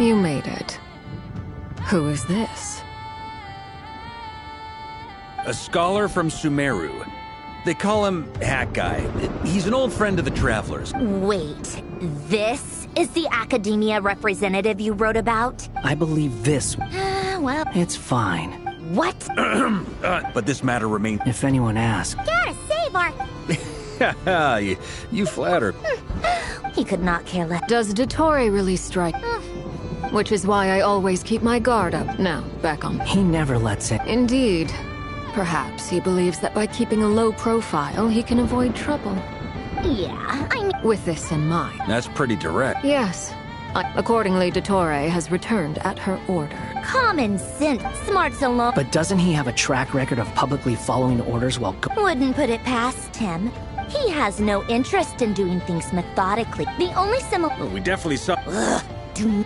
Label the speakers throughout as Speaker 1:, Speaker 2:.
Speaker 1: You made it. Who is this?
Speaker 2: A scholar from Sumeru. They call him Hat Guy. He's an old friend of the Travelers.
Speaker 3: Wait, this is the academia representative you wrote about?
Speaker 4: I believe this.
Speaker 3: Well...
Speaker 4: It's fine.
Speaker 3: What?
Speaker 2: But this matter remains...
Speaker 4: If anyone asks.
Speaker 3: Gotta save our...
Speaker 2: you flatter.
Speaker 3: He could not care less.
Speaker 1: Does Dottore really strike? Which is why I always keep my guard up. Now, back on.
Speaker 4: He never lets it.
Speaker 1: Indeed. Perhaps he believes that by keeping a low profile, he can avoid trouble.
Speaker 3: Yeah, I mean...
Speaker 1: With this in mind.
Speaker 2: That's pretty direct.
Speaker 1: Yes. Accordingly, Dottore has returned at her order.
Speaker 3: Common sense, smarts alone.
Speaker 4: But doesn't he have a track record of publicly following orders while...
Speaker 3: Wouldn't put it past him. He has no interest in doing things methodically. The only
Speaker 2: Well, we definitely saw...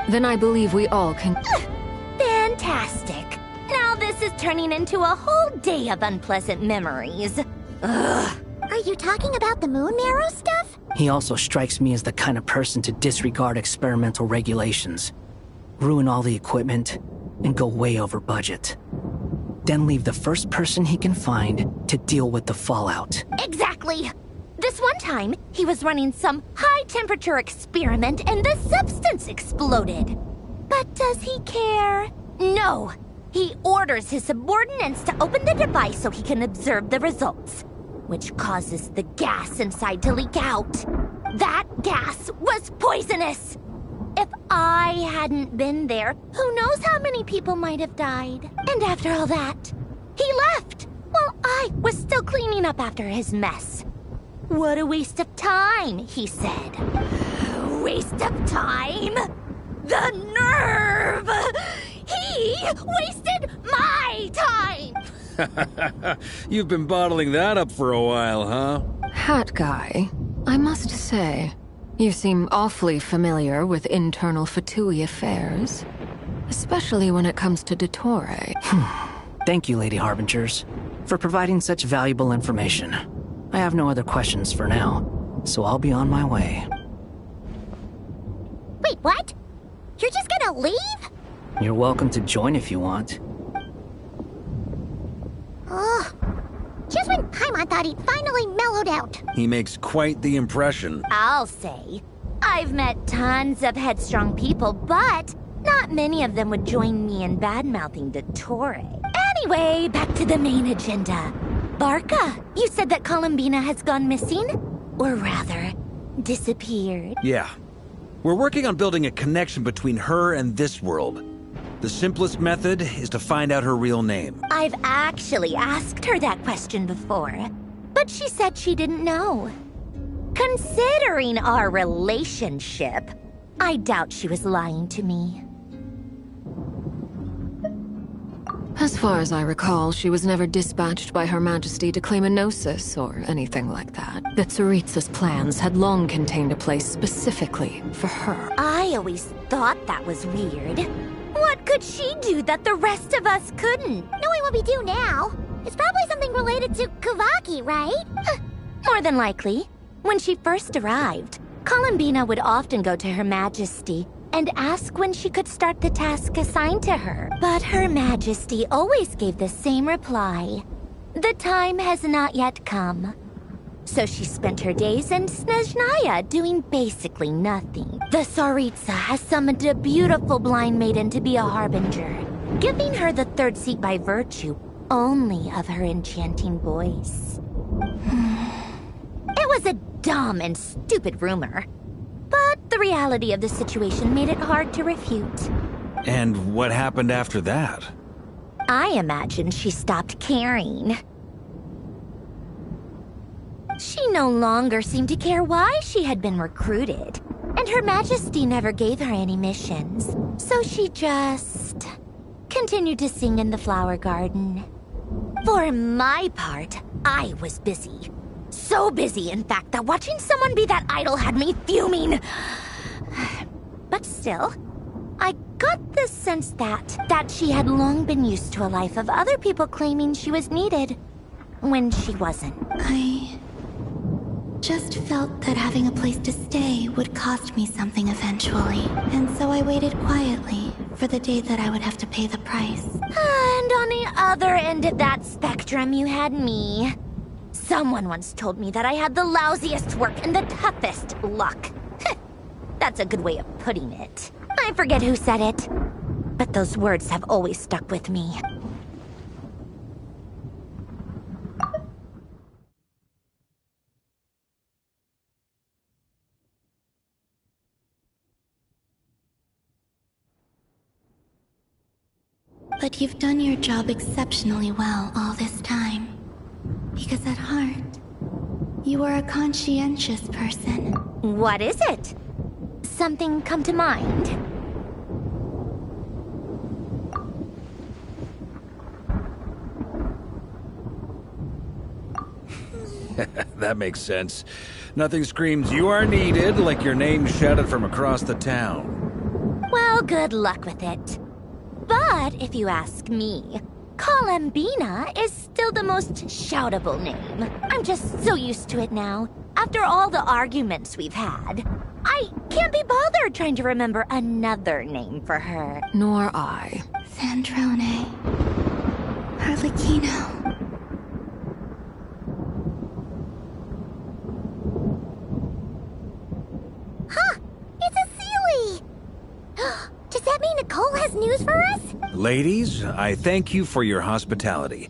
Speaker 1: Then I believe we all can...
Speaker 3: Fantastic. Now this is turning into a whole day of unpleasant memories. Ugh.
Speaker 5: Are you talking about the moon marrow stuff?
Speaker 4: He also strikes me as the kind of person to disregard experimental regulations, ruin all the equipment, and go way over budget. Then leave the first person he can find to deal with the fallout.
Speaker 3: Exactly! This one time, he was running some high-temperature experiment and the substance exploded. But does he care? No! He orders his subordinates to open the device so he can observe the results, which causes the gas inside to leak out. That gas was poisonous! If I hadn't been there, who knows how many people might have died. And after all that, he left while I was still cleaning up after his mess. What a waste of time, he said. Waste of time? The nerve! He wasted my time!
Speaker 2: You've been bottling that up for a while, huh?
Speaker 1: Hat Guy, I must say, you seem awfully familiar with internal Fatui affairs. Especially when it comes to Dottore.
Speaker 4: Thank you, Lady Harbingers, for providing such valuable information. I have no other questions for now, so I'll be on my way.
Speaker 5: Wait, what? You're just gonna leave?
Speaker 4: You're welcome to join if you want.
Speaker 5: Ugh. Just when Paimon thought he'd finally mellowed out.
Speaker 2: He makes quite the impression.
Speaker 3: I'll say. I've met tons of headstrong people, but not many of them would join me in bad-mouthing Dottore. Anyway, back to the main agenda. Barca, you said that Columbina has gone missing? Or rather, disappeared.
Speaker 2: Yeah. We're working on building a connection between her and this world. The simplest method is to find out her real name.
Speaker 3: I've actually asked her that question before, but she said she didn't know. Considering our relationship, I doubt she was lying to me.
Speaker 1: As far as I recall, she was never dispatched by Her Majesty to claim a gnosis or anything like that. That Tsaritsa's plans had long contained a place specifically for her.
Speaker 3: I always thought that was weird. What could she do that the rest of us couldn't?
Speaker 5: Knowing what we do now, it's probably something related to Kavaki, right?
Speaker 3: More than likely. When she first arrived, Columbina would often go to Her Majesty and ask when she could start the task assigned to her. But Her Majesty always gave the same reply. The time has not yet come. So she spent her days in Snezhnaya doing basically nothing. The Tsaritsa has summoned a beautiful blind maiden to be a harbinger, giving her the third seat by virtue only of her enchanting voice. It was a dumb and stupid rumor, but the reality of the situation made it hard to refute.
Speaker 2: And what happened after that?
Speaker 3: I imagine she stopped caring. She no longer seemed to care why she had been recruited, and Her Majesty never gave her any missions. So she just continued to sing in the flower garden. For my part, I was busy. So busy, in fact, that watching someone be that idol had me fuming. But still, I got the sense that she had long been used to a life of other people claiming she was needed when she wasn't.
Speaker 6: just felt that having a place to stay would cost me something eventually, and so I waited quietly for the day that I would have to pay the price.
Speaker 3: And on the other end of that spectrum, you had me. Someone once told me that I had the lousiest work and the toughest luck. That's a good way of putting it. I forget who said it, but those words have always stuck with me.
Speaker 6: But you've done your job exceptionally well all this time. Because at heart, you are a conscientious person.
Speaker 3: What is it? Something come to mind?
Speaker 2: That makes sense. Nothing screams you are needed like your name shouted from across the town.
Speaker 3: Well, good luck with it. But if you ask me, Colambina is still the most shoutable name. I'm just so used to it now. After all the arguments we've had, I can't be bothered trying to remember another name for her.
Speaker 1: Nor I.
Speaker 6: Sandrone. Harlequino.
Speaker 5: Huh! It's a Sealy! Does that mean Nicole has news for us?
Speaker 2: Ladies, I thank you for your hospitality.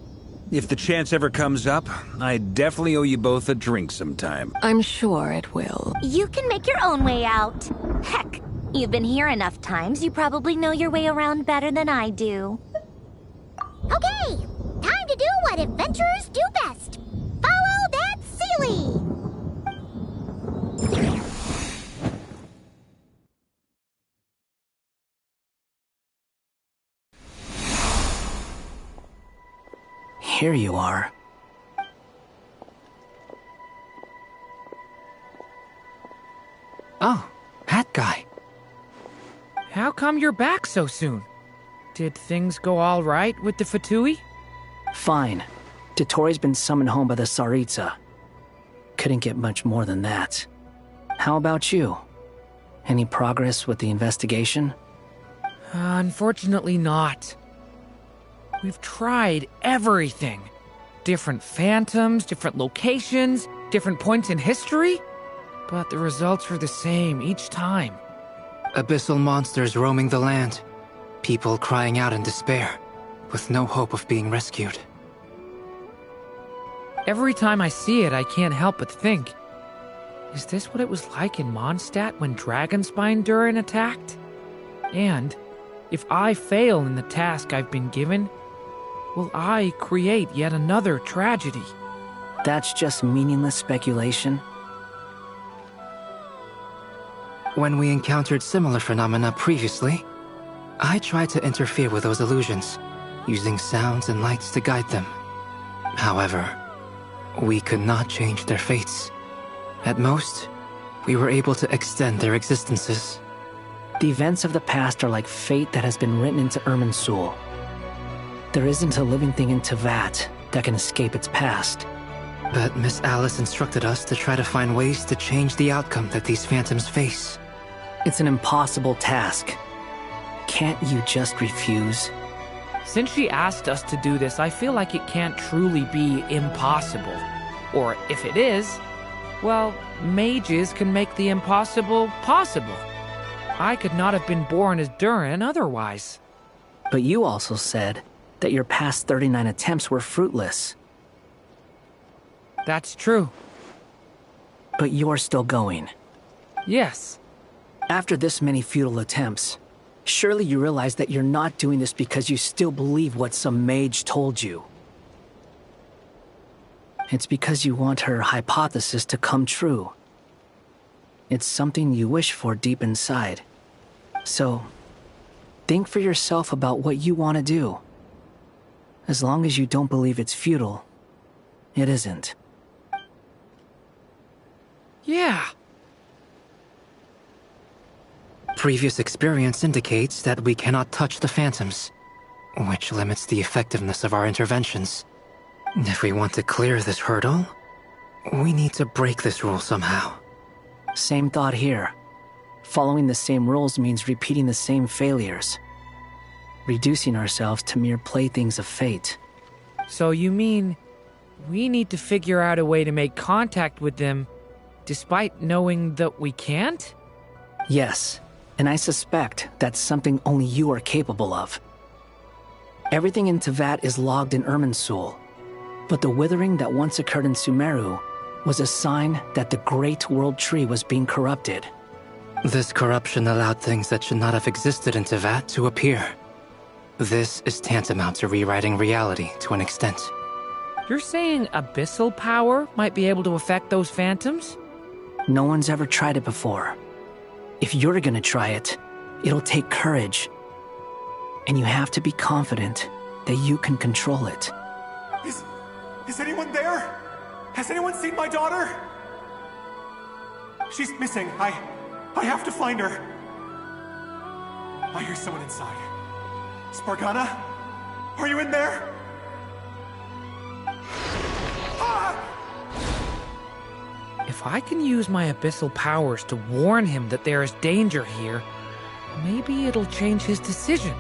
Speaker 2: If the chance ever comes up, I definitely owe you both a drink sometime.
Speaker 1: I'm sure it will.
Speaker 3: You can make your own way out. Heck, you've been here enough times, you probably know your way around better than I do.
Speaker 5: Okay! Time to do what adventurers do best! Follow that Sealy!
Speaker 4: Here you are.
Speaker 7: Oh, that guy. How come you're back so soon? Did things go all right with the Fatui?
Speaker 4: Fine. Dottore been summoned home by the Tsaritsa. Couldn't get much more than that. How about you? Any progress with the investigation?
Speaker 7: Unfortunately not. We've tried everything. Different phantoms, different locations, different points in history. But the results were the same each time.
Speaker 8: Abyssal monsters roaming the land. People crying out in despair, with no hope of being rescued.
Speaker 7: Every time I see it, I can't help but think, is this what it was like in Mondstadt when Dragonspine Durin attacked? And if I fail in the task I've been given, will I create yet another tragedy?
Speaker 4: That's just meaningless speculation.
Speaker 8: When we encountered similar phenomena previously, I tried to interfere with those illusions, using sounds and lights to guide them. However, we could not change their fates. At most, we were able to extend their existences.
Speaker 4: The events of the past are like fate that has been written into Irminsul. There isn't a living thing in Tevat that can escape its past.
Speaker 8: But Miss Alice instructed us to try to find ways to change the outcome that these phantoms face.
Speaker 4: It's an impossible task. Can't you just refuse?
Speaker 7: Since she asked us to do this, I feel like it can't truly be impossible. Or if it is, well, mages can make the impossible possible. I could not have been born as Durin otherwise.
Speaker 4: But you also said that your past 39 attempts were fruitless.
Speaker 7: That's true.
Speaker 4: But you're still going.
Speaker 7: Yes.
Speaker 4: After this many futile attempts, surely you realize that you're not doing this because you still believe what some mage told you. It's because you want her hypothesis to come true. It's something you wish for deep inside. So, think for yourself about what you want to do. As long as you don't believe it's futile, it isn't.
Speaker 7: Yeah.
Speaker 8: Previous experience indicates that we cannot touch the phantoms, which limits the effectiveness of our interventions. If we want to clear this hurdle, We need to break this rule somehow.
Speaker 4: Same thought here. Following the same rules means repeating the same failures. Reducing ourselves to mere playthings of fate.
Speaker 7: So you mean we need to figure out a way to make contact with them despite knowing that we can't?
Speaker 4: Yes, and I suspect that's something only you are capable of. Everything in Tevat is logged in Irminsul, but the withering that once occurred in Sumeru was a sign that the Great World Tree was being corrupted.
Speaker 8: This corruption allowed things that should not have existed in Tevat to appear. This is tantamount to rewriting reality to an extent.
Speaker 7: You're saying abyssal power might be able to affect those phantoms?
Speaker 4: No one's ever tried it before. If you're gonna try it, it'll take courage. And you have to be confident that you can control it.
Speaker 9: Is anyone there? Has anyone seen my daughter? She's missing. I have to find her. I hear someone inside. Spargana? Are you in there?
Speaker 7: If I can use my abyssal powers to warn him that there is danger here, maybe it'll change his decision.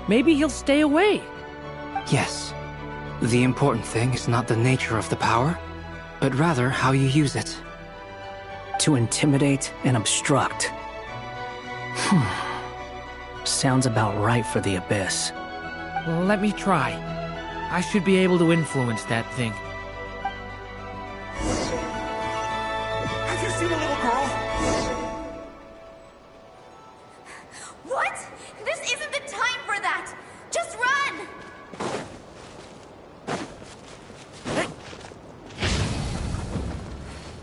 Speaker 7: Maybe he'll stay away.
Speaker 8: Yes. The important thing is not the nature of the power, but rather how you use it.
Speaker 4: To intimidate and obstruct. Sounds about right for the Abyss.
Speaker 7: Well, let me try. I should be able to influence that thing.
Speaker 9: Have you seen a little girl?
Speaker 3: What? This isn't the time for that! Just run!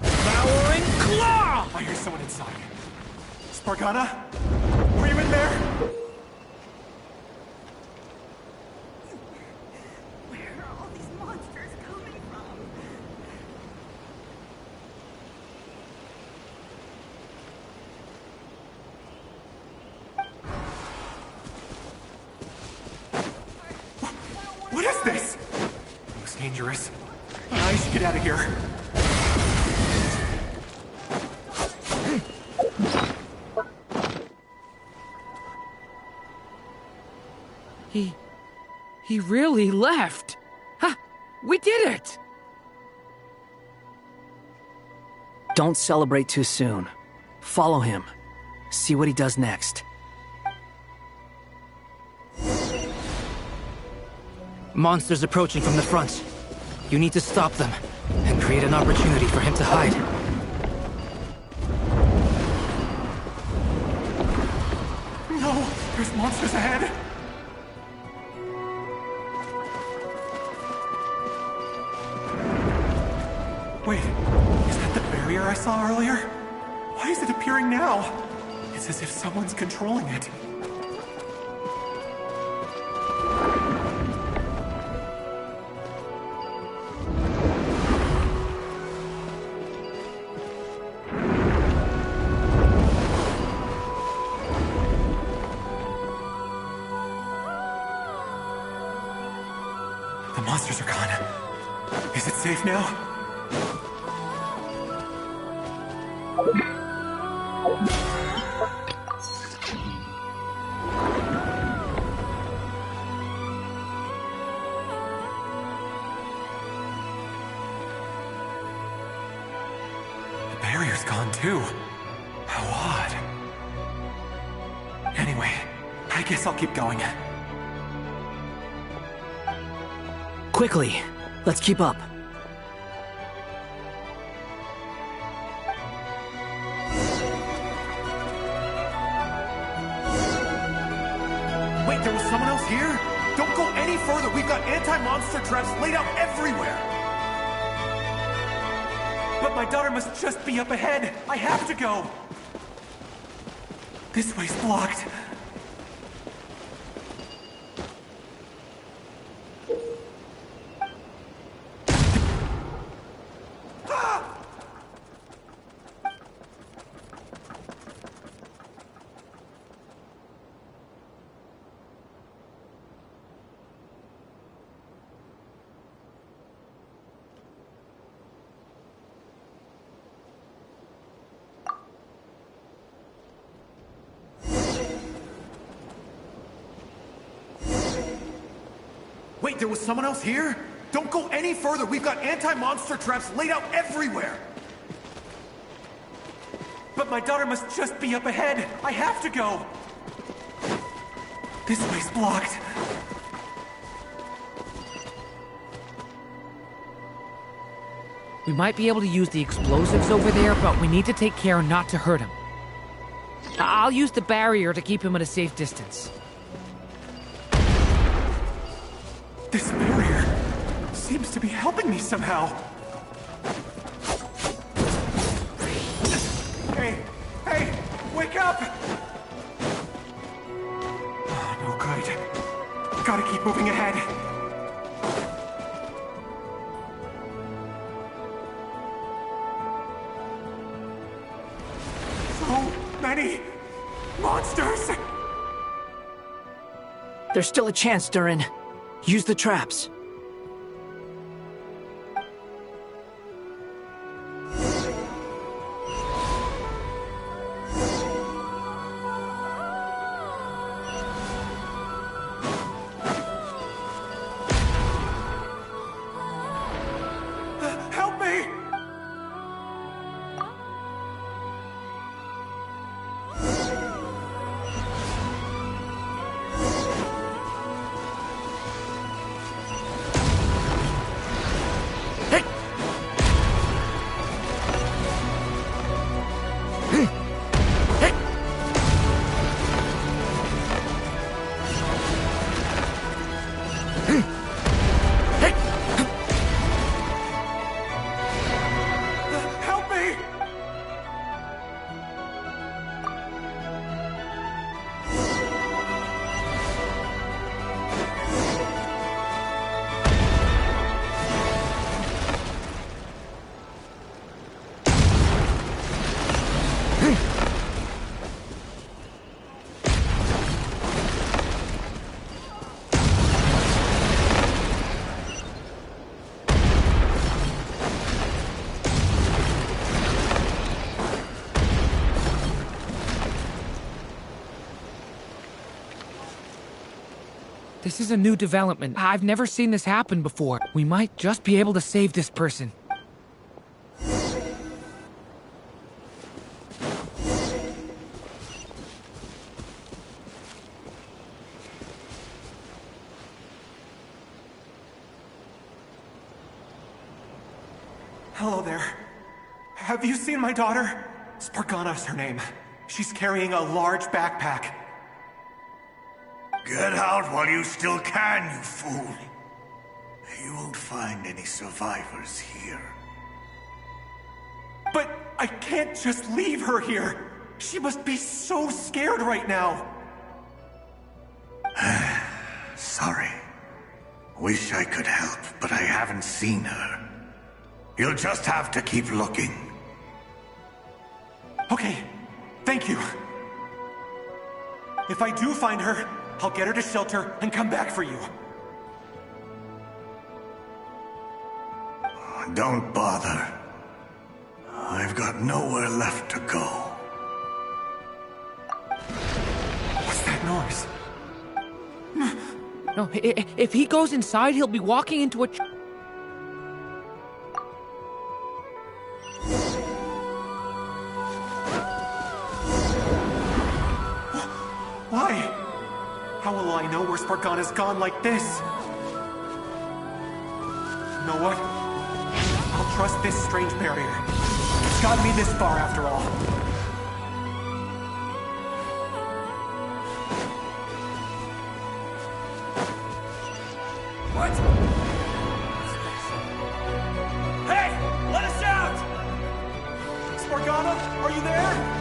Speaker 7: Devouring Claw!
Speaker 9: I hear someone inside. Spargana? Are you in there?
Speaker 3: Where are all these monsters coming from?
Speaker 9: What is this? Looks dangerous. I should get out of here.
Speaker 7: He really left. Ha! We did it!
Speaker 4: Don't celebrate too soon. Follow him. See what he does next.
Speaker 8: Monsters approaching from the front. You need to stop them, and create an opportunity for him to hide.
Speaker 9: No! There's monsters ahead! Wait, is that the barrier I saw earlier? Why is it appearing now? It's as if someone's controlling it. The monsters are gone. Is it safe now? The barrier's gone too. How odd. Anyway, I guess I'll keep going.
Speaker 4: Quickly, let's keep up.
Speaker 9: Wait, there was someone else here? Don't go any further. We've got anti-monster traps laid out everywhere. But my daughter must just be up ahead. I have to go. This way's blocked. there was someone else here? Don't go any further. We've got anti-monster traps laid out everywhere. But my daughter must just be up ahead. I have to go. This way's blocked.
Speaker 7: We might be able to use the explosives over there, but we need to take care not to hurt him. I'll use the barrier to keep him at a safe distance.
Speaker 9: This barrier seems to be helping me somehow. Hey, wake up! Oh, no good. Gotta keep moving ahead. So many monsters!
Speaker 4: There's still a chance, Durin. Use the traps.
Speaker 9: Help me! Help me!
Speaker 7: This is a new development. I've never seen this happen before. We might just be able to save this person.
Speaker 9: Hello there. Have you seen my daughter? Spargana's her name. She's carrying a large backpack.
Speaker 10: Get out while you still can, you fool. You won't find any survivors here.
Speaker 9: But I can't just leave her here. She must be so scared right now.
Speaker 10: Sorry. Wish I could help, but I haven't seen her. You'll just have to keep looking.
Speaker 9: Okay, thank you. If I do find her, I'll get her to shelter and come back for you.
Speaker 10: Don't bother. I've got nowhere left to go.
Speaker 9: What's that noise?
Speaker 7: No, if he goes inside, he'll be walking into a...
Speaker 9: Why? How will I know where Spargana's gone like this? You know what? I'll trust this strange barrier. It's gotten me this far after all. What? Hey! Let us out! Spargana, are you there?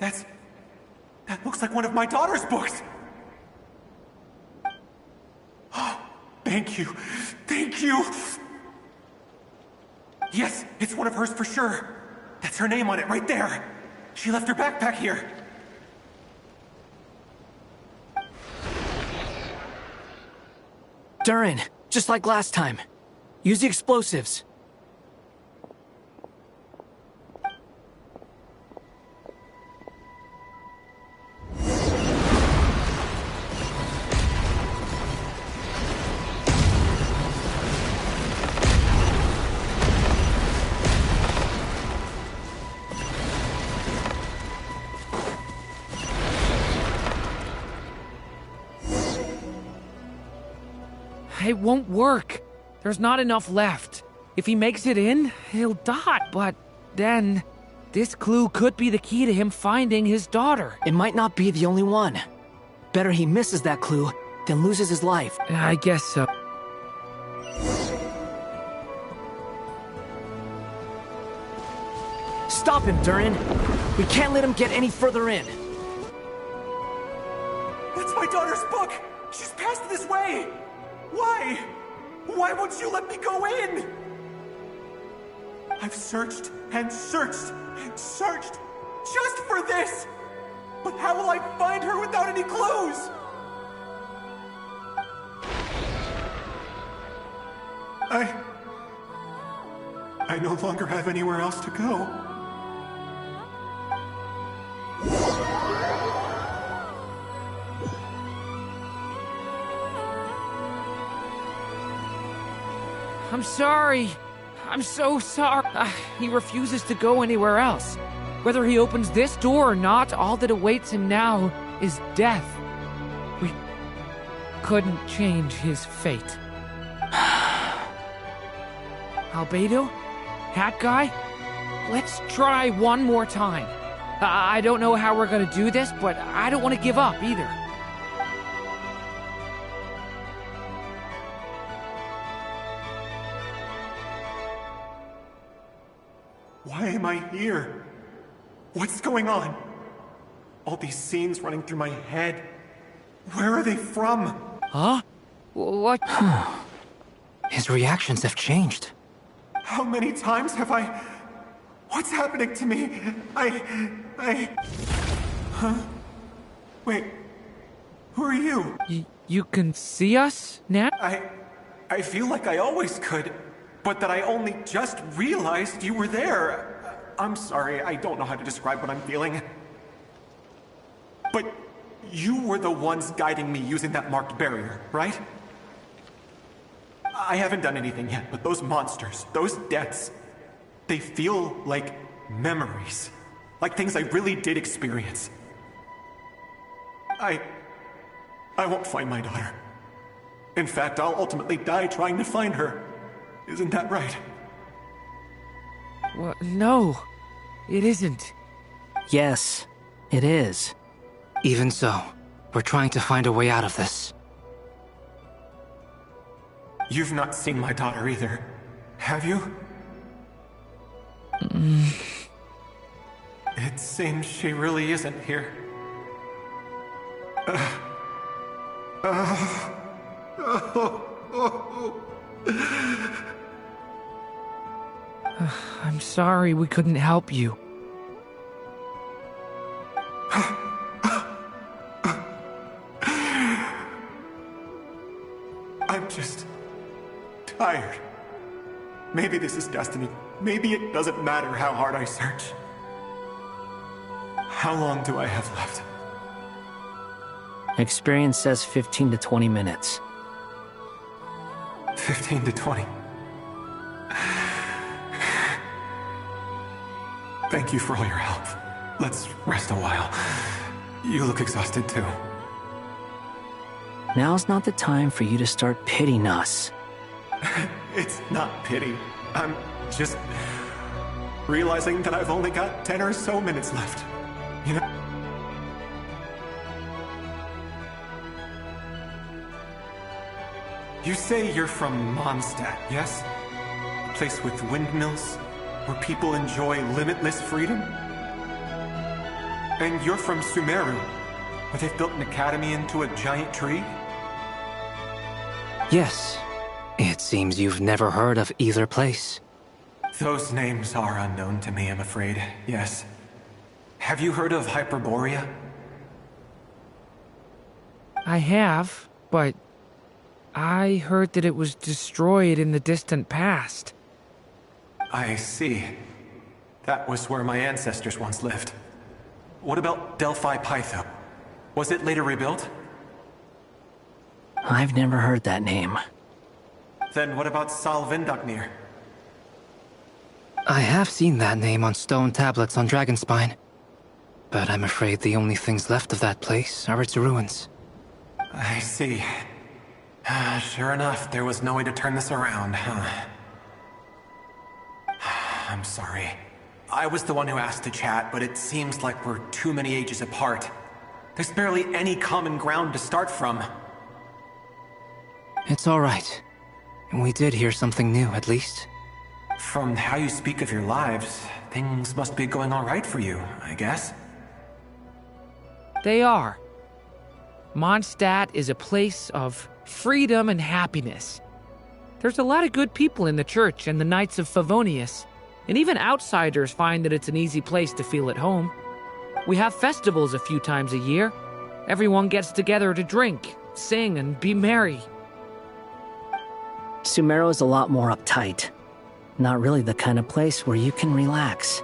Speaker 9: That looks like one of my daughter's books! Oh, thank you. Thank you! Yes, it's one of hers for sure. That's her name on it right there. She left her backpack here.
Speaker 4: Durin, just like last time. Use the explosives.
Speaker 7: It won't work. There's not enough left. If he makes it in, he'll die. But then, this clue could be the key to him finding his daughter.
Speaker 4: It might not be the only one. Better he misses that clue than loses his life.
Speaker 7: I guess so.
Speaker 4: Stop him, Durin. We can't let him get any further in.
Speaker 9: That's my daughter's book! She's passed this way! Why? Why won't you let me go in? I've searched and searched and searched just for this! But how will I find her without any clues? I no longer have anywhere else to go.
Speaker 7: I'm sorry. I'm so sorry. He refuses to go anywhere else. Whether he opens this door or not, all that awaits him now is death. We couldn't change his fate. Albedo? Hat guy? Let's try one more time. I don't know how we're gonna do this, but I don't want to give up either.
Speaker 9: Why am I here? What's going on? All these scenes running through my head. Where are they from?
Speaker 7: Huh? What?
Speaker 8: His reactions have changed.
Speaker 9: How many times have I... What's happening to me? Huh? Wait. Who are you?
Speaker 7: You can see us now?
Speaker 9: I feel like I always could, but that I only just realized you were there. I'm sorry, I don't know how to describe what I'm feeling. But you were the ones guiding me using that marked barrier, right? I haven't done anything yet, but those monsters, those deaths, they feel like memories. Like things I really did experience. I won't find my daughter. In fact, I'll ultimately die trying to find her. Isn't that right?
Speaker 7: Well, no, it isn't.
Speaker 4: Yes, it is.
Speaker 8: Even so, we're trying to find a way out of this.
Speaker 9: You've not seen my daughter either, have you? It seems she really isn't here.
Speaker 7: I'm sorry we couldn't help you.
Speaker 9: I'm just tired. Maybe this is destiny. Maybe it doesn't matter how hard I search. How long do I have left?
Speaker 4: Experience says 15 to 20 minutes.
Speaker 9: 15 to 20. Thank you for all your help. Let's rest a while. You look exhausted too.
Speaker 4: Now's not the time for you to start pitying us.
Speaker 9: It's not pity. I'm just realizing that I've only got 10 or so minutes left. You know? You say you're from Mondstadt, yes? A place with windmills, where people enjoy limitless freedom? And you're from Sumeru, where they've built an academy into a giant tree?
Speaker 8: Yes. It seems you've never heard of either place.
Speaker 9: Those names are unknown to me, I'm afraid. Yes. Have you heard of Hyperborea?
Speaker 7: I have, but I heard that it was destroyed in the distant past.
Speaker 9: I see. That was where my ancestors once lived. What about Delphi Pytho? Was it later rebuilt?
Speaker 4: I've never heard that name.
Speaker 9: Then what about Sal Vindaknir?
Speaker 8: I have seen that name on stone tablets on Dragonspine. But I'm afraid the only things left of that place are its ruins.
Speaker 9: I see. Sure enough, there was no way to turn this around, huh? I'm sorry. I was the one who asked to chat, but it seems like we're too many ages apart. There's barely any common ground to start from.
Speaker 8: It's all right. We did hear something new, at least.
Speaker 9: From how you speak of your lives, things must be going all right for you, I guess.
Speaker 7: They are. Mondstadt is a place of freedom and happiness. There's a lot of good people in the church and the Knights of Favonius, and even outsiders find that it's an easy place to feel at home. We have festivals a few times a year. Everyone gets together to drink, sing, and be merry.
Speaker 4: Sumeru is a lot more uptight. Not really the kind of place where you can relax.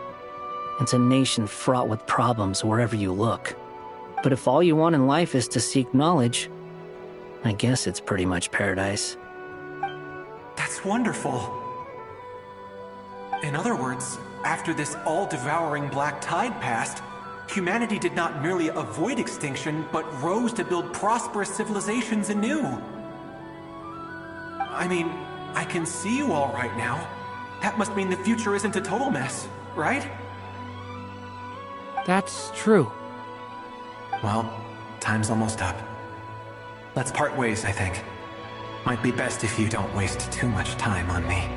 Speaker 4: It's a nation fraught with problems wherever you look. But if all you want in life is to seek knowledge, I guess it's pretty much paradise.
Speaker 9: That's wonderful. In other words, after this all-devouring black tide passed, humanity did not merely avoid extinction, but rose to build prosperous civilizations anew. I mean, I can see you all right now. That must mean the future isn't a total mess, right?
Speaker 7: That's true.
Speaker 9: Well, time's almost up. Let's part ways, I think. Might be best if you don't waste too much time on me.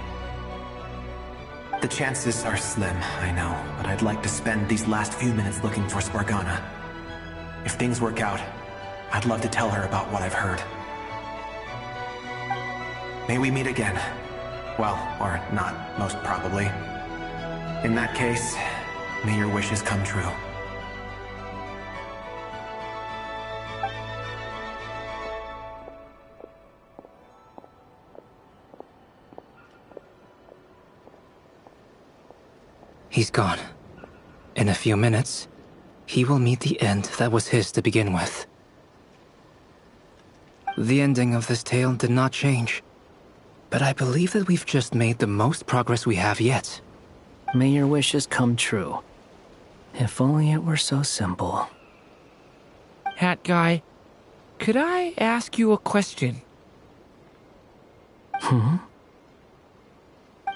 Speaker 9: The chances are slim, I know, but I'd like to spend these last few minutes looking for Spargana. If things work out, I'd love to tell her about what I've heard. May we meet again. Well, or not, most probably. In that case, may your wishes come true.
Speaker 8: He's gone. In a few minutes, he will meet the end that was his to begin with. The ending of this tale did not change, but I believe that we've just made the most progress we have yet.
Speaker 4: May your wishes come true. If only it were so simple.
Speaker 7: Hat Guy, could I ask you a question?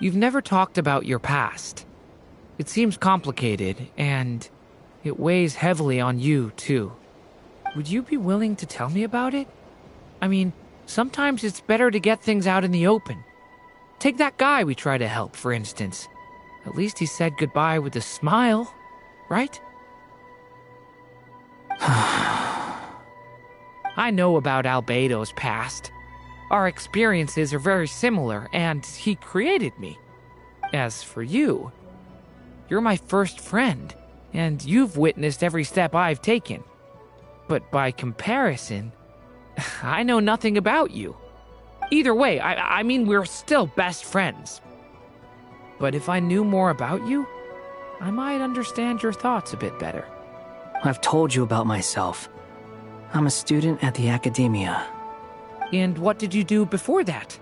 Speaker 7: You've never talked about your past. It seems complicated, and it weighs heavily on you, too. Would you be willing to tell me about it? I mean, sometimes it's better to get things out in the open. Take that guy we try to help, for instance. At least he said goodbye with a smile, right? I know about Albedo's past. Our experiences are very similar, and he created me. As for you, you're my first friend, and you've witnessed every step I've taken. But by comparison, I know nothing about you. Either way, I mean, we're still best friends. But if I knew more about you, I might understand your thoughts a bit better.
Speaker 4: I've told you about myself. I'm a student at the academia.
Speaker 7: And what did you do before that?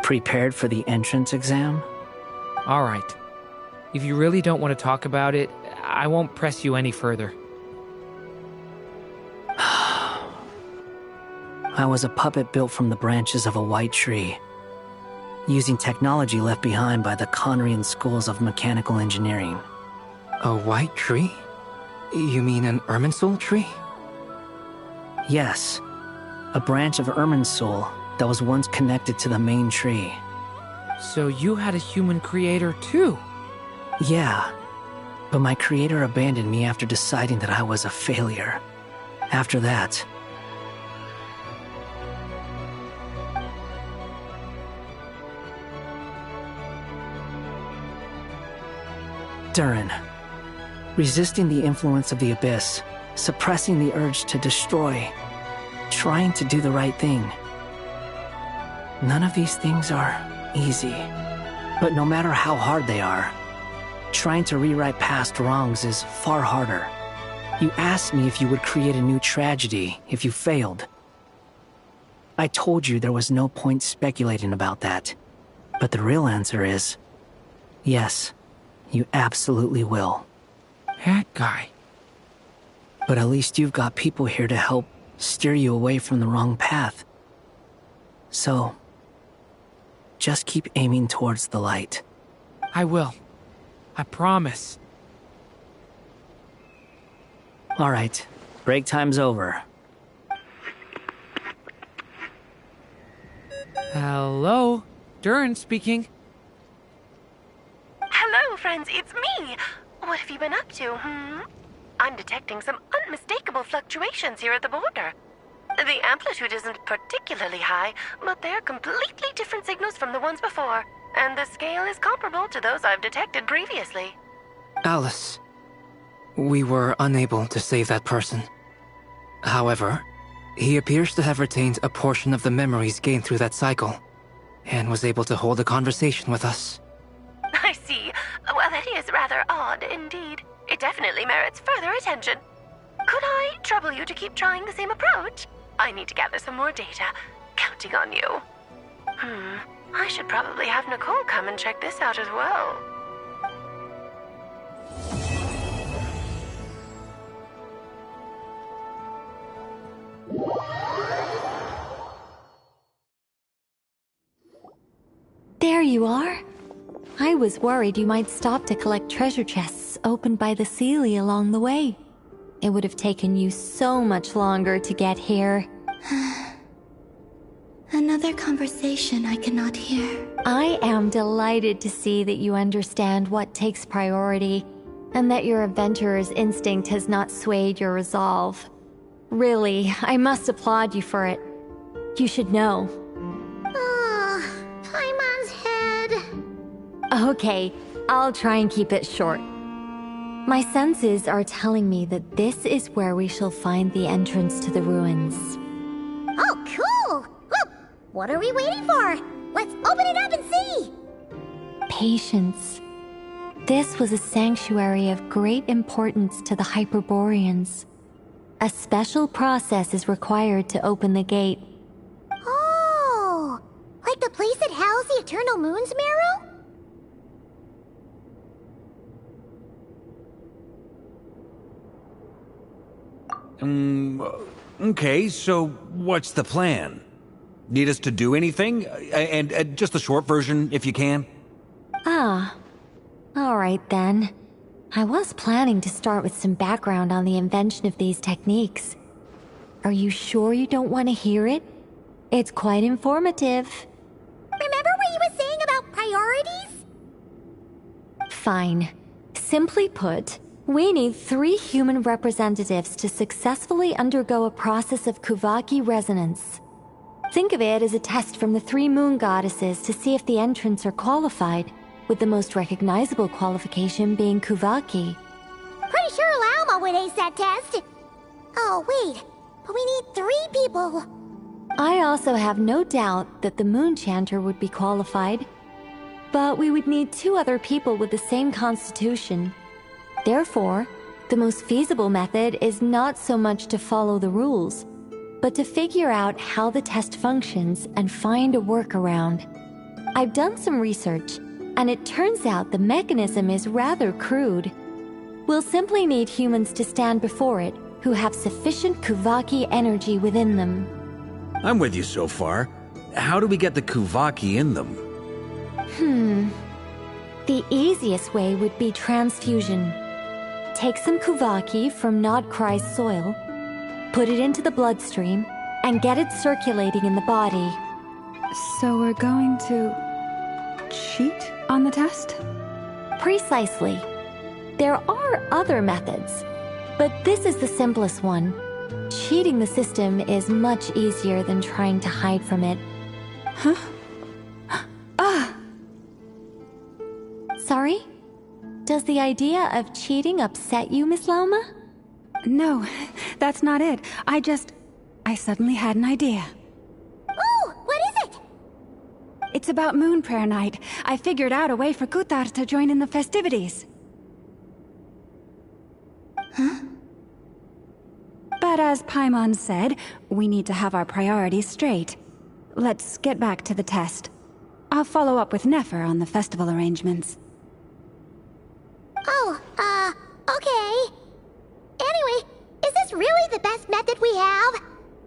Speaker 4: Prepared for the entrance exam?
Speaker 7: All right. If you really don't want to talk about it, I won't press you any further.
Speaker 4: I was a puppet built from the branches of a white tree, using technology left behind by the Conrian schools of mechanical engineering.
Speaker 8: A white tree? You mean an Irminsul tree?
Speaker 4: Yes, a branch of Irminsul that was once connected to the main tree.
Speaker 7: So you had a human creator too?
Speaker 4: Yeah, But my creator abandoned me after deciding that I was a failure. After that, Durin, resisting the influence of the Abyss, suppressing the urge to destroy, trying to do the right thing. None of these things are easy. But no matter how hard they are, trying to rewrite past wrongs is far harder. You asked me if you would create a new tragedy if you failed. I told you there was no point speculating about that. But the real answer is, yes, you absolutely will.
Speaker 7: That guy.
Speaker 4: But at least you've got people here to help steer you away from the wrong path. So, just keep aiming towards the light.
Speaker 7: I will. I promise.
Speaker 4: All right, break time's over.
Speaker 7: Hello? Durin speaking.
Speaker 11: Hello, friends, it's me! What have you been up to, I'm detecting some unmistakable fluctuations here at the border. The amplitude isn't particularly high, but they're completely different signals from the ones before, and the scale is comparable to those I've detected previously.
Speaker 8: Alice, we were unable to save that person. However, he appears to have retained a portion of the memories gained through that cycle, and was able to hold a conversation with us.
Speaker 11: I see. Well, that is rather odd indeed. It definitely merits further attention. Could I trouble you to keep trying the same approach? I need to gather some more data. Counting on you. I should probably have Nicole come and check this out as well.
Speaker 3: There you are. I was worried you might stop to collect treasure chests opened by the Seelie along the way. It would have taken you so much longer to get here.
Speaker 6: Another conversation I cannot hear.
Speaker 3: I am delighted to see that you understand what takes priority, and that your adventurer's instinct has not swayed your resolve. Really, I must applaud you for it. You should know.
Speaker 5: Paimon's head.
Speaker 3: Okay, I'll try and keep it short. My senses are telling me that this is where we shall find the entrance to the ruins.
Speaker 5: Oh, cool! Well, what are we waiting for? Let's open it up and see!
Speaker 3: Patience. This was a sanctuary of great importance to the Hyperboreans. A special process is required to open the gate.
Speaker 5: Oh! Like the place that housed the Eternal Moon's marrow?
Speaker 2: Okay, so what's the plan? Need us to do anything? And just the short version, if you can.
Speaker 3: Alright then. I was planning to start with some background on the invention of these techniques. Are you sure you don't want to hear it? It's quite informative.
Speaker 5: Remember what you were saying about priorities?
Speaker 3: Fine. Simply put, we need 3 human representatives to successfully undergo a process of Kuvaki resonance. Think of it as a test from the 3 moon goddesses to see if the entrants are qualified, with the most recognizable qualification being Kuvaki.
Speaker 5: Pretty sure Lauma would ace that test. Oh, wait. But we need 3 people.
Speaker 3: I also have no doubt that the Moon Chanter would be qualified. But we would need 2 other people with the same constitution. Therefore, the most feasible method is not so much to follow the rules, but to figure out how the test functions and find a workaround. I've done some research, and it turns out the mechanism is rather crude. We'll simply need humans to stand before it who have sufficient Kuvaki energy within them.
Speaker 2: I'm with you so far. How do we get the Kuvaki in them?
Speaker 3: The easiest way would be transfusion. Take some Kuvaki from Nod Krai's soil, put it into the bloodstream, and get it circulating in the body.
Speaker 12: So we're going to cheat on the test?
Speaker 3: Precisely. There are other methods, but this is the simplest one. Cheating the system is much easier than trying to hide from it.
Speaker 12: Huh? Ah!
Speaker 3: Sorry? Does the idea of cheating upset you, Miss Lauma?
Speaker 12: No, that's not it. I suddenly had an idea.
Speaker 5: Oh, what is it?
Speaker 12: It's about Moon Prayer Night. I figured out a way for Kuthar to join in the festivities.
Speaker 6: Huh?
Speaker 12: But as Paimon said, we need to have our priorities straight. Let's get back to the test. I'll follow up with Nefer on the festival arrangements.
Speaker 5: Oh, okay. Anyway, is this really the best method we have?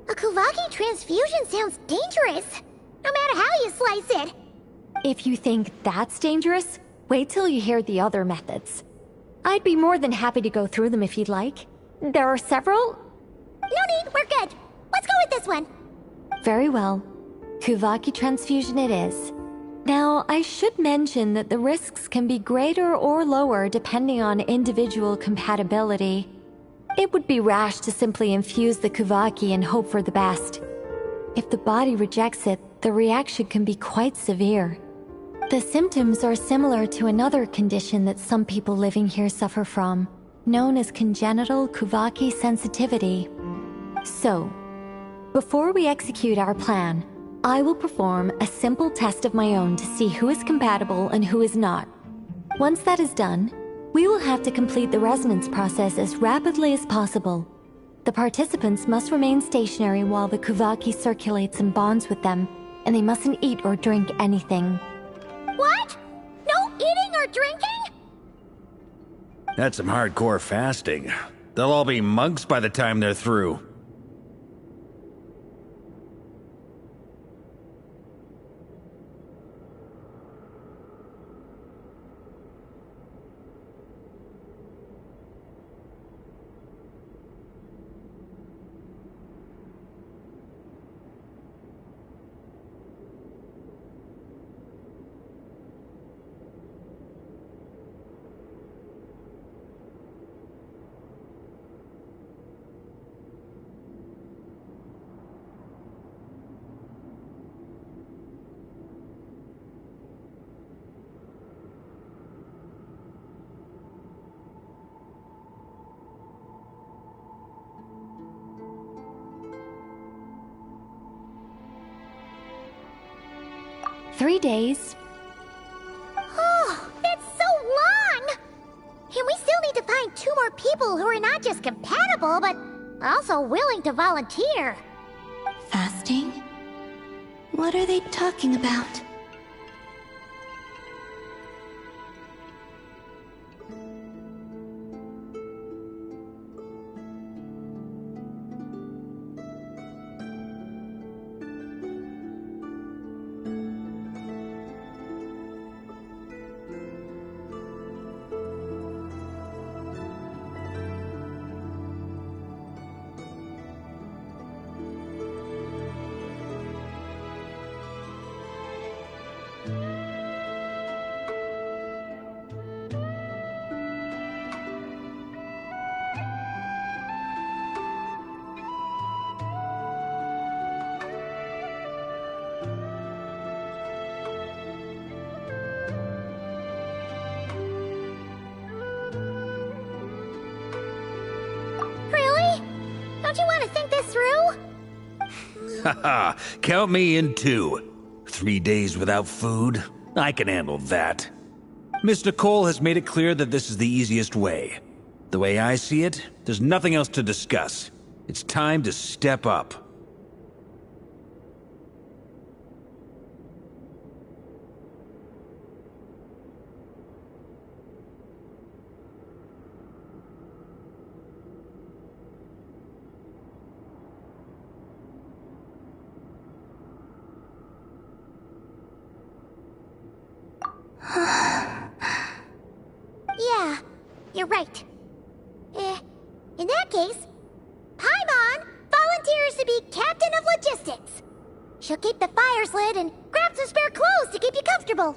Speaker 5: A Kuvaki transfusion sounds dangerous, no matter how you slice it.
Speaker 3: If you think that's dangerous, wait till you hear the other methods. I'd be more than happy to go through them if you'd like. There are several.
Speaker 5: No need, we're good. Let's go with this one.
Speaker 3: Very well. Kuvaki transfusion it is. Now, I should mention that the risks can be greater or lower depending on individual compatibility. It would be rash to simply infuse the Kuvaki and hope for the best. If the body rejects it, the reaction can be quite severe. The symptoms are similar to another condition that some people living here suffer from, known as congenital Kuvaki sensitivity. So, before we execute our plan, I will perform a simple test of my own to see who is compatible and who is not. Once that is done, we will have to complete the resonance process as rapidly as possible. The participants must remain stationary while the Kuvaki circulates and bonds with them, and they mustn't eat or drink anything.
Speaker 5: What? No eating or drinking?
Speaker 2: That's some hardcore fasting. They'll all be monks by the time they're through.
Speaker 3: "3 days.
Speaker 5: Oh, that's so long! And we still need to find 2 more people who are not just compatible, but also willing to volunteer.
Speaker 6: Fasting? What are they talking about?
Speaker 5: Really? Don't you want to think this through?
Speaker 2: Haha, count me in too. 3 days without food? I can handle that. Miss Nicole has made it clear that this is the easiest way. The way I see it, there's nothing else to discuss. It's time to step up.
Speaker 5: Yeah, you're right. In that case, Paimon volunteers to be captain of logistics. She'll keep the fires lit and grab some spare clothes to keep you comfortable.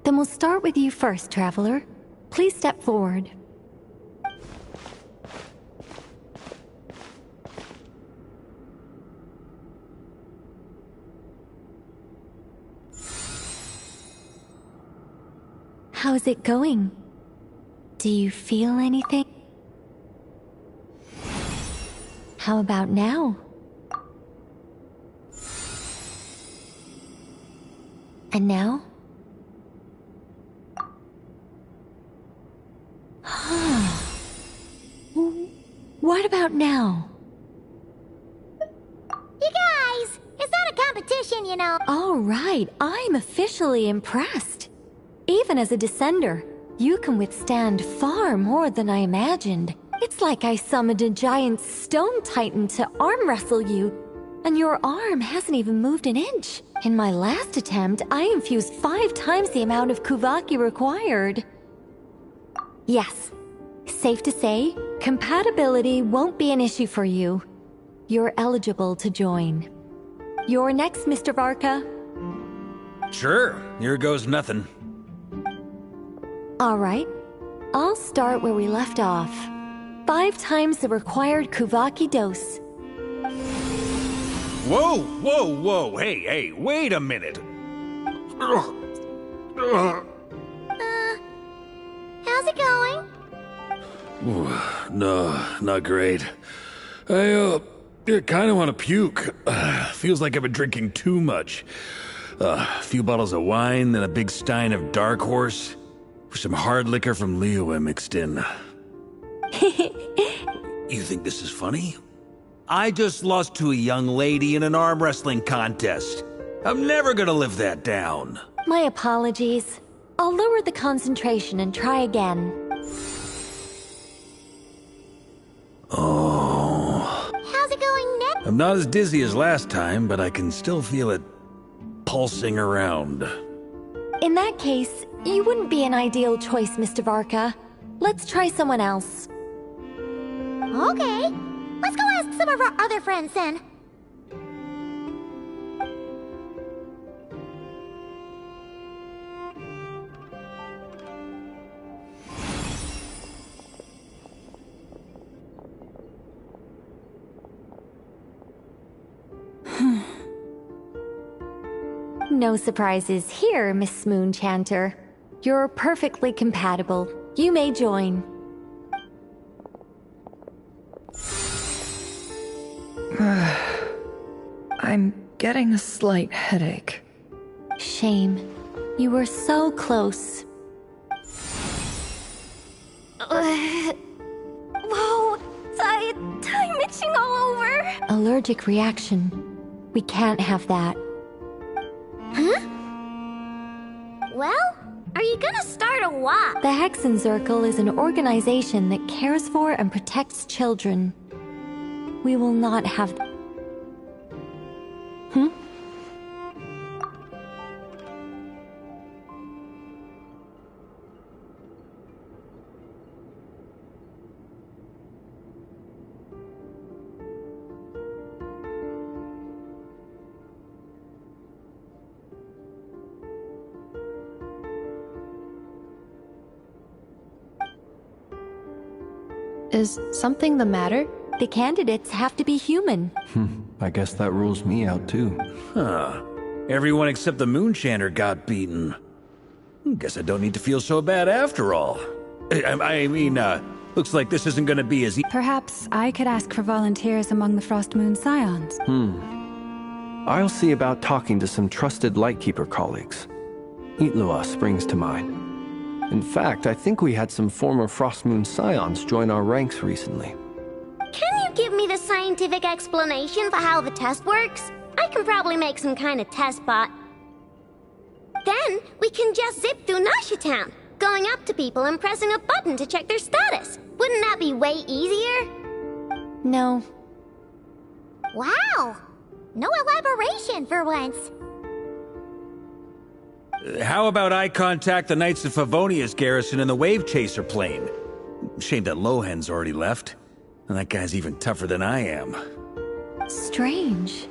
Speaker 3: Then we'll start with you first, Traveler.
Speaker 6: Please step forward. How's it going? Do you feel anything? How about now? And now? What about now?
Speaker 5: You guys, it's not a competition, you know.
Speaker 6: All right, I'm officially impressed. Even as a descender, you can withstand far more than I imagined. It's like I summoned a giant stone titan to arm wrestle you, and your arm hasn't even moved an inch. In my last attempt, I infused 5 times the amount of Kuvaki required. Yes, safe to say, compatibility won't be an issue for you. You're eligible to join. You're next, Mr. Varka.
Speaker 2: Sure, here goes nothing.
Speaker 6: All right, I'll start where we left off. 5 times the required Kuvaki dose.
Speaker 2: Whoa, whoa, whoa, hey, wait a minute.
Speaker 5: How's it going?
Speaker 2: No, not great. I kind of want to puke. Feels like I've been drinking too much. A few bottles of wine, then a big stein of Dark Horse. Some hard liquor from Leo mixed in. You think this is funny? I just lost to a young lady in an arm wrestling contest. I'm never gonna live that down.
Speaker 6: My apologies. I'll lower the concentration and try again.
Speaker 2: Oh.
Speaker 5: How's it going next?
Speaker 2: I'm not as dizzy as last time, but I can still feel it pulsing around.
Speaker 6: In that case, you wouldn't be an ideal choice, Mr. Varka. Let's try someone else.
Speaker 5: Okay. Let's go ask some of our other friends then.
Speaker 6: No surprises here, Miss Moonchanter. You're perfectly compatible. You may join.
Speaker 13: I'm getting a slight headache.
Speaker 6: Shame. You were so close.
Speaker 3: Whoa! I'm itching all over!
Speaker 6: Allergic reaction. We can't have that.
Speaker 5: Huh? Well, are you gonna start a walk?
Speaker 6: The Hexen Circle is an organization that cares for and protects children. We will not have...
Speaker 1: Is something the matter?
Speaker 6: The candidates have to be human.
Speaker 14: I guess that rules me out too.
Speaker 2: Huh. Everyone except the Moonchanter got beaten. Guess I don't need to feel so bad after all. I mean, looks like this isn't gonna be as
Speaker 12: Perhaps I could ask for volunteers among the Frost Moon Scions.
Speaker 14: I'll see about talking to some trusted Lightkeeper colleagues. Itlua springs to mind. In fact, I think we had some former Frost Moon Scions join our ranks recently.
Speaker 5: Can you give me the scientific explanation for how the test works? I can probably make some kind of test bot. Then, we can just zip through Nasha Town, going up to people and pressing a button to check their status. Wouldn't that be way easier?
Speaker 6: No.
Speaker 5: Wow! No elaboration for once.
Speaker 2: How about I contact the Knights of Favonia's garrison in the Wave Chaser plane? Shame that Lohan's already left. And that guy's even tougher than I am.
Speaker 6: Strange.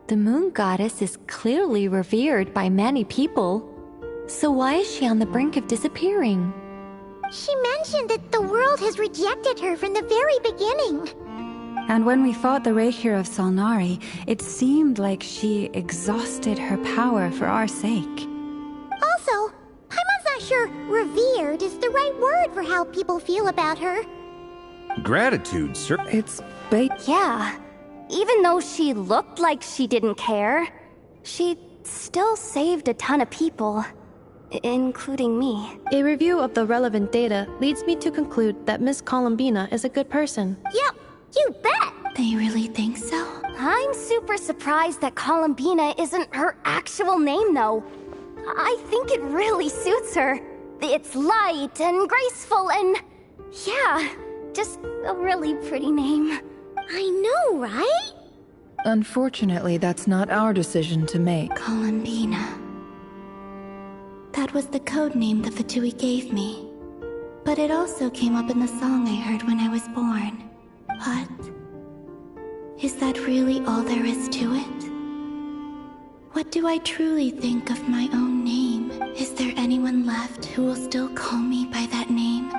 Speaker 6: The Moon Goddess is clearly revered by many people. So why is she on the brink of disappearing?
Speaker 5: She mentioned that the world has rejected her from the very beginning.
Speaker 12: And when we fought the Rakhir of Salnari, it seemed like she exhausted her power for our sake.
Speaker 5: Also, Paimon's not sure revered is the right word for how people feel about her.
Speaker 2: Gratitude, sir.
Speaker 13: It's
Speaker 3: Yeah. Even though she looked like she didn't care, she still saved a ton of people, including me.
Speaker 15: A review of the relevant data leads me to conclude that Miss Columbina is a good person.
Speaker 5: Yep, you bet!
Speaker 3: They really think so? I'm super surprised that Columbina isn't her actual name, though. I think it really suits her. It's light and graceful and... yeah, just a really pretty name.
Speaker 5: I know, right?
Speaker 13: Unfortunately, that's not our decision to make.
Speaker 16: Columbina. That was the code name the Fatui gave me. But it also came up in the song I heard when I was born. But... is that really all there is to it? What do I truly think of my own name? Is there anyone left who will still call me by that name?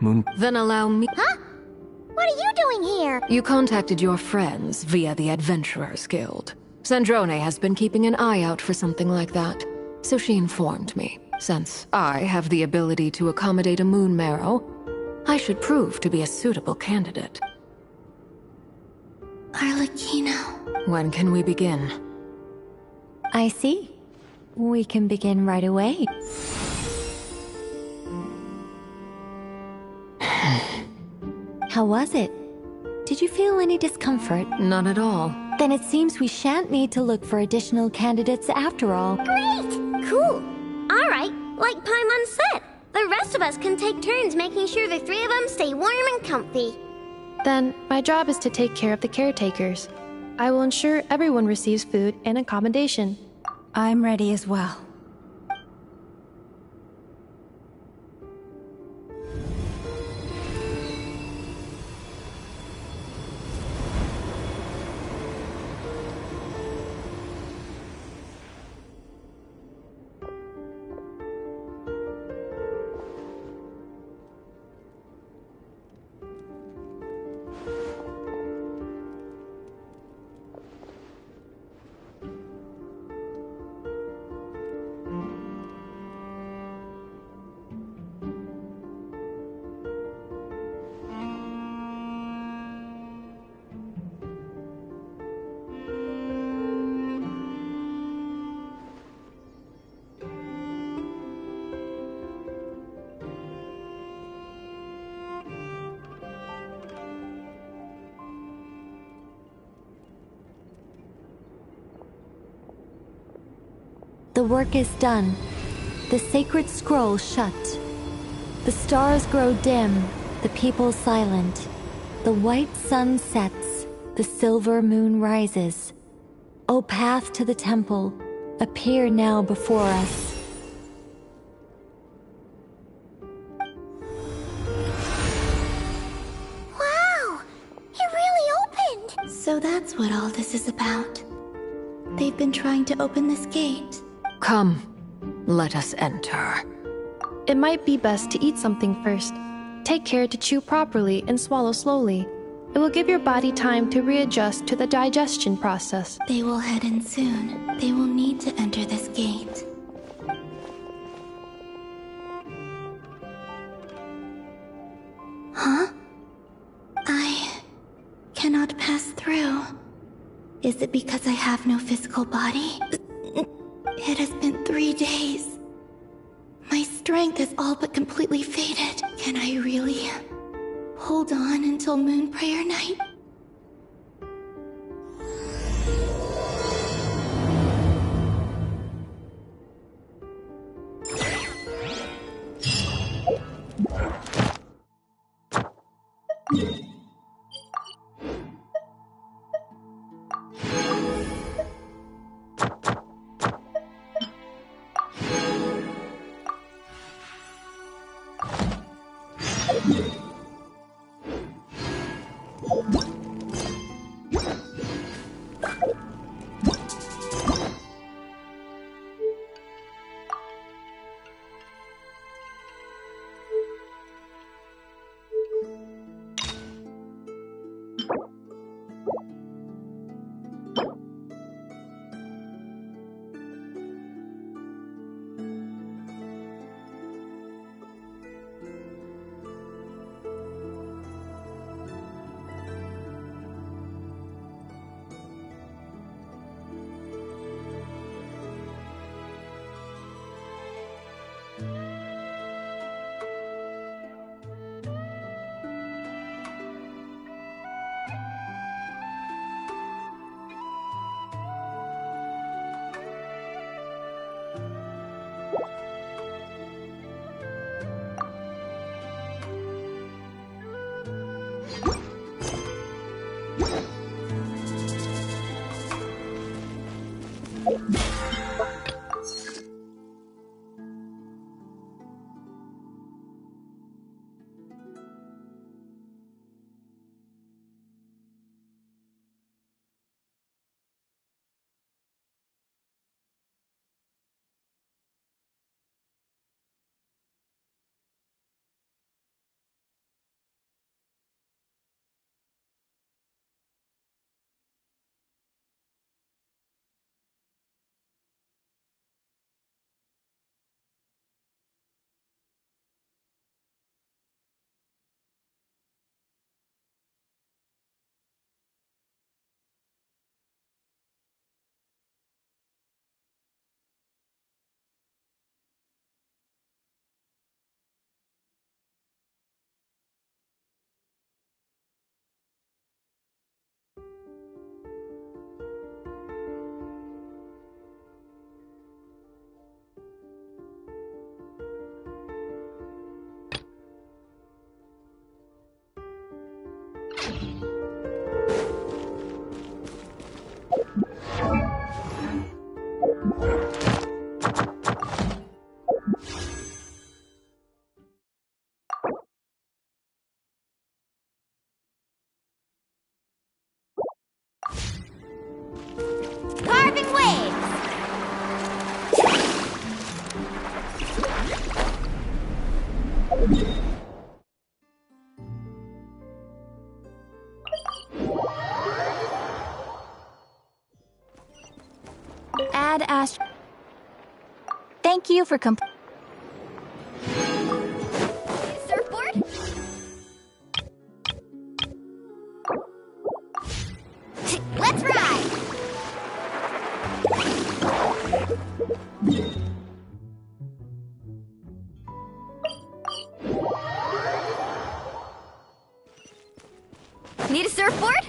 Speaker 14: Moon...
Speaker 1: Then allow me...
Speaker 5: Huh? What are you doing here?
Speaker 1: You contacted your friends via the Adventurers Guild. Sandrone has been keeping an eye out for something like that, so she informed me. Since I have the ability to accommodate a moon marrow, I should prove to be a suitable candidate.
Speaker 16: Arlecchino.
Speaker 1: When can we begin?
Speaker 6: I see. We can begin right away. How was it? Did you feel any discomfort?
Speaker 1: Not at all.
Speaker 6: Then it seems we shan't need to look for additional candidates after all.
Speaker 5: Great! Cool! Alright, like Paimon said, the rest of us can take turns making sure the three of them stay warm and comfy.
Speaker 15: Then, my job is to take care of the caretakers. I will ensure everyone receives food and accommodation.
Speaker 12: I'm ready as well.
Speaker 6: The work is done. The sacred scroll shut. The stars grow dim, the people silent. The white sun sets, the silver moon rises. O path to the temple, appear now before us.
Speaker 5: Wow! It really opened!
Speaker 16: So that's what all this is about. They've been trying to open this gate.
Speaker 1: Come, let us enter.
Speaker 15: It might be best to eat something first. Take care to chew properly and swallow slowly. It will give your body time to readjust to the digestion process.
Speaker 16: They will head in soon. They will need to enter this gate. Huh? I cannot pass through. Is it because I have no physical body? It has been 3 days. My strength is all but completely faded. Can I really hold on until Moon Prayer Night?
Speaker 17: Add Astro. Thank you for
Speaker 5: Surfboard? Let's ride!
Speaker 3: Need a surfboard?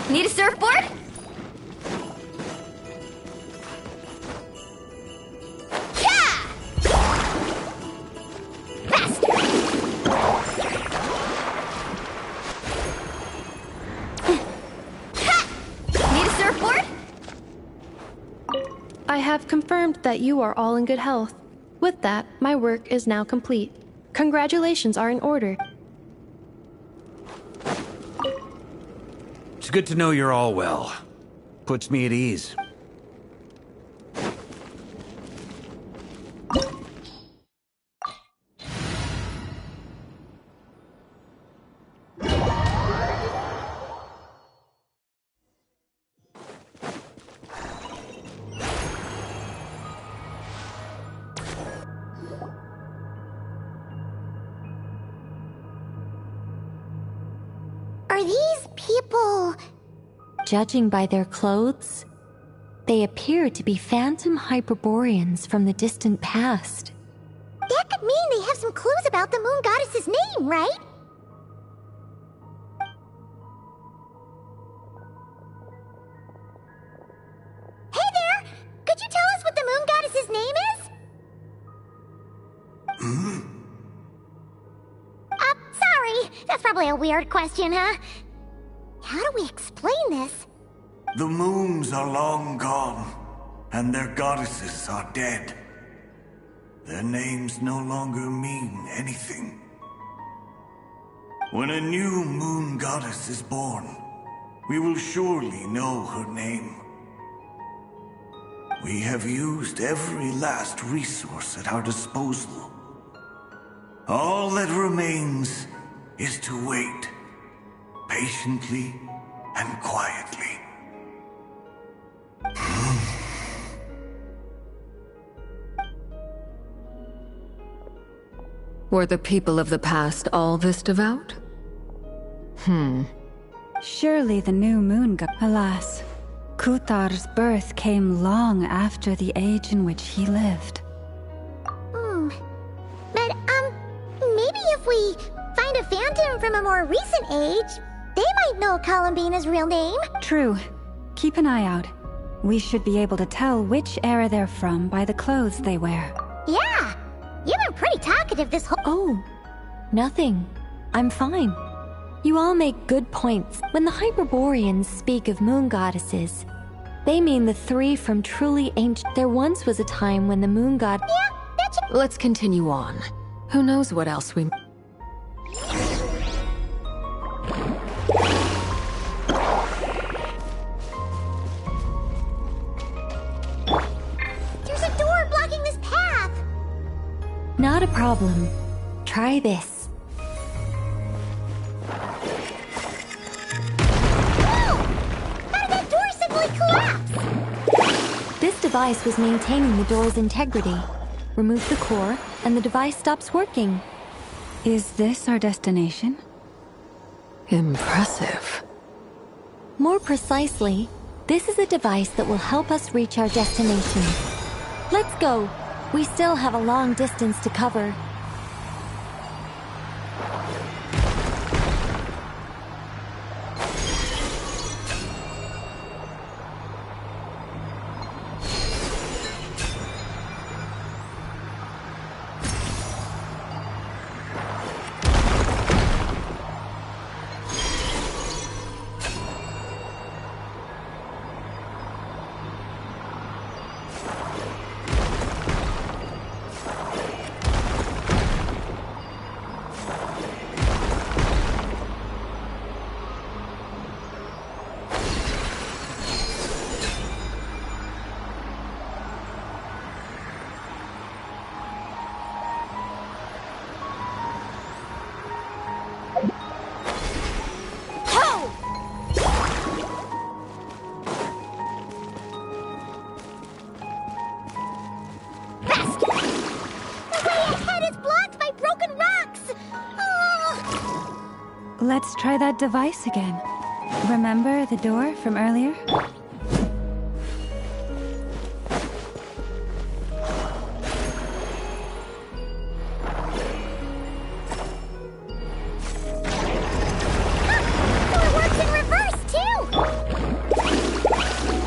Speaker 3: Need a surfboard? Yeah! Faster! Need a surfboard?
Speaker 15: I have confirmed that you are all in good health. With that, my work is now complete. Congratulations are in order.
Speaker 2: It's good to know you're all well. Puts me at ease.
Speaker 5: Are these people...
Speaker 6: Judging by their clothes, they appear to be phantom Hyperboreans from the distant past.
Speaker 5: That could mean they have some clues about the moon goddess's name, right? Hey there! Could you tell us what the moon goddess's name is? Sorry. That's probably a weird question, huh? How do we explain this?
Speaker 10: The moons are long gone, and their goddesses are dead. Their names no longer mean anything. When a new moon goddess is born, we will surely know her name. We have used every last resource at our disposal. All that remains is to wait, patiently and quietly.
Speaker 1: Were the people of the past all this devout?
Speaker 12: Surely the new moon god. Alas, Kuthar's birth came long after the age in which he lived.
Speaker 5: But, maybe if we find a phantom from a more recent age, they might know Columbina's real name.
Speaker 12: True. Keep an eye out. We should be able to tell which era they're from by the clothes they wear.
Speaker 5: Yeah! You've been pretty talkative this whole—
Speaker 6: Oh, nothing. I'm fine. You all make good points. When the Hyperboreans speak of moon goddesses, they mean the three from truly ancient. There once was a time when the moon god.
Speaker 5: Yeah, that's.
Speaker 1: Let's continue on. Who knows what else we.
Speaker 5: There's a door blocking this path!
Speaker 6: Not a problem. Try this.
Speaker 5: Whoa! How did that door suddenly collapse?
Speaker 6: This device was maintaining the door's integrity. Remove the core, and the device stops working.
Speaker 12: Is this our destination?
Speaker 1: Impressive.
Speaker 6: More precisely, this is a device that will help us reach our destination. Let's go. We still have a long distance to cover.
Speaker 12: Let's try that device again. Remember the door from earlier?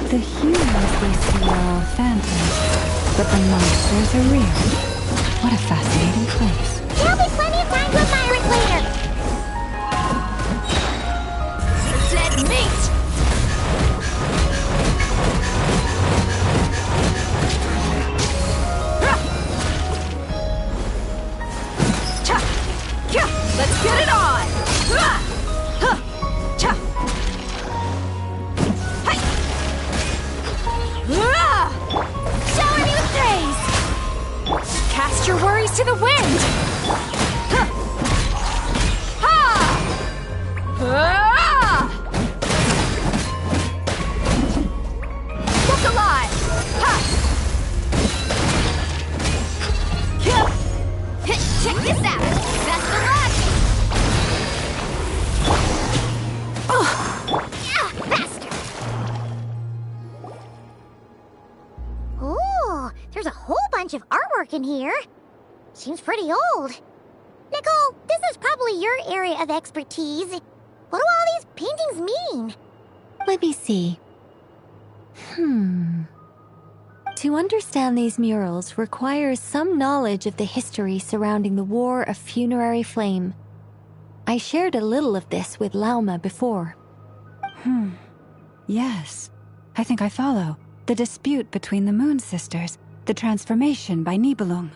Speaker 12: The humans we see are all phantoms, but the monsters are real. What a fascinating place.
Speaker 5: There'll be plenty of time to admire it later.
Speaker 3: Dead meat! Let's get it on! Shower me with praise! Cast your worries to the wind! Look alive! Check this out! Best of luck! Faster!
Speaker 5: Ooh, there's a whole bunch of artwork in here. Seems pretty old. Nicole, this is probably your area of expertise. What do all these paintings mean?
Speaker 6: Let me see. To understand these murals requires some knowledge of the history surrounding the War of Funerary Flame. I shared a little of this with Lauma before.
Speaker 12: Yes. I think I follow. The dispute between the Moon Sisters. The transformation by Nibelung.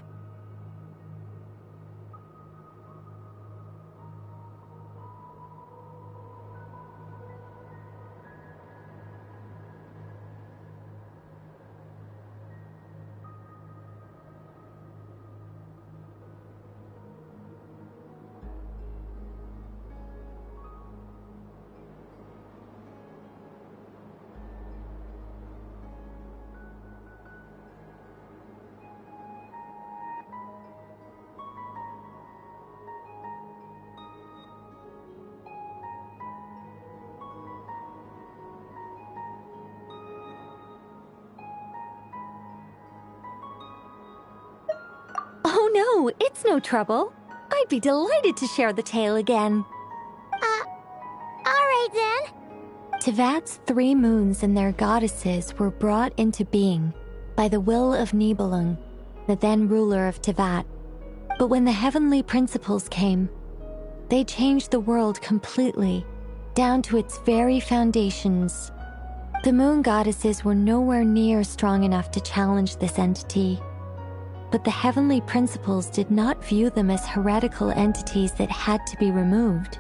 Speaker 6: Oh no, it's no trouble. I'd be delighted to share the tale again.
Speaker 5: Alright then.
Speaker 6: Tevat's 3 moons and their goddesses were brought into being by the will of Nibelung, the then ruler of Tevat. But when the heavenly principles came, they changed the world completely, down to its very foundations. The moon goddesses were nowhere near strong enough to challenge this entity. But the heavenly principles did not view them as heretical entities that had to be removed.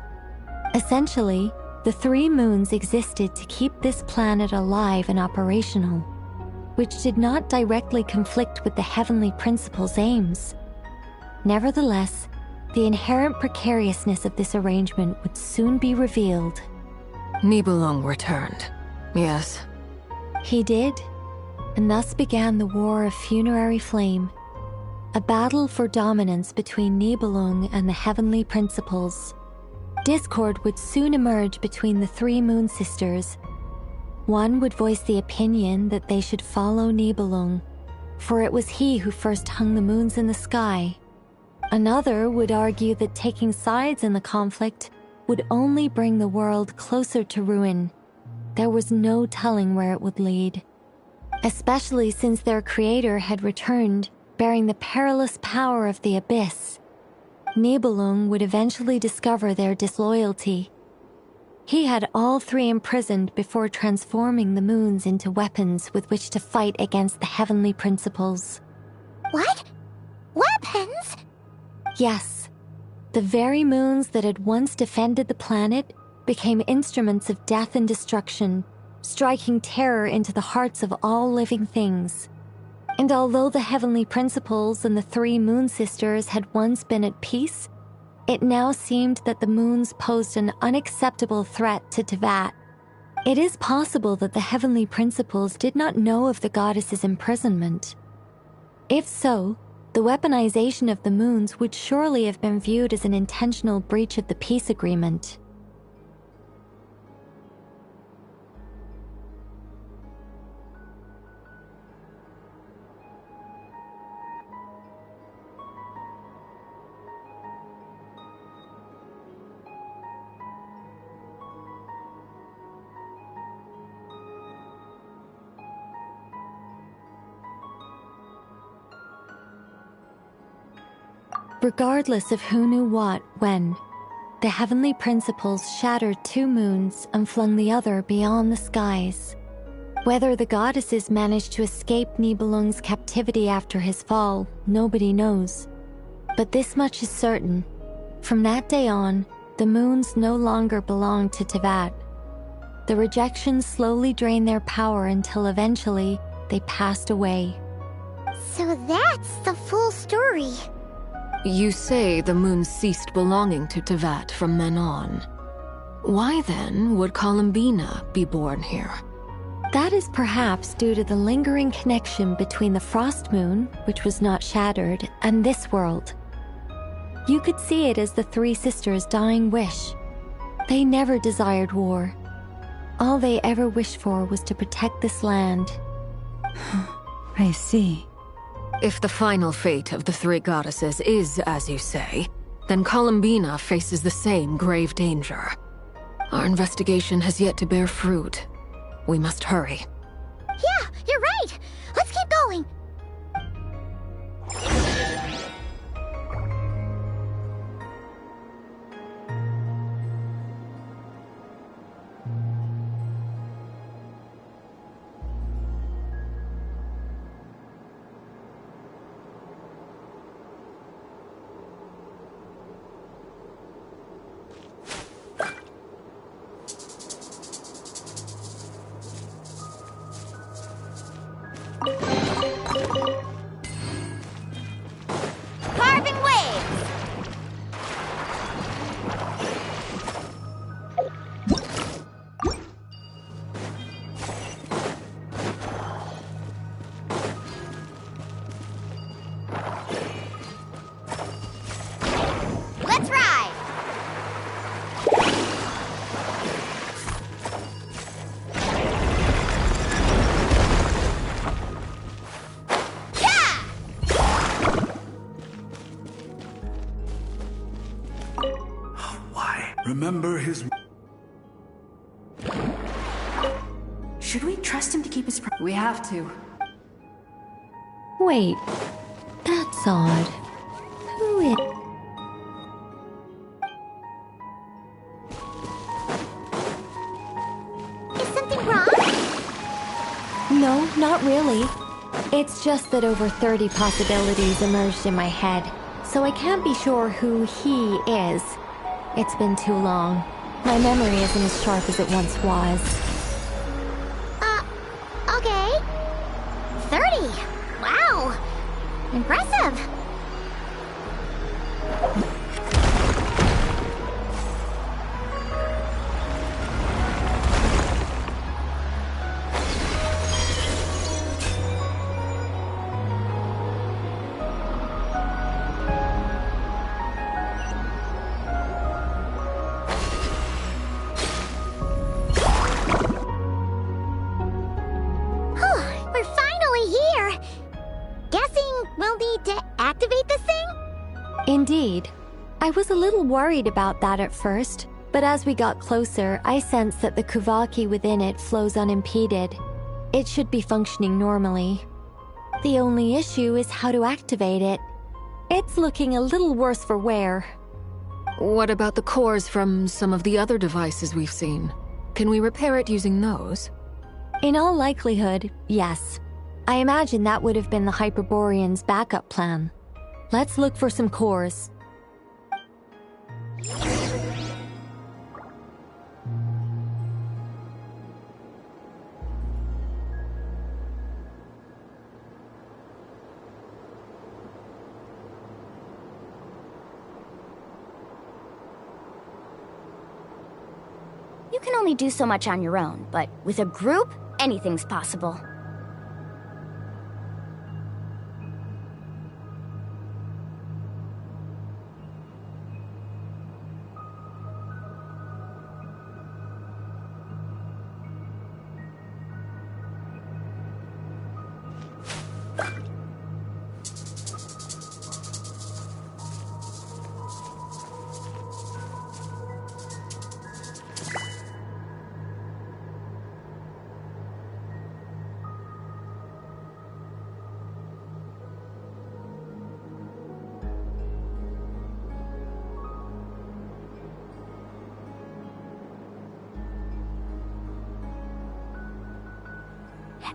Speaker 6: Essentially, the 3 moons existed to keep this planet alive and operational, which did not directly conflict with the heavenly principles' aims. Nevertheless, the inherent precariousness of this arrangement would soon be revealed.
Speaker 1: Nibelung returned. Yes.
Speaker 6: He did, and thus began the War of Funerary Flame, a battle for dominance between Nibelung and the heavenly principles. Discord would soon emerge between the 3 moon sisters. One would voice the opinion that they should follow Nibelung, for it was he who first hung the moons in the sky. Another would argue that taking sides in the conflict would only bring the world closer to ruin. There was no telling where it would lead, especially since their creator had returned, bearing the perilous power of the abyss. Nibelung would eventually discover their disloyalty. He had all 3 imprisoned before transforming the moons into weapons with which to fight against the heavenly principles.
Speaker 5: What? Weapons?
Speaker 6: Yes. The very moons that had once defended the planet became instruments of death and destruction, striking terror into the hearts of all living things. And although the heavenly principles and the 3 moon sisters had once been at peace, it now seemed that the moons posed an unacceptable threat to Tevat. It is possible that the heavenly principles did not know of the goddess's imprisonment. If so, the weaponization of the moons would surely have been viewed as an intentional breach of the peace agreement. Regardless of who knew what, when, the heavenly principles shattered 2 moons and flung the other beyond the skies. Whether the goddesses managed to escape Nibelung's captivity after his fall, nobody knows. But this much is certain. From that day on, the moons no longer belonged to Tevat. The rejections slowly drained their power until eventually they passed away.
Speaker 5: So that's the full story.
Speaker 1: You say the moon ceased belonging to Tevat from then on. Why then would Columbina be born here?
Speaker 6: That is perhaps due to the lingering connection between the Frost Moon, which was not shattered, and this world. You could see it as the 3 sisters' dying wish. They never desired war. All they ever wished for was to protect this land.
Speaker 12: I see.
Speaker 1: If the final fate of the 3 goddesses is as you say, then Columbina faces the same grave danger. Our investigation has yet to bear fruit. We must hurry.
Speaker 5: Yeah, you're right! Let's keep going! Carving waves! Let's ride!
Speaker 10: Remember his...
Speaker 18: Should we trust him to keep his We have to.
Speaker 6: Wait, that's odd. Who is...
Speaker 5: Is something wrong?
Speaker 6: No, not really. It's just that over 30 possibilities emerged in my head, so I can't be sure who he is. It's been too long. My memory isn't as sharp as it once was.
Speaker 5: Okay. 30. Wow. Impressive. We're finally here. Guessing we'll need to activate this thing?
Speaker 6: Indeed. I was a little worried about that at first, but as we got closer, I sensed that the Kuvaki within it flows unimpeded. It should be functioning normally. The only issue is how to activate it. It's looking a little worse for wear.
Speaker 1: What about the cores from some of the other devices we've seen? Can we repair it using those?
Speaker 6: In all likelihood, yes. I imagine that would have been the Hyperborean's backup plan. Let's look for some cores.
Speaker 3: You can only do so much on your own, but with a group, anything's possible.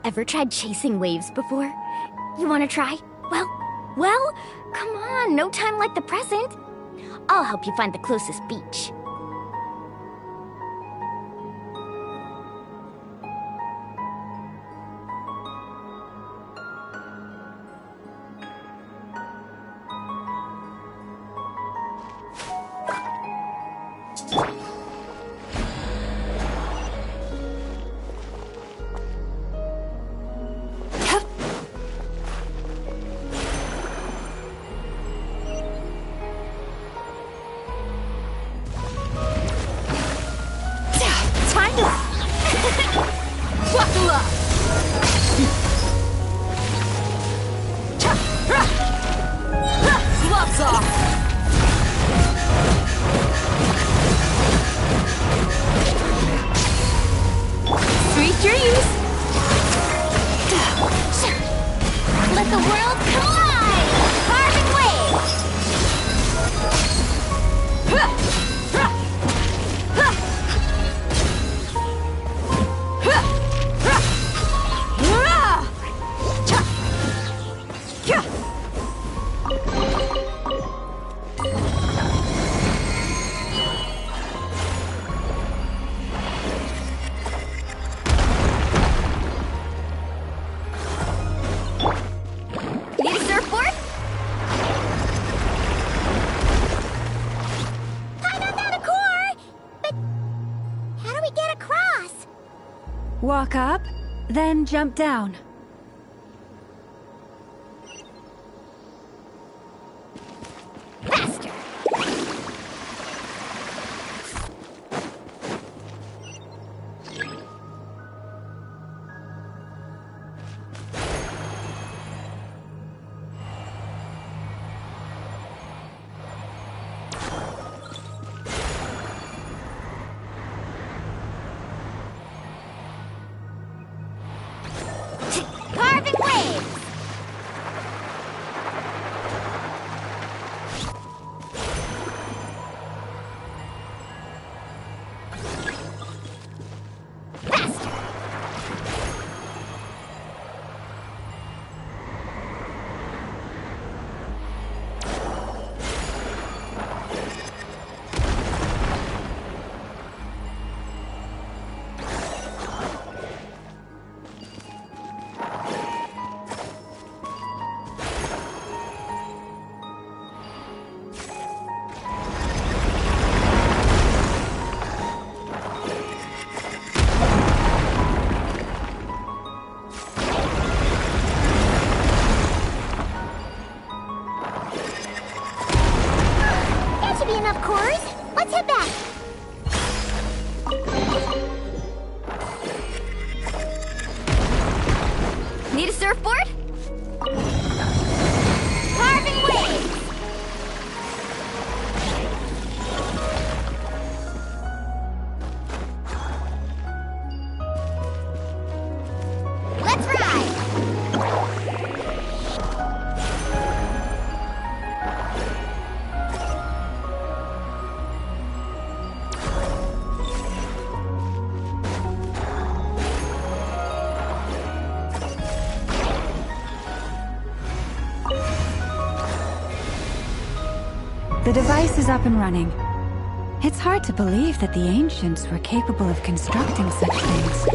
Speaker 3: Ever tried chasing waves before? You wanna try? Well, come on, no time like the present. I'll help you find the closest beach. Let the world collide! Carving waves!
Speaker 12: Walk up, then jump down.
Speaker 3: Faster! Carving waves! Faster! That should be enough cores. Let's head back. Need a surfboard? Carving waves! Let's ride!
Speaker 12: The device is up and running. It's hard to believe that the ancients were capable of constructing such things.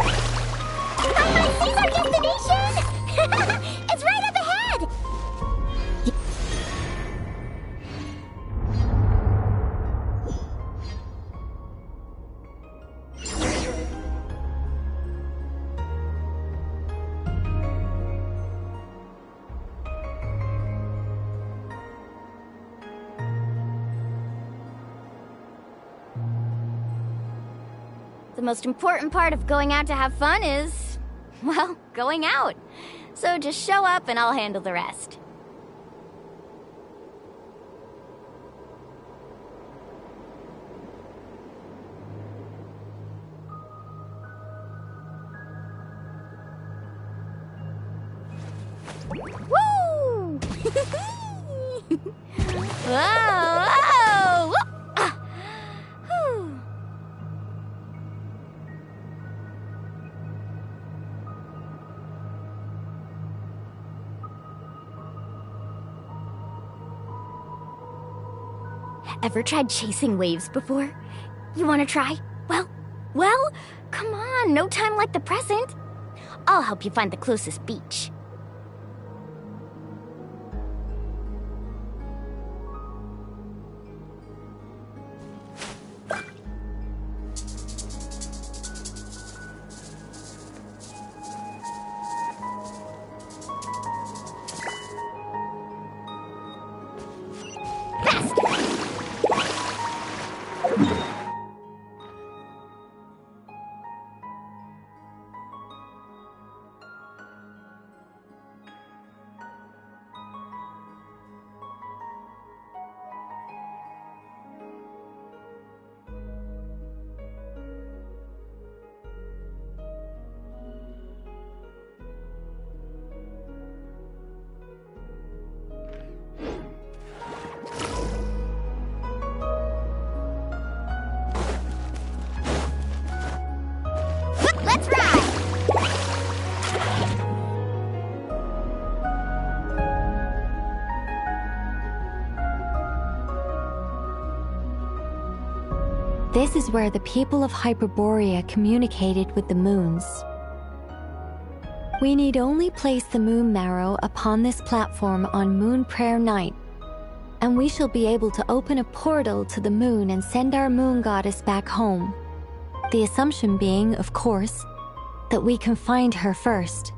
Speaker 5: I see our destination! It's right up ahead!
Speaker 3: The most important part of going out to have fun is, well, going out. So just show up and I'll handle the rest. Woo! Whoa! Whoa! Ah. Whew. Ever tried chasing waves before? You wanna try? Well, come on, no time like the present. I'll help you find the closest beach. Let's ride!
Speaker 6: This is where the people of Hyperborea communicated with the moons. We need only place the moon marrow upon this platform on Moon Prayer Night, and we shall be able to open a portal to the moon and send our moon goddess back home. The assumption being, of course, that we can find her first.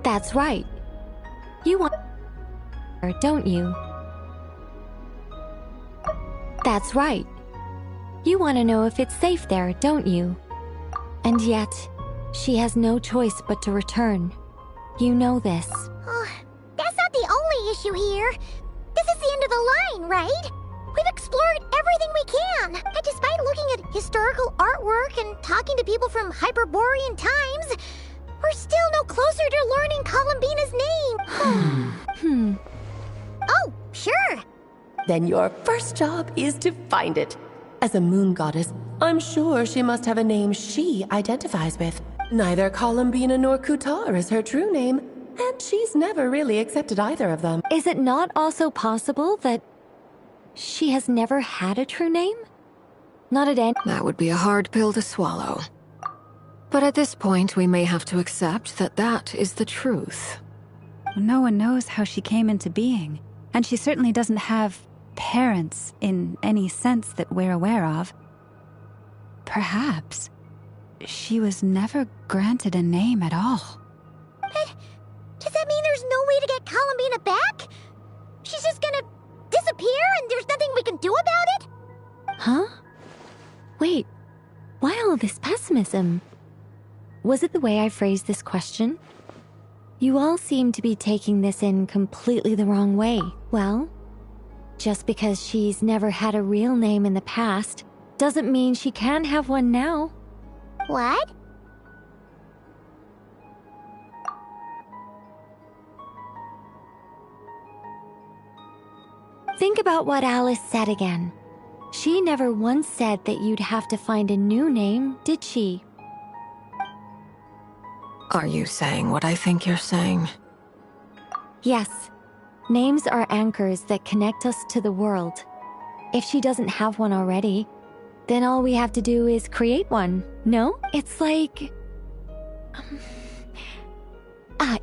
Speaker 6: That's right. You want her, don't you? That's right. You want to know if it's safe there, don't you? And yet, she has no choice but to return. You know this.
Speaker 5: That's not the only issue here. This is the end of the line, right? We've explored everything we can. And despite looking at historical artwork and talking to people from Hyperborean times, we're still no closer to learning Columbina's name. Oh, sure.
Speaker 19: Then your first job is to find it. As a moon goddess, I'm sure she must have a name she identifies with. Neither Columbina nor Kutar is her true name, and she's never really accepted either of them.
Speaker 6: Is it not also possible that she has never had a true name? Not at any—
Speaker 1: That would be a hard pill to swallow. But at this point, we may have to accept that that is the truth.
Speaker 12: No one knows how she came into being, and she certainly doesn't have parents in any sense that we're aware of. Perhaps she was never granted a name at all.
Speaker 5: But does that mean there's no way to get Columbina back? She's just gonna disappear and there's nothing we can do about it?
Speaker 6: Huh? Wait, why all this pessimism? Was it the way I phrased this question? You all seem to be taking this in completely the wrong way. Well, just because she's never had a real name in the past doesn't mean she can have one now.
Speaker 5: What?
Speaker 6: Think about what Alice said again. She never once said that you'd have to find a new name, did she?
Speaker 1: Are you saying what I think you're saying?
Speaker 6: Yes. Names are anchors that connect us to the world. If she doesn't have one already, then all we have to do is create one, no? It's like...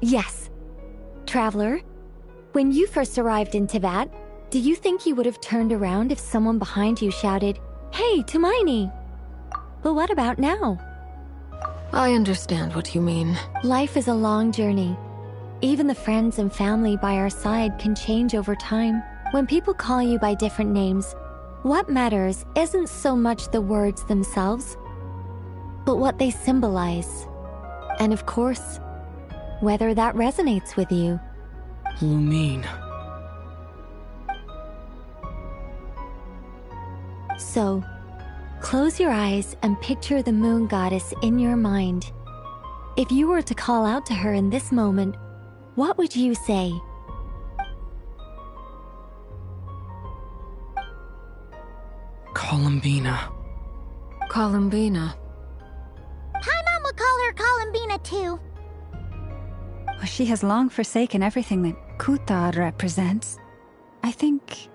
Speaker 6: yes. Traveler, when you first arrived in Teyvat, do you think you would have turned around if someone behind you shouted, "Hey, Tumaini"? But what about now?
Speaker 1: I understand what you mean.
Speaker 6: Life is a long journey. Even the friends and family by our side can change over time. When people call you by different names, what matters isn't so much the words themselves, but what they symbolize. And of course, whether that resonates with you.
Speaker 4: Lumine.
Speaker 6: So, close your eyes and picture the moon goddess in your mind. If you were to call out to her in this moment, what would you say?
Speaker 4: Columbina.
Speaker 1: Columbina.
Speaker 5: Paimon would call her Columbina too.
Speaker 12: Well, she has long forsaken everything that Kuthar represents. I think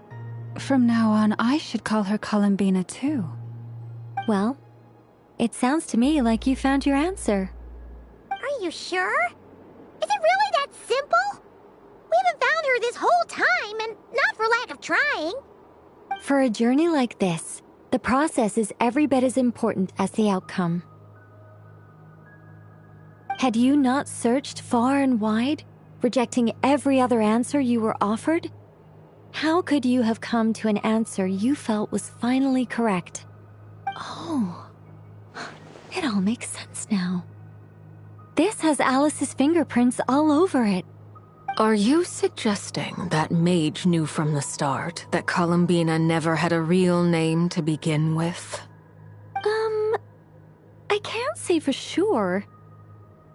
Speaker 12: from now on I should call her Columbina too.
Speaker 6: Well, it sounds to me like you found your answer.
Speaker 5: Are you sure? Is it really that simple? We haven't found her this whole time, and not for lack of trying.
Speaker 6: For a journey like this, the process is every bit as important as the outcome. Had you not searched far and wide, rejecting every other answer you were offered? How could you have come to an answer you felt was finally correct? Oh, it all makes sense now. This has Alice's fingerprints all over it.
Speaker 1: Are you suggesting that Mage knew from the start that Columbina never had a real name to begin with?
Speaker 6: I can't say for sure.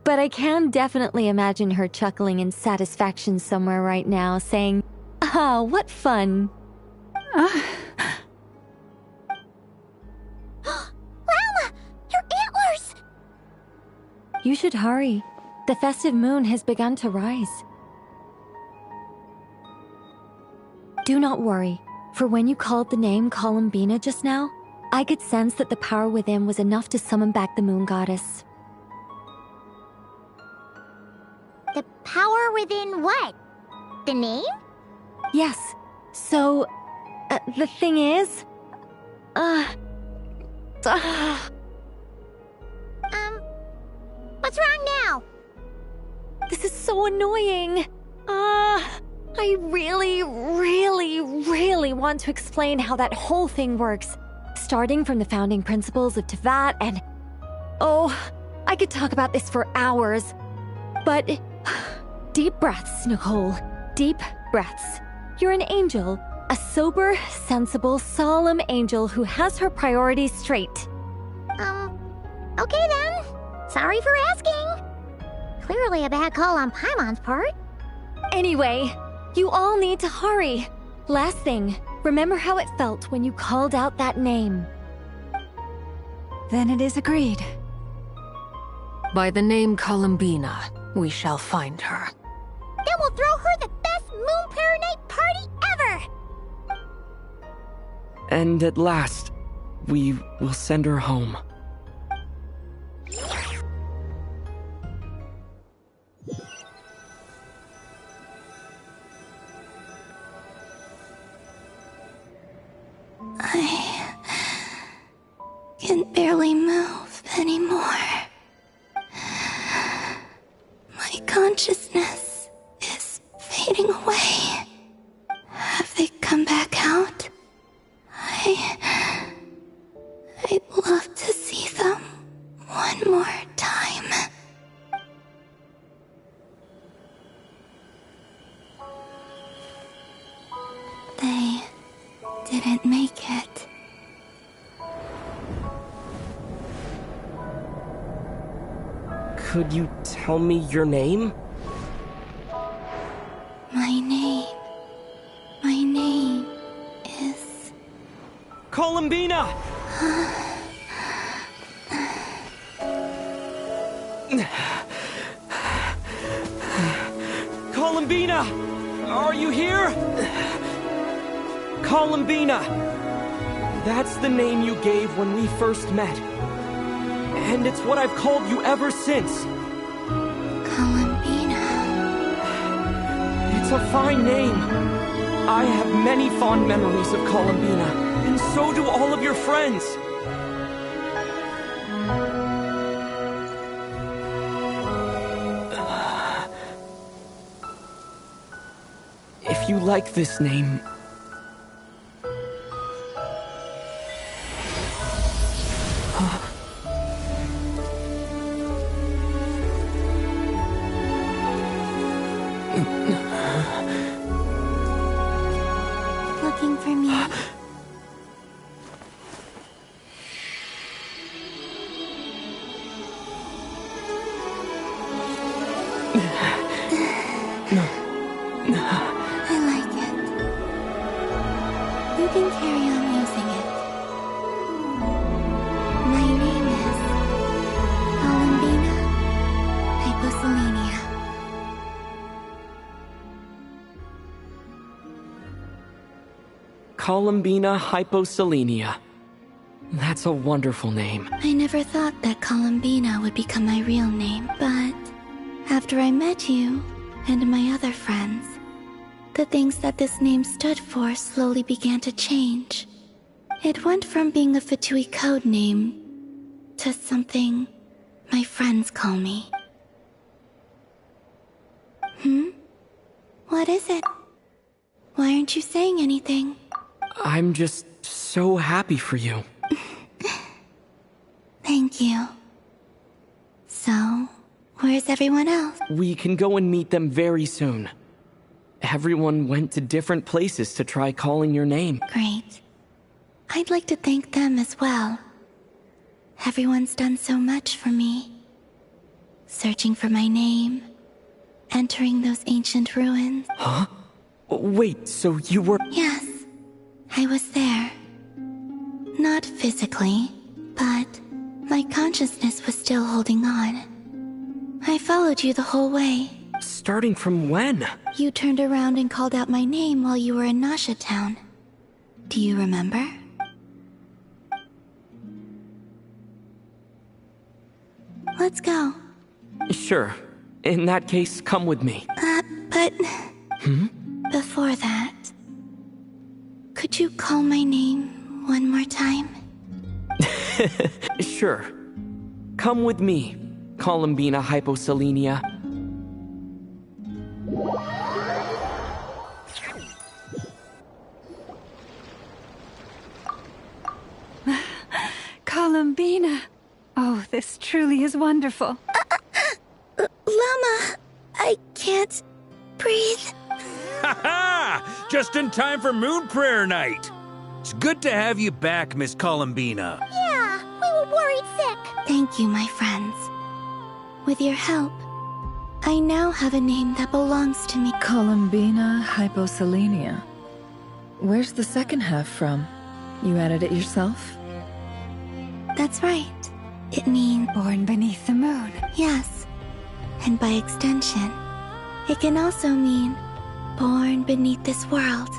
Speaker 6: But I can definitely imagine her chuckling in satisfaction somewhere right now, saying, "Ah, what fun."
Speaker 5: Llama! Your antlers!
Speaker 6: You should hurry. The festive moon has begun to rise. Do not worry, for when you called the name Columbina just now, I could sense that the power within was enough to summon back the moon goddess.
Speaker 5: The power within what? The name?
Speaker 6: Yes. So, the thing is...
Speaker 5: What's wrong now?
Speaker 6: This is so annoying. I really want to explain how that whole thing works. Starting from the founding principles of Teyvat and... Oh, I could talk about this for hours. But... Deep breaths, Nicole. Deep breaths. You're an angel. A sober, sensible, solemn angel who has her priorities straight.
Speaker 5: Okay then. Sorry for asking. Clearly a bad call on Paimon's part.
Speaker 6: Anyway, you all need to hurry. Last thing, remember how it felt when you called out that name.
Speaker 12: Then it is agreed.
Speaker 1: By the name Columbina, we shall find her.
Speaker 5: Then we'll throw her the best Moon Paranite party ever!
Speaker 14: And at last,
Speaker 20: We will send her home.
Speaker 16: I can barely move anymore. My consciousness is fading away. Have they come back out? I'd love to see them one more time. They didn't make it.
Speaker 20: Could you tell me your name?
Speaker 16: My name is...
Speaker 20: Columbina! Columbina! Are you here? Columbina! That's the name you gave when we first met. And it's what I've called you ever since.
Speaker 16: Columbina.
Speaker 20: It's a fine name. I have many fond memories of Columbina, and so do all of your friends. If you like this name...
Speaker 16: Looking for me? I like it. You can carry on using it. My name is Columbina Hyposelenia.
Speaker 20: Columbina Hyposelenia. That's a wonderful name.
Speaker 16: I never thought that Columbina would become my real name, but after I met you and my other friends, the things that this name stood for slowly began to change. It went from being a Fatui code name to something my friends call me. What is it? Why aren't you saying anything?
Speaker 20: I'm just so happy for you.
Speaker 16: Thank you. So, where's everyone else?
Speaker 20: We can go and meet them very soon. Everyone went to different places to try calling your name.
Speaker 16: Great. I'd like to thank them as well. Everyone's done so much for me. Searching for my name, entering those ancient ruins.
Speaker 20: Huh? Wait, so you were...
Speaker 16: Yes, I was there. Not physically, but my consciousness was still holding on. I followed you the whole way.
Speaker 20: Starting from when?
Speaker 16: You turned around and called out my name while you were in Nasha Town. Do you remember? Let's go.
Speaker 20: Sure. In that case, come with me.
Speaker 16: But... Before that... Could you call my name one more time?
Speaker 20: Sure. Come with me, Columbina Hyposelenia.
Speaker 12: Columbina. Oh, this truly is wonderful.
Speaker 16: Llama, I can't breathe.
Speaker 2: Ha ha! Just in time for Moon Prayer Night. It's good to have you back, Miss Columbina.
Speaker 5: Yeah, we were worried sick.
Speaker 16: Thank you, my friends. With your help, I now have a name that belongs to me.
Speaker 13: Columbina Hyposelenia. Where's the second half from? You added it yourself?
Speaker 16: That's right. It means...
Speaker 12: Born beneath the moon.
Speaker 16: Yes. And by extension, it can also mean born beneath this world.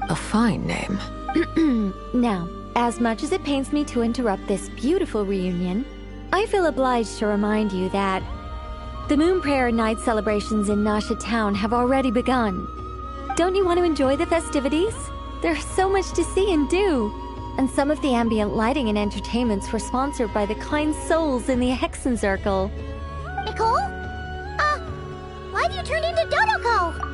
Speaker 1: A fine name.
Speaker 6: Now, as much as it pains me to interrupt this beautiful reunion, I feel obliged to remind you that the Moon Prayer Night celebrations in Nasha Town have already begun. Don't you want to enjoy the festivities? There's so much to see and do. And some of the ambient lighting and entertainments were sponsored by the kind souls in the Hexenzirkel.
Speaker 5: Nicole? Why have you turned into Dodoko?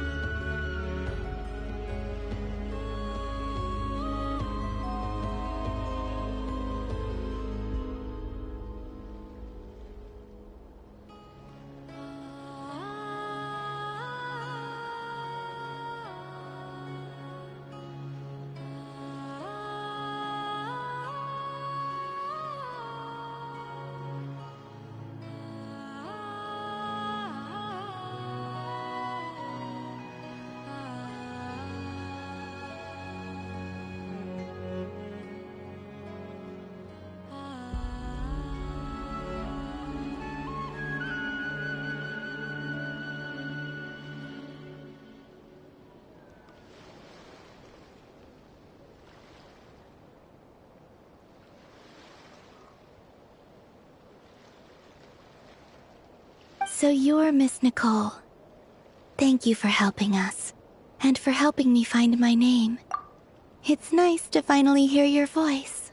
Speaker 16: So you're Miss Nicole. Thank you for helping us, and for helping me find my name. It's nice to finally hear your voice.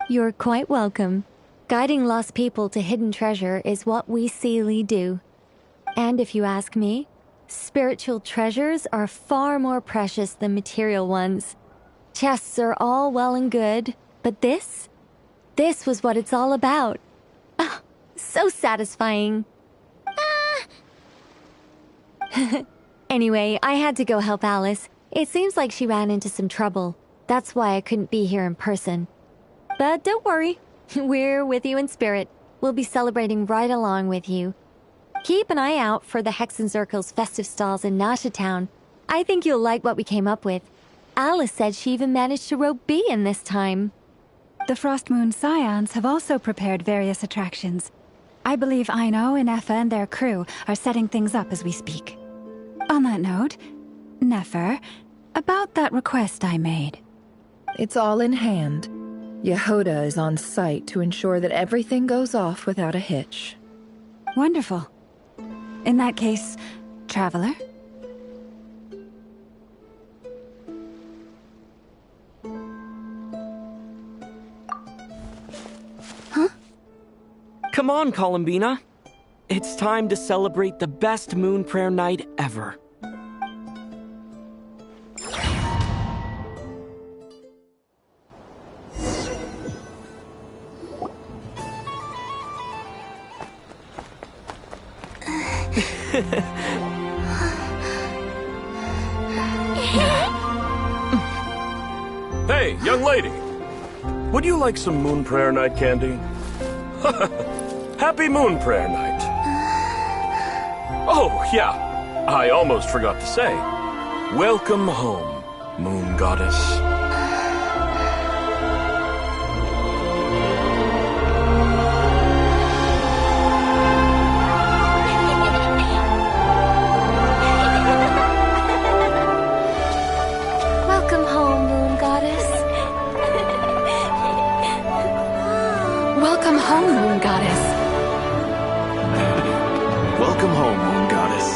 Speaker 6: You're quite welcome. Guiding lost people to hidden treasure is what we Seelie do. And if you ask me, spiritual treasures are far more precious than material ones. Chests are all well and good, but this was what it's all about. Ah, so satisfying. Anyway, I had to go help Alice. It seems like she ran into some trouble. That's why I couldn't be here in person. But don't worry, we're with you in spirit. We'll be celebrating right along with you. Keep an eye out for the Hexenzirkel's festive stalls in Nasha Town. I think you'll like what we came up with. Alice said she even managed to rope B in this time.
Speaker 12: The Frost Moon Scions have also prepared various attractions. I believe Aino and Effa and their crew are setting things up as we speak. On that note, Nefer, about that request I made.
Speaker 13: It's all in hand. Yehoda is on site to ensure that everything goes off without a hitch.
Speaker 12: Wonderful. In that case, traveler.
Speaker 20: Come on, Columbina. It's time to celebrate the best moon prayer night ever.
Speaker 19: Hey, young lady. Would you like some moon prayer night candy? Happy moon prayer night. Oh, yeah. I almost forgot to say. Welcome home, moon goddess.
Speaker 6: Welcome home, moon goddess. Welcome home, moon goddess.
Speaker 21: Welcome home, moon goddess.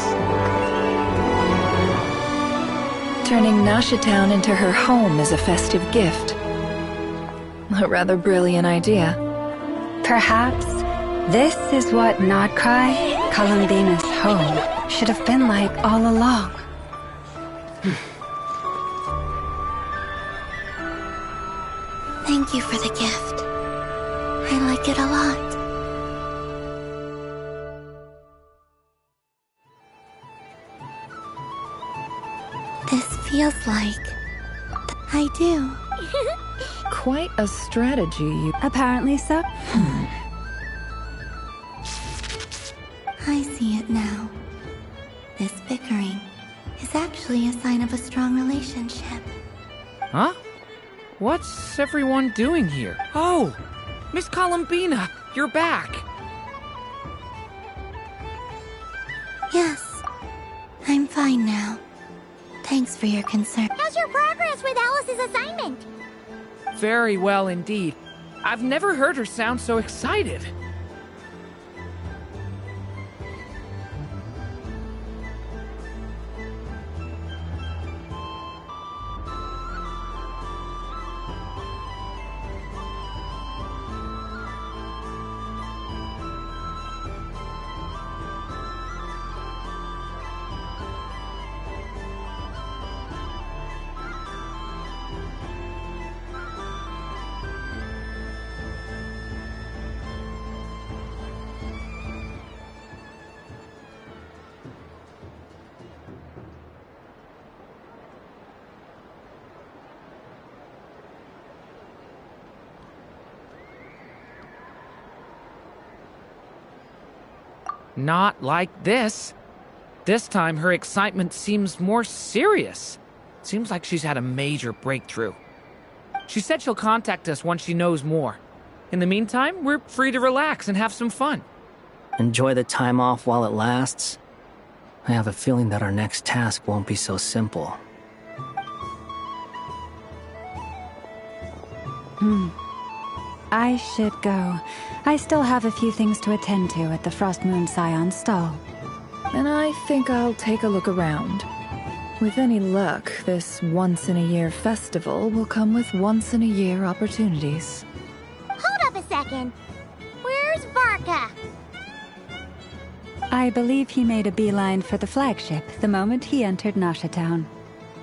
Speaker 13: Turning Nasha Town into her home is a festive gift. A rather brilliant idea.
Speaker 12: Perhaps this is what Krai, Columbina's home, should have been like all along.
Speaker 16: Thank you for the gift. I like it a lot. This feels like... I do.
Speaker 13: Quite a strategy you...
Speaker 12: Apparently so.
Speaker 16: I see it now. This bickering is actually a sign of a strong relationship.
Speaker 7: Huh? What's everyone doing here? Oh! Miss Columbina, you're back!
Speaker 16: Yes, I'm fine now. Thanks for your concern.
Speaker 5: How's your progress with Alice's assignment?
Speaker 7: Very well indeed. I've never heard her sound so excited. Not like this. This time, her excitement seems more serious. Seems like she's had a major breakthrough. She said she'll contact us once she knows more. In the meantime, we're free to relax and have some fun.
Speaker 4: Enjoy the time off while it lasts. I have a feeling that our next task won't be so simple.
Speaker 12: I should go. I still have a few things to attend to at the Frost Moon Scion's stall.
Speaker 13: And I think I'll take a look around. With any luck, this once-in-a-year festival will come with once-in-a-year opportunities.
Speaker 5: Hold up a second. Where's Varka?
Speaker 12: I believe he made a beeline for the flagship the moment he entered Nasha Town.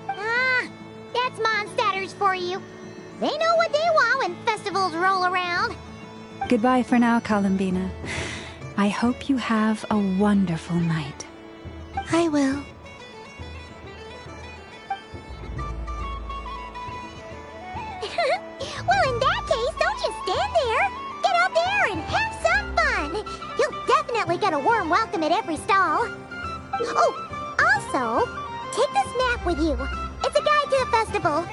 Speaker 5: Ah, that's Mondstadters for you. They know what they want when festivals roll around.
Speaker 12: Goodbye for now, Columbina. I hope you have a wonderful night.
Speaker 16: I will.
Speaker 5: Well, in that case, don't just stand there. Get out there and have some fun. You'll definitely get a warm welcome at every stall. Oh, also, take this map with you. It's a guide to the festival.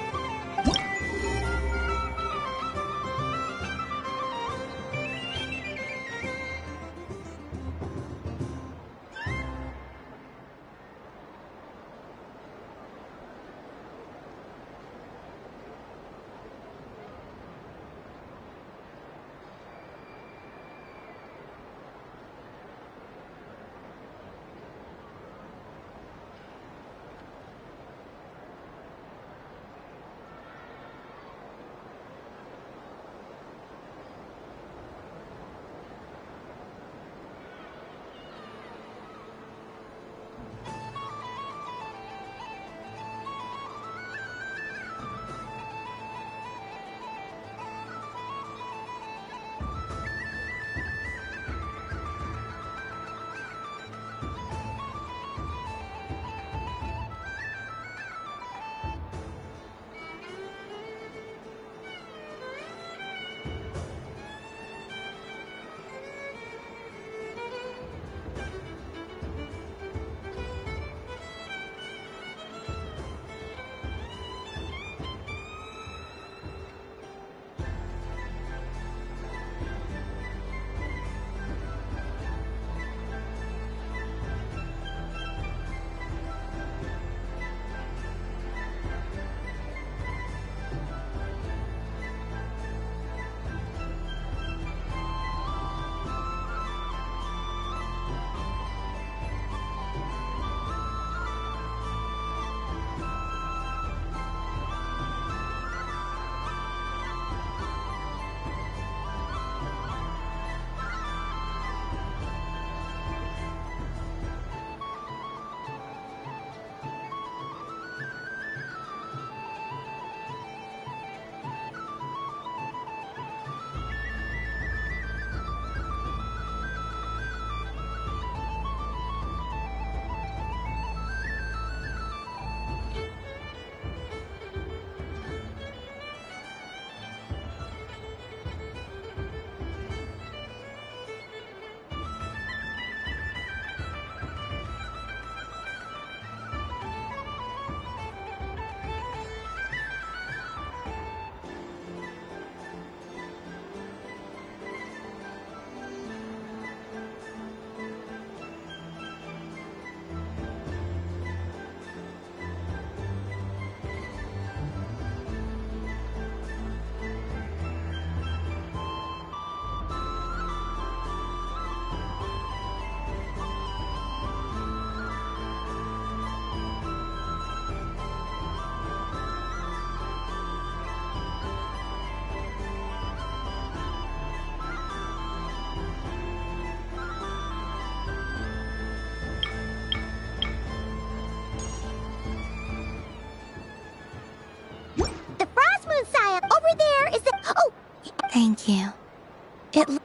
Speaker 16: Thank you.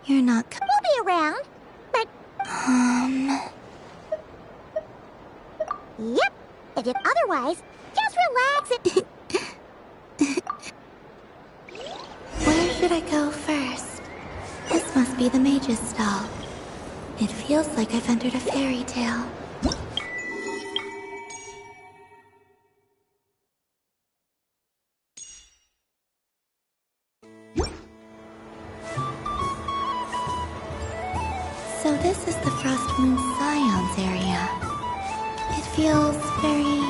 Speaker 16: You're not.
Speaker 5: We'll be around, but yep. If otherwise, just relax and.
Speaker 16: Where should I go first? This must be the mage's stall. It feels like I've entered a fairy tale. So this is the Frost Moon Scions area. It feels very...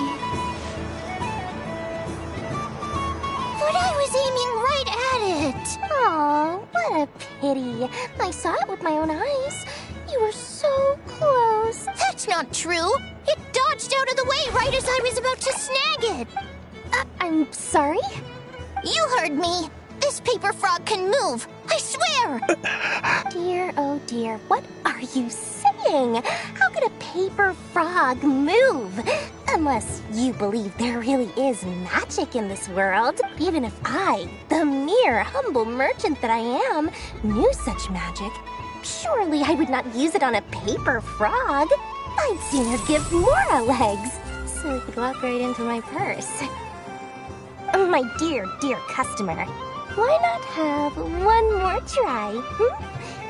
Speaker 5: But I was aiming right at it! Aw, what a pity. I saw it with my own eyes. You were so close. That's not true! It dodged out of the way right as I was about to snag it! I'm sorry? You heard me! This paper frog can move! I swear! Dear, oh dear, what are you saying? How could a paper frog move? Unless you believe there really is magic in this world. Even if I, the mere humble merchant that I am, knew such magic, surely I would not use it on a paper frog. I'd sooner give Mora legs, so it could walk right into my purse. My dear, dear customer, why not have one more try?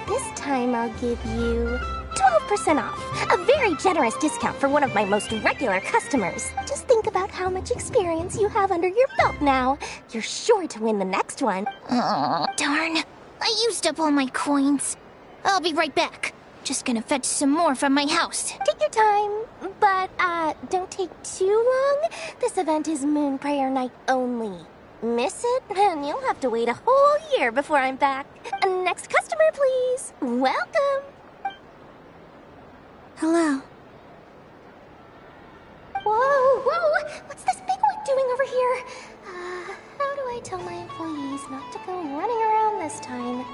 Speaker 5: This time I'll give you 12% off. A very generous discount for one of my most regular customers. Just think about how much experience you have under your belt now. You're sure to win the next one. Darn. I used up all my coins. I'll be right back. Just gonna fetch some more from my house. Take your time, but don't take too long. This event is Moon Prayer Night only. Miss it, and you'll have to wait a whole year before I'm back. Next customer, please. Welcome.
Speaker 16: Hello.
Speaker 5: Whoa, whoa! What's this bigwig doing over here? How do I tell my employees not to go running around this time?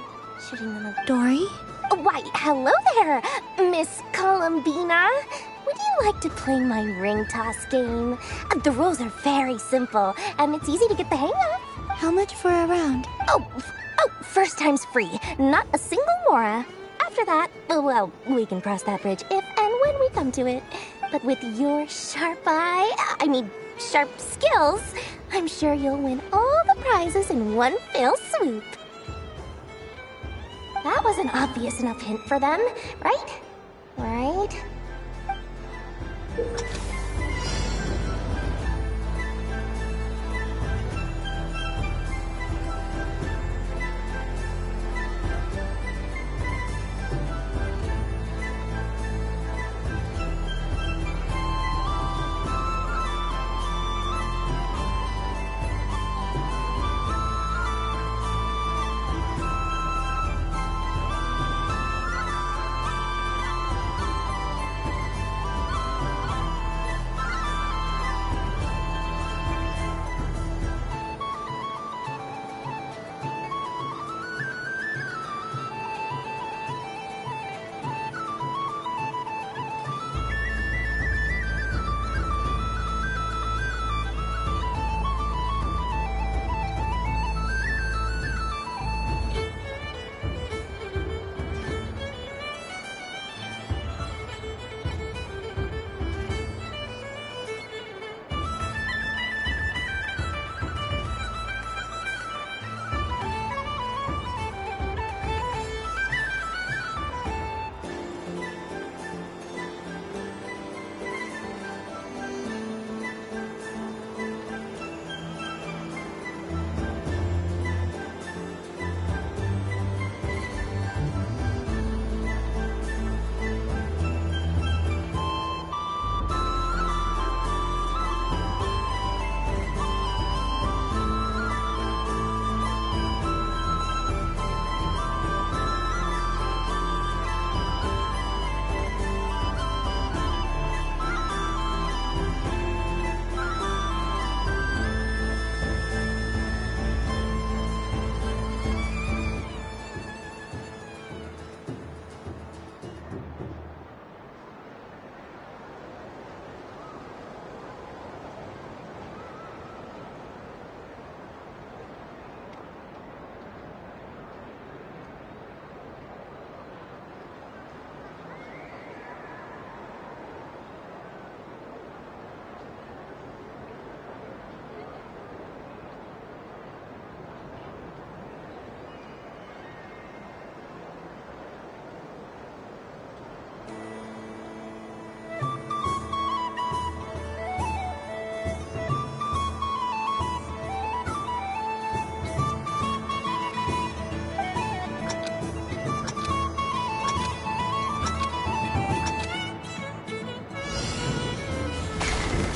Speaker 5: Shooting them a...
Speaker 16: Dory?
Speaker 5: Why, hello there, Miss Columbina. Would you like to play my ring toss game? The rules are very simple, and it's easy to get the hang of.
Speaker 16: How much for a round?
Speaker 5: Oh, first time's free. Not a single Mora. After that, well, we can cross that bridge if and when we come to it. But with your sharp skills, I'm sure you'll win all the prizes in one fell swoop. That was an obvious enough hint for them, right? Right?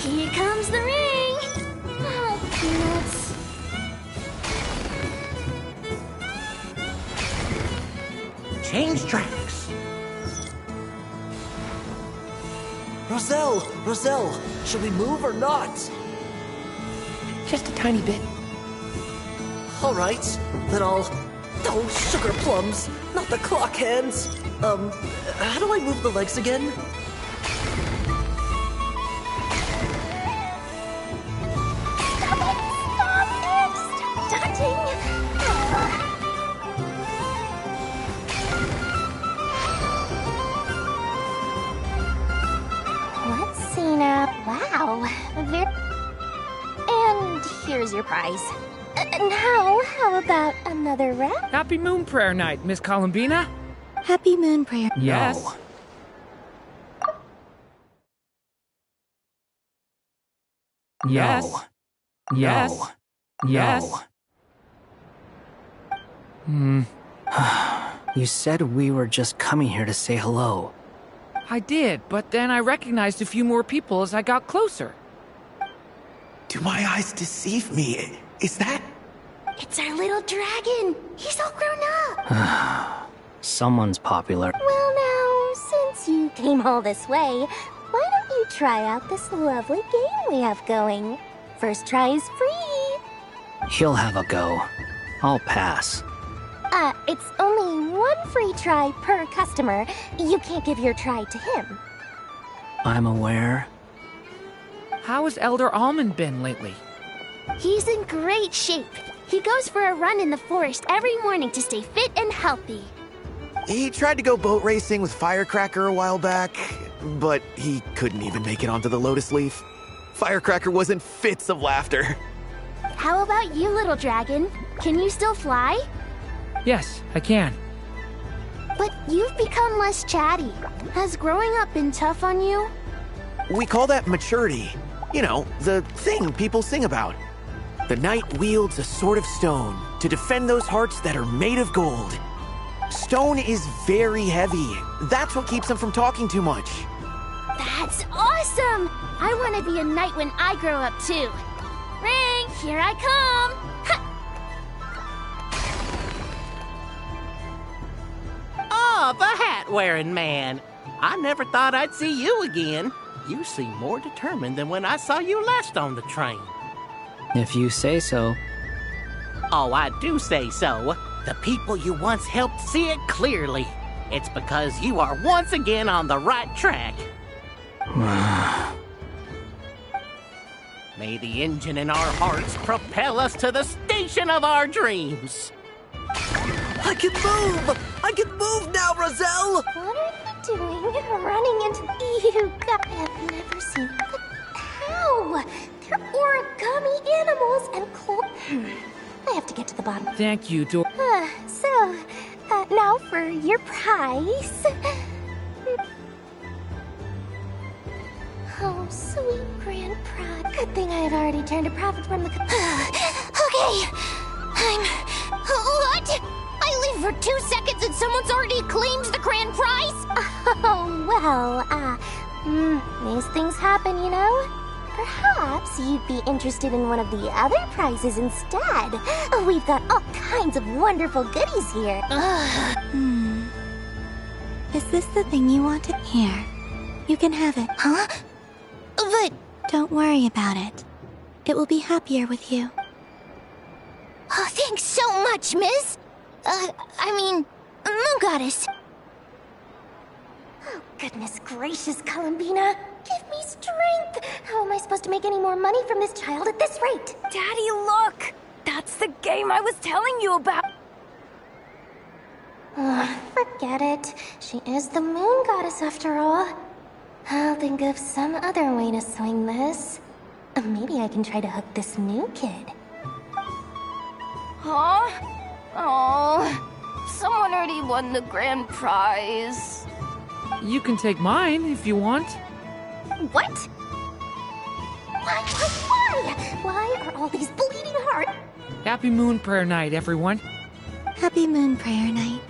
Speaker 5: Here comes the ring! Oh, peanuts.
Speaker 9: Change tracks. Roselle, should we move or not?
Speaker 19: Just a tiny bit.
Speaker 9: All right, then I'll... Oh, sugar plums, not the clock hands. How do I move the legs again?
Speaker 5: Let's see now. Wow. And here's your prize. Now, how about another round?
Speaker 7: Happy Moon Prayer Night, Miss Columbina.
Speaker 16: Happy Moon Prayer.
Speaker 7: Yes.
Speaker 4: No.
Speaker 7: Yes.
Speaker 4: No.
Speaker 7: Yes.
Speaker 4: No.
Speaker 7: Yes.
Speaker 4: You said we were just coming here to say hello.
Speaker 7: I did, but then I recognized a few more people as I got closer.
Speaker 9: Do my eyes deceive me? Is that...
Speaker 5: It's our little dragon. He's all grown up.
Speaker 4: Someone's popular.
Speaker 5: Well now, since you came all this way, why don't you try out this lovely game we have going? First try is free.
Speaker 4: He'll have a go. I'll pass.
Speaker 5: It's only one free try per customer. You can't give your try to him.
Speaker 4: I'm aware.
Speaker 7: How has Elder Almond been lately?
Speaker 5: He's in great shape. He goes for a run in the forest every morning to stay fit and healthy.
Speaker 21: He tried to go boat racing with Firecracker a while back, but he couldn't even make it onto the Lotus Leaf. Firecracker was in fits of laughter.
Speaker 5: How about you, little dragon? Can you still fly?
Speaker 7: Yes, I can.
Speaker 5: But you've become less chatty. Has growing up been tough on you?
Speaker 21: We call that maturity. You know, the thing people sing about. The knight wields a sword of stone to defend those hearts that are made of gold. Stone is very heavy. That's what keeps him from talking too much.
Speaker 5: That's awesome! I want to be a knight when I grow up too. Ring, here I come! Ha!
Speaker 22: Oh, the hat-wearing man. I never thought I'd see you again. You seem more determined than when I saw you last on the train.
Speaker 4: If you say so.
Speaker 22: Oh, I do say so. The people you once helped see it clearly. It's because you are once again on the right track. May the engine in our hearts propel us to the station of our dreams.
Speaker 9: I can move! I can move now, Roselle!
Speaker 5: What are you doing? Running into... You have never seen... But how? They're origami animals and I have to get to the bottom.
Speaker 7: Thank you, Dor...
Speaker 5: Now for your prize. Oh, sweet Grand Prod. Good thing I've already turned a profit from the... Okay! What? I leave for 2 seconds and someone's already claimed the grand prize? Oh, well, these things happen, you know? Perhaps you'd be interested in one of the other prizes instead. We've got all kinds of wonderful goodies here.
Speaker 16: Is this the thing you wanted? Here. You can have it.
Speaker 5: Huh? But...
Speaker 16: Don't worry about it. It will be happier with you.
Speaker 5: Oh, thanks so much, miss. Moon Goddess. Oh, goodness gracious, Columbina. Give me strength. How am I supposed to make any more money from this child at this rate?
Speaker 6: Daddy, look! That's the game I was telling you about.
Speaker 5: Forget it. She is the Moon Goddess after all. I'll think of some other way to swing this. Maybe I can try to hook this new kid.
Speaker 6: Huh? Oh, someone already won the grand prize.
Speaker 7: You can take mine if you want.
Speaker 5: What? Why? Why are all these bleeding hearts?
Speaker 7: Happy Moon Prayer Night, everyone.
Speaker 16: Happy Moon Prayer Night.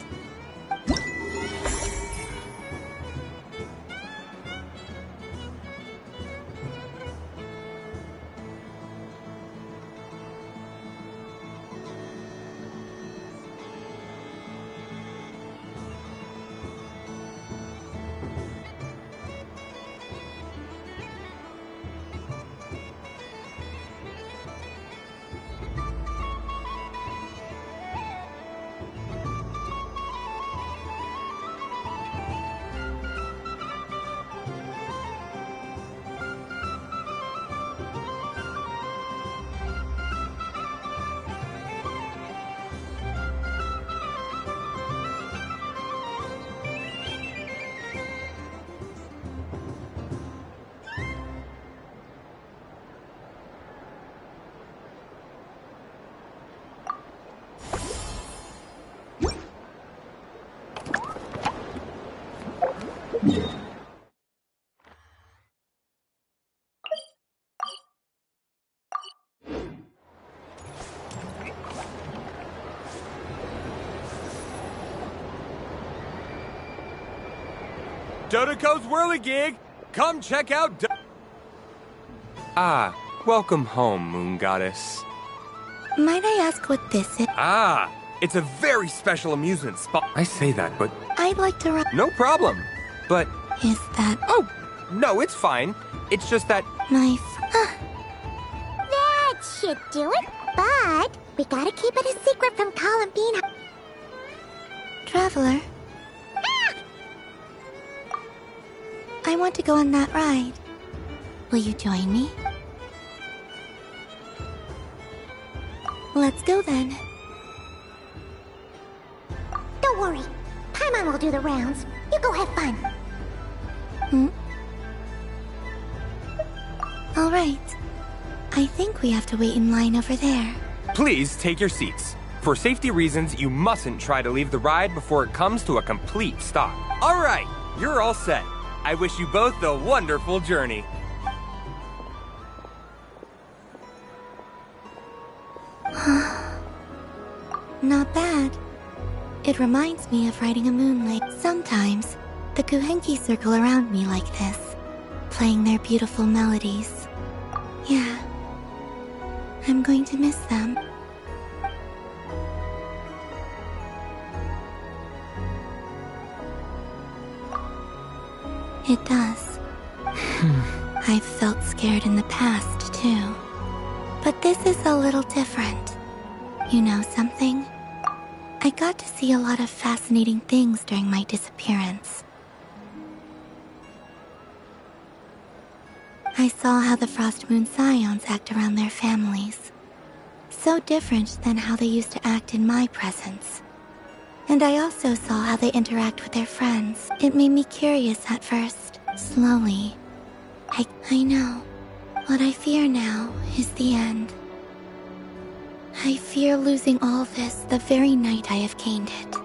Speaker 8: Dodoco's Whirligig! Come check out
Speaker 11: welcome home, Moon Goddess.
Speaker 16: Might I ask what this is?
Speaker 11: It's a very special amusement spot. I say that, but...
Speaker 16: I'd like to run.
Speaker 11: No problem. But...
Speaker 16: Is that...
Speaker 11: Oh, no, it's fine. It's just that...
Speaker 5: That should do it, but we gotta keep it a secret from Columbina.
Speaker 16: Traveler? I want to go on that ride. Will you join me? Let's go then.
Speaker 5: Don't worry. Paimon will do the rounds. You go have fun.
Speaker 16: All right. I think we have to wait in line over there.
Speaker 11: Please take your seats. For safety reasons, you mustn't try to leave the ride before it comes to a complete stop. All right, you're all set. I wish you both a wonderful journey.
Speaker 16: Not bad. It reminds me of riding a moonlight. Sometimes, the Kuhenki circle around me like this, playing their beautiful melodies. Yeah, I'm going to miss them. It does. I've felt scared in the past, too. But this is a little different. You know something? I got to see a lot of fascinating things during my disappearance. I saw how the Frost Moon Scions act around their families. So different than how they used to act in my presence. And I also saw how they interact with their friends. It made me curious at first. Slowly. I know. What I fear now is the end. I fear losing all this the very night I have gained it.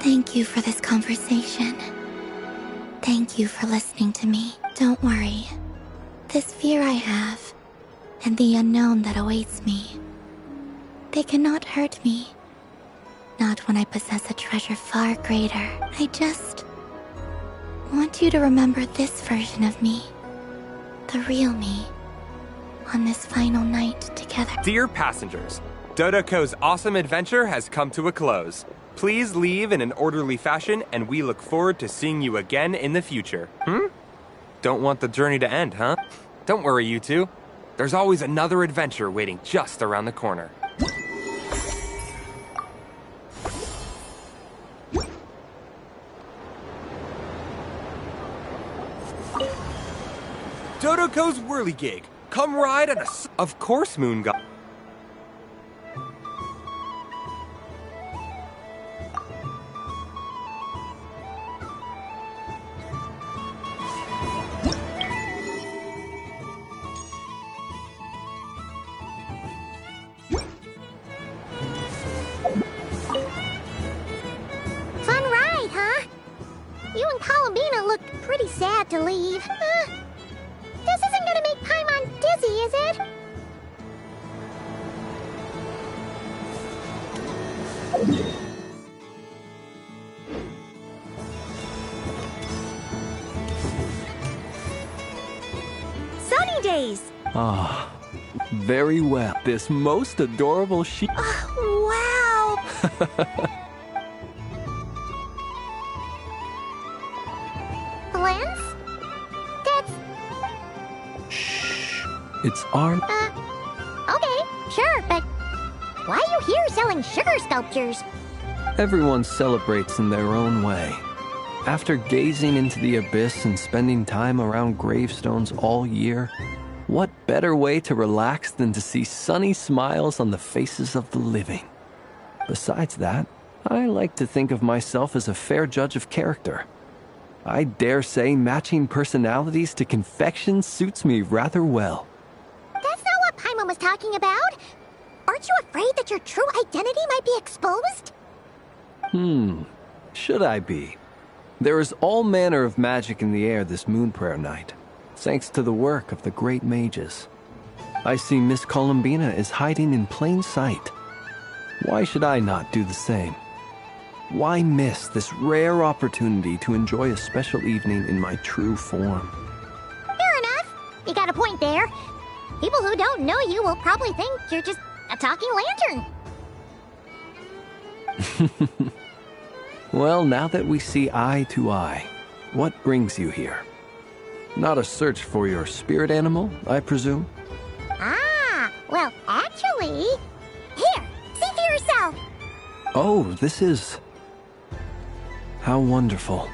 Speaker 16: Thank you for this conversation. Thank you for listening to me. Don't worry. This fear I have, and the unknown that awaits me, they cannot hurt me. Not when I possess a treasure far greater. I just want you to remember this version of me. The real me. On this final night together.
Speaker 11: Dear passengers, Dodoco's awesome adventure has come to a close. Please leave in an orderly fashion, and we look forward to seeing you again in the future. Don't want the journey to end, huh? Don't worry, you two. There's always another adventure waiting just around the corner.
Speaker 8: Dodoco's Whirligig. Come ride on a...
Speaker 11: Of course, Moon God.
Speaker 5: Fun ride, huh? You and Columbina looked pretty sad to leave. This isn't gonna make Paimon dizzy, is it?
Speaker 3: Sunny days!
Speaker 14: Very well. This most adorable
Speaker 3: Wow!
Speaker 5: Lens? That's...
Speaker 14: It's our...
Speaker 5: Okay, sure, but why are you here selling sugar sculptures?
Speaker 14: Everyone celebrates in their own way. After gazing into the abyss and spending time around gravestones all year, what better way to relax than to see sunny smiles on the faces of the living? Besides that, I like to think of myself as a fair judge of character. I dare say matching personalities to confection suits me rather well.
Speaker 5: That's not what Paimon was talking about. Aren't you afraid that your true identity might be exposed?
Speaker 14: Should I be? There is all manner of magic in the air this moon prayer night, thanks to the work of the great mages. I see Miss Columbina is hiding in plain sight. Why should I not do the same? Why miss this rare opportunity to enjoy a special evening in my true form?
Speaker 5: Fair enough. You got a point there. People who don't know you will probably think you're just a talking lantern.
Speaker 14: Well, now that we see eye to eye, what brings you here? Not a search for your spirit animal, I presume?
Speaker 5: Ah, well, actually... Here, see for yourself.
Speaker 14: Oh, this is... How wonderful.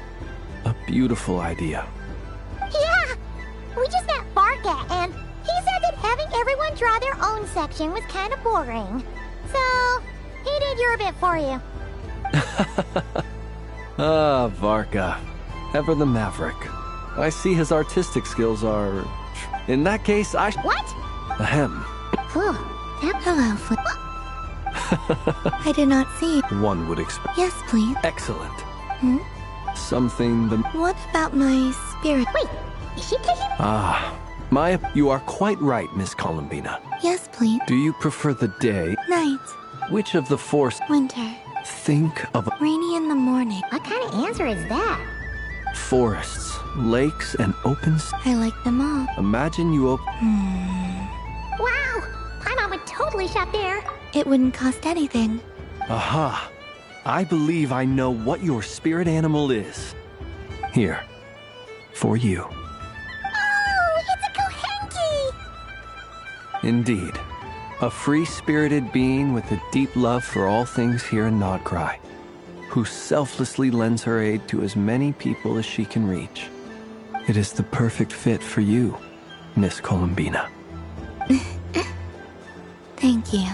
Speaker 14: A beautiful idea.
Speaker 5: Yeah, we just met Barca, and he said that having everyone draw their own section was kind of boring. So, he did your bit for you.
Speaker 14: Ah, Varka. Ever the maverick. I see his artistic skills are... In that case,
Speaker 5: What?
Speaker 14: Ahem.
Speaker 16: Hello, Flip. I did not see.
Speaker 14: One would expect...
Speaker 16: Yes, please.
Speaker 14: Excellent.
Speaker 16: Hmm?
Speaker 14: Something the...
Speaker 16: What about my spirit?
Speaker 5: Wait, is she taking...
Speaker 14: Ah, you are quite right, Miss Columbina.
Speaker 16: Yes, please.
Speaker 14: Do you prefer the day?
Speaker 16: Night.
Speaker 14: Which of the four...
Speaker 16: Winter.
Speaker 14: Think of
Speaker 16: Rainy in the morning.
Speaker 5: What kind of answer is that?
Speaker 14: forests, lakes, and open...
Speaker 16: I like them all.
Speaker 14: Imagine you open...
Speaker 5: Wow, Paimon would totally shop there.
Speaker 16: It wouldn't cost anything.
Speaker 14: Aha! I believe I know what your spirit animal is. Here. For you.
Speaker 5: Oh, it's a Kohenki!
Speaker 14: Indeed. A free-spirited being with a deep love for all things here in Krai, who selflessly lends her aid to as many people as she can reach. It is the perfect fit for you, Miss Columbina.
Speaker 16: Thank you.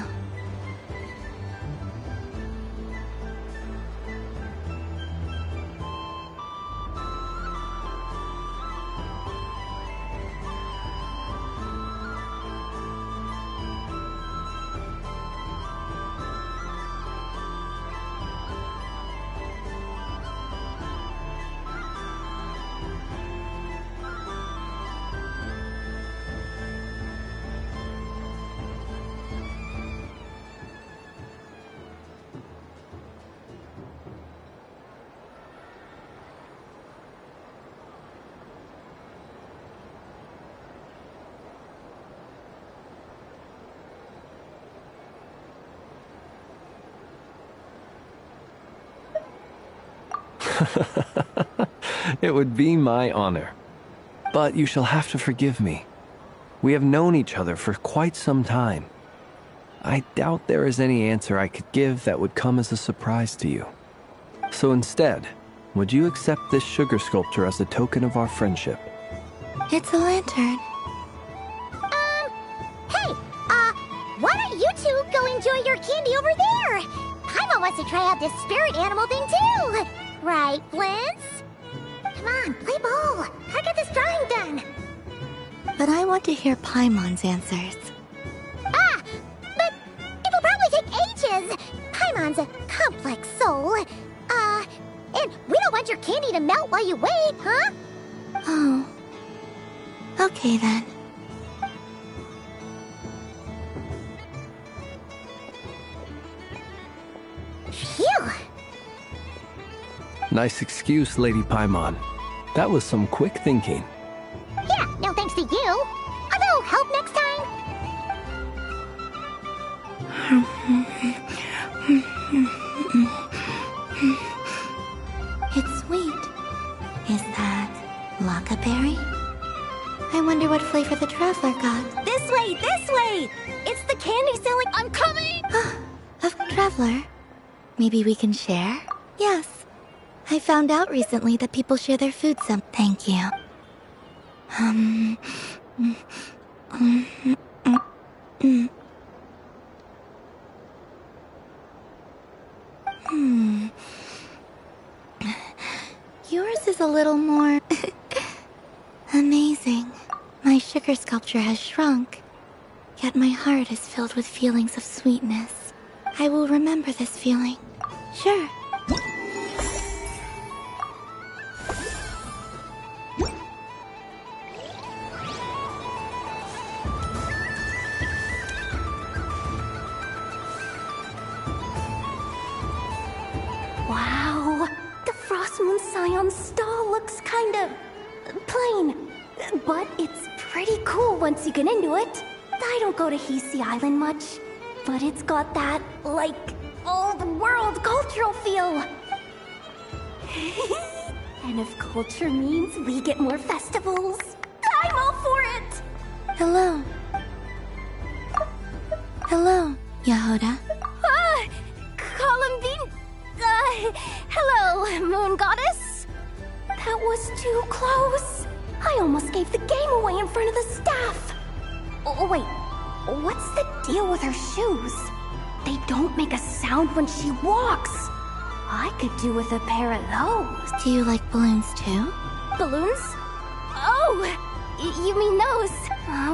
Speaker 14: It would be my honor. But you shall have to forgive me. We have known each other for quite some time. I doubt there is any answer I could give that would come as a surprise to you. So instead, would you accept this sugar sculpture as a token of our friendship?
Speaker 16: It's a lantern.
Speaker 5: Hey, why don't you two go enjoy your candy over there? Paimon wants to try out this spirit animal thing too. Right, Flint's? Come on, play ball. I got this drawing done.
Speaker 16: But I want to hear Paimon's answers.
Speaker 5: Ah, but it'll probably take ages. Paimon's a complex soul. And we don't want your candy to melt while you wait, huh?
Speaker 16: Oh. Okay then.
Speaker 5: Phew.
Speaker 14: Nice excuse, Lady Paimon. That was some quick thinking.
Speaker 5: Yeah, no thanks to you. Although, help next time.
Speaker 16: It's sweet. Is that Lockaberry? I wonder what flavor the traveler got.
Speaker 3: This way, this way! It's the candy selling. I'm coming!
Speaker 16: A traveler? Maybe we can share? Yes. I found out recently that people share their food some. Thank you. Yours is a little more... amazing. My sugar sculpture has shrunk, yet my heart is filled with feelings of sweetness. I will remember this feeling. Sure.
Speaker 3: Wow.
Speaker 5: looks kinda plain, but it's pretty cool once you get into it. I don't go to Hisi Island much, but it's got that, like, old world cultural feel. And if culture means we get more festivals, I'm all for it!
Speaker 16: Hello. Hello, Yehoda.
Speaker 5: Columbine... hello, Moon Goddess? That was too close. I almost gave the game away in front of the staff. Oh, wait. What's the deal with her shoes? They don't make a sound when she walks. I could do with a pair of those.
Speaker 16: Do you like balloons too?
Speaker 5: Balloons? Oh, you mean those?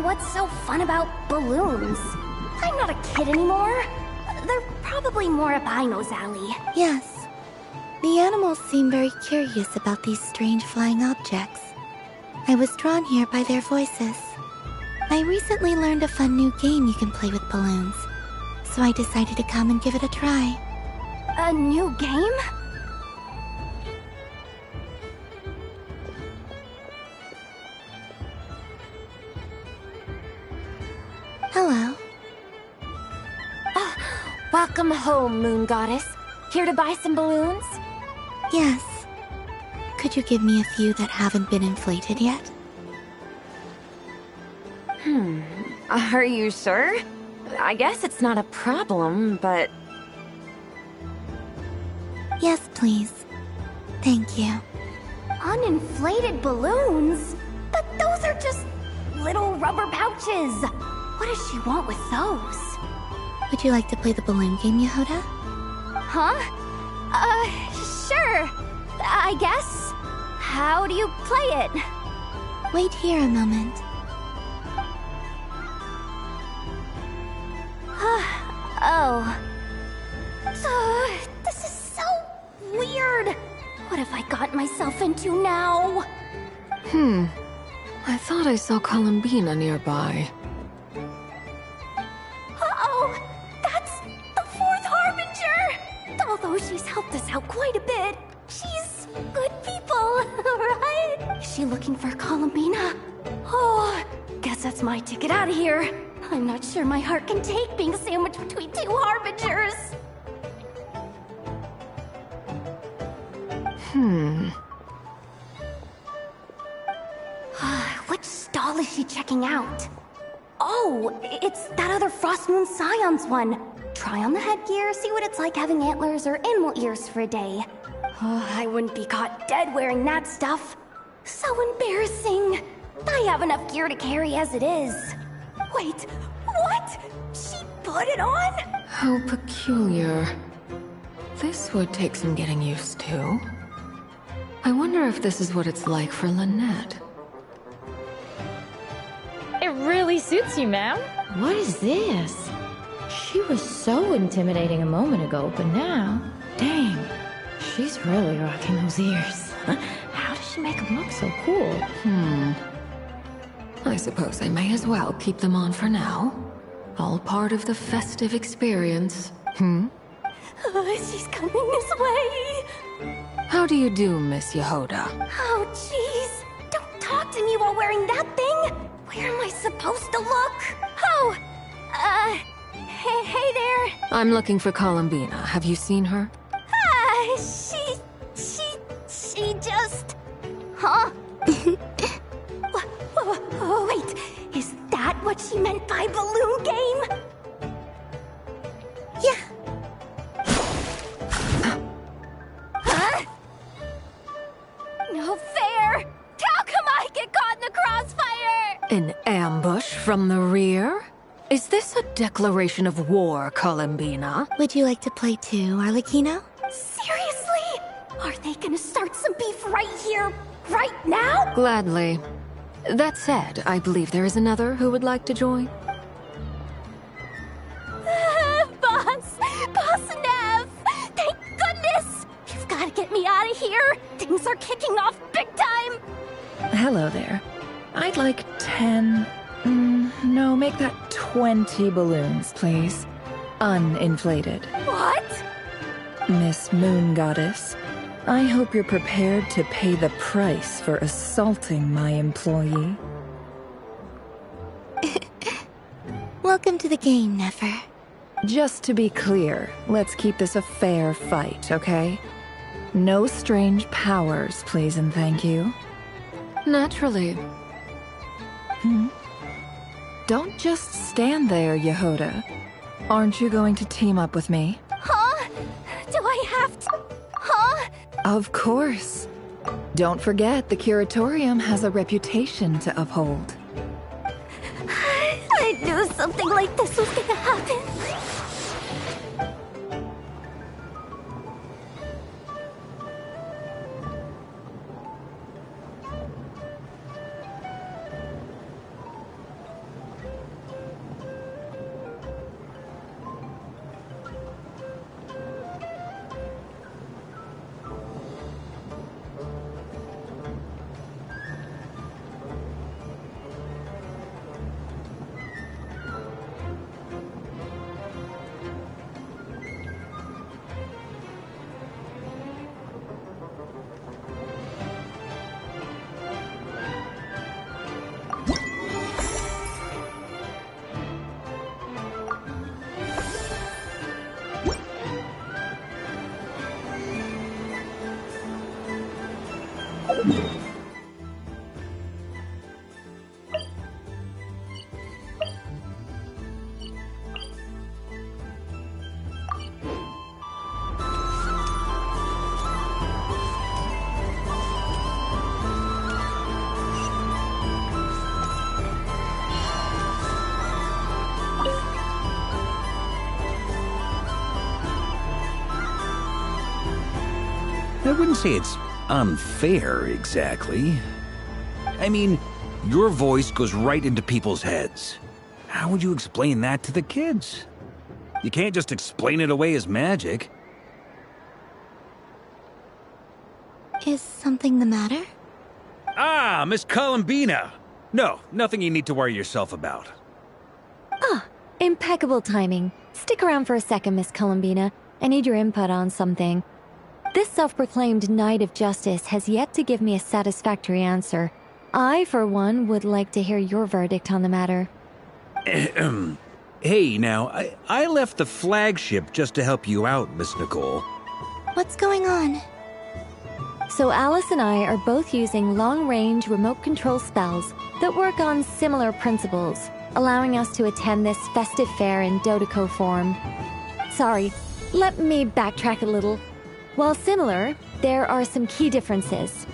Speaker 5: What's so fun about balloons? I'm not a kid anymore. They're probably more up Aino's alley.
Speaker 16: Yes. The animals seem very curious about these strange flying objects. I was drawn here by their voices. I recently learned a fun new game you can play with balloons, so I decided to come and give it a try.
Speaker 5: A new game?
Speaker 16: Hello.
Speaker 6: Welcome home, Moon Goddess. Here to buy some balloons?
Speaker 16: Yes. Could you give me a few that haven't been inflated yet?
Speaker 6: Are you sure? I guess it's not a problem, but...
Speaker 16: Yes, please. Thank you.
Speaker 5: Uninflated balloons? But those are just little rubber pouches. What does she want with those?
Speaker 16: Would you like to play the balloon game, Yehoda?
Speaker 5: Huh? Sure. I guess. How do you play it?
Speaker 16: Wait here a moment.
Speaker 5: Oh. This is so weird. What have I got myself into now?
Speaker 1: I thought I saw Columbina nearby.
Speaker 5: Uh-oh! That's the fourth Harbinger! Although she's helped us out quite a bit, she's good people, right? Is she looking for Columbina? Oh, guess that's my ticket out of here. I'm not sure my heart can take being sandwiched between two Harbingers. Which stall is she checking out? Oh, it's that other Frost Moon Scion's one. Try on the headgear, see what it's like having antlers or animal ears for a day. Oh, I wouldn't be caught dead wearing that stuff. So embarrassing. I have enough gear to carry as it is. Wait, what? She put it on?
Speaker 1: How peculiar. This would take some getting used to. I wonder if this is what it's like for Lynette.
Speaker 15: It really suits you, ma'am.
Speaker 17: What is this? She was so intimidating a moment ago, but now, dang, she's really rocking those ears. How does she make them look so cool?
Speaker 1: I suppose I may as well keep them on for now. All part of the festive experience.
Speaker 5: She's coming this way.
Speaker 1: How do you do, Miss Yehoda?
Speaker 5: Oh, jeez. Don't talk to me while wearing that thing. Where am I supposed to look? Oh, hey there.
Speaker 1: I'm looking for Columbina. Have you seen her?
Speaker 5: She just... Huh? Wait, is that what she meant by balloon game?
Speaker 16: Yeah.
Speaker 5: Huh? No fair! How come I get caught in the crossfire?
Speaker 1: An ambush from the rear? Is this a declaration of war, Columbina?
Speaker 16: Would you like to play too, Arlecchino?
Speaker 5: Seriously? Are they gonna start some beef right here, right now?
Speaker 1: Gladly. That said, I believe there is another who would like to join.
Speaker 5: Boss Nev! Thank goodness! You've gotta get me out of here! Things are kicking off big time!
Speaker 13: Hello there. I'd like 10... no, make that 20 balloons, please. Uninflated.
Speaker 5: What?
Speaker 13: Miss Moon Goddess, I hope you're prepared to pay the price for assaulting my employee.
Speaker 5: Welcome to the game, Nefer.
Speaker 13: Just to be clear, let's keep this a fair fight, okay? No strange powers, please and thank you.
Speaker 1: Naturally.
Speaker 13: Don't just stand there, Yehoda. Aren't you going to team up with me?
Speaker 3: Huh? Do I have to? Huh?
Speaker 13: Of course. Don't forget, the Curatorium has a reputation to uphold.
Speaker 3: I knew something like this was gonna happen.
Speaker 2: I wouldn't say it's unfair, exactly. I mean, your voice goes right into people's heads. How would you explain that to the kids? You can't just explain it away as magic.
Speaker 5: Is something the matter?
Speaker 2: Ah, Miss Columbina! No, nothing you need to worry yourself about.
Speaker 6: Ah, impeccable timing. Stick around for a second, Miss Columbina. I need your input on something. This self-proclaimed Knight of Justice has yet to give me a satisfactory answer. I, for one, would like to hear your verdict on the matter.
Speaker 2: Hey, now, I left the flagship just to help you out, Miss Nicole.
Speaker 5: What's going on?
Speaker 6: So Alice and I are both using long-range remote control spells that work on similar principles, allowing us to attend this festive fair in Dodeco form. Sorry, let me backtrack a little. While similar, there are some key differences.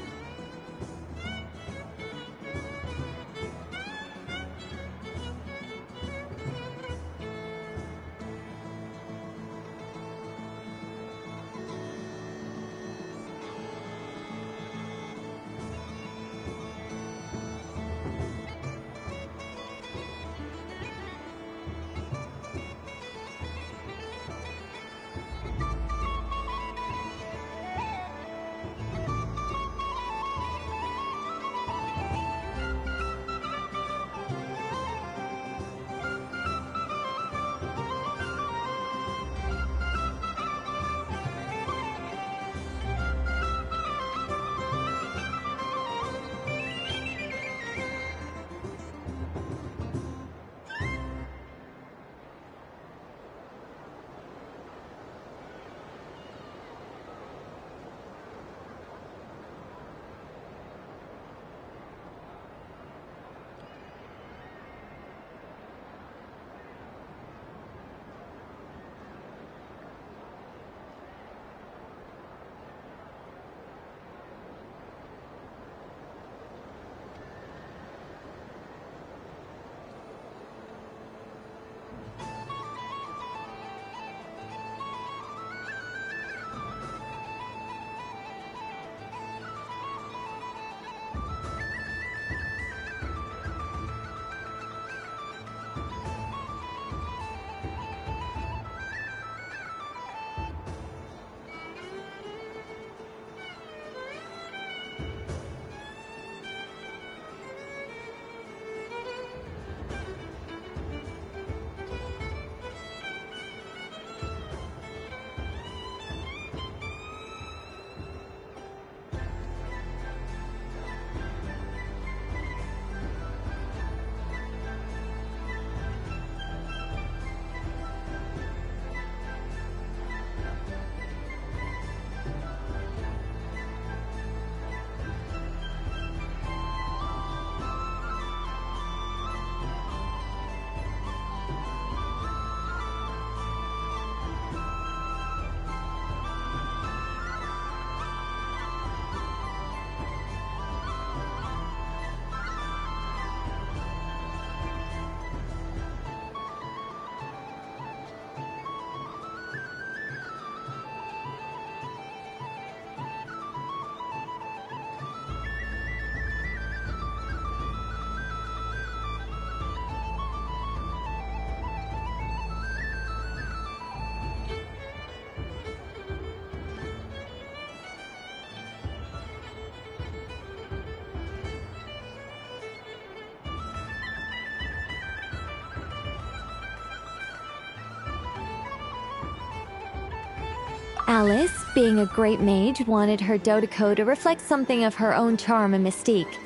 Speaker 6: Alice, being a great mage, wanted her Dodeko to reflect something of her own charm and mystique.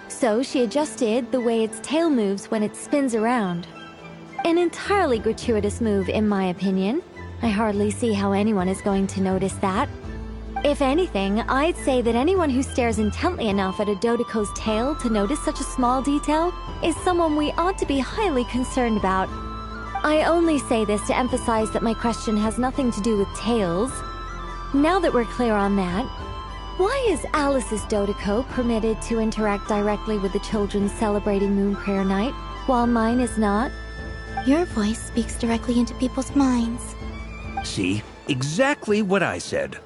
Speaker 6: So she adjusted the way its tail moves when it spins around. An entirely gratuitous move, in my opinion. I hardly see how anyone is going to notice that. If anything, I'd say that anyone who stares intently enough at a Dodeko's tail to notice such a small detail is someone we ought to be highly concerned about. I only say this to emphasize that my question has nothing to do with tails. Now that we're clear on that, why is Alice's Dodeko permitted to interact directly with the children celebrating Moon Prayer Night, while mine is not?
Speaker 16: Your voice speaks directly into people's minds.
Speaker 2: See? Exactly what I said.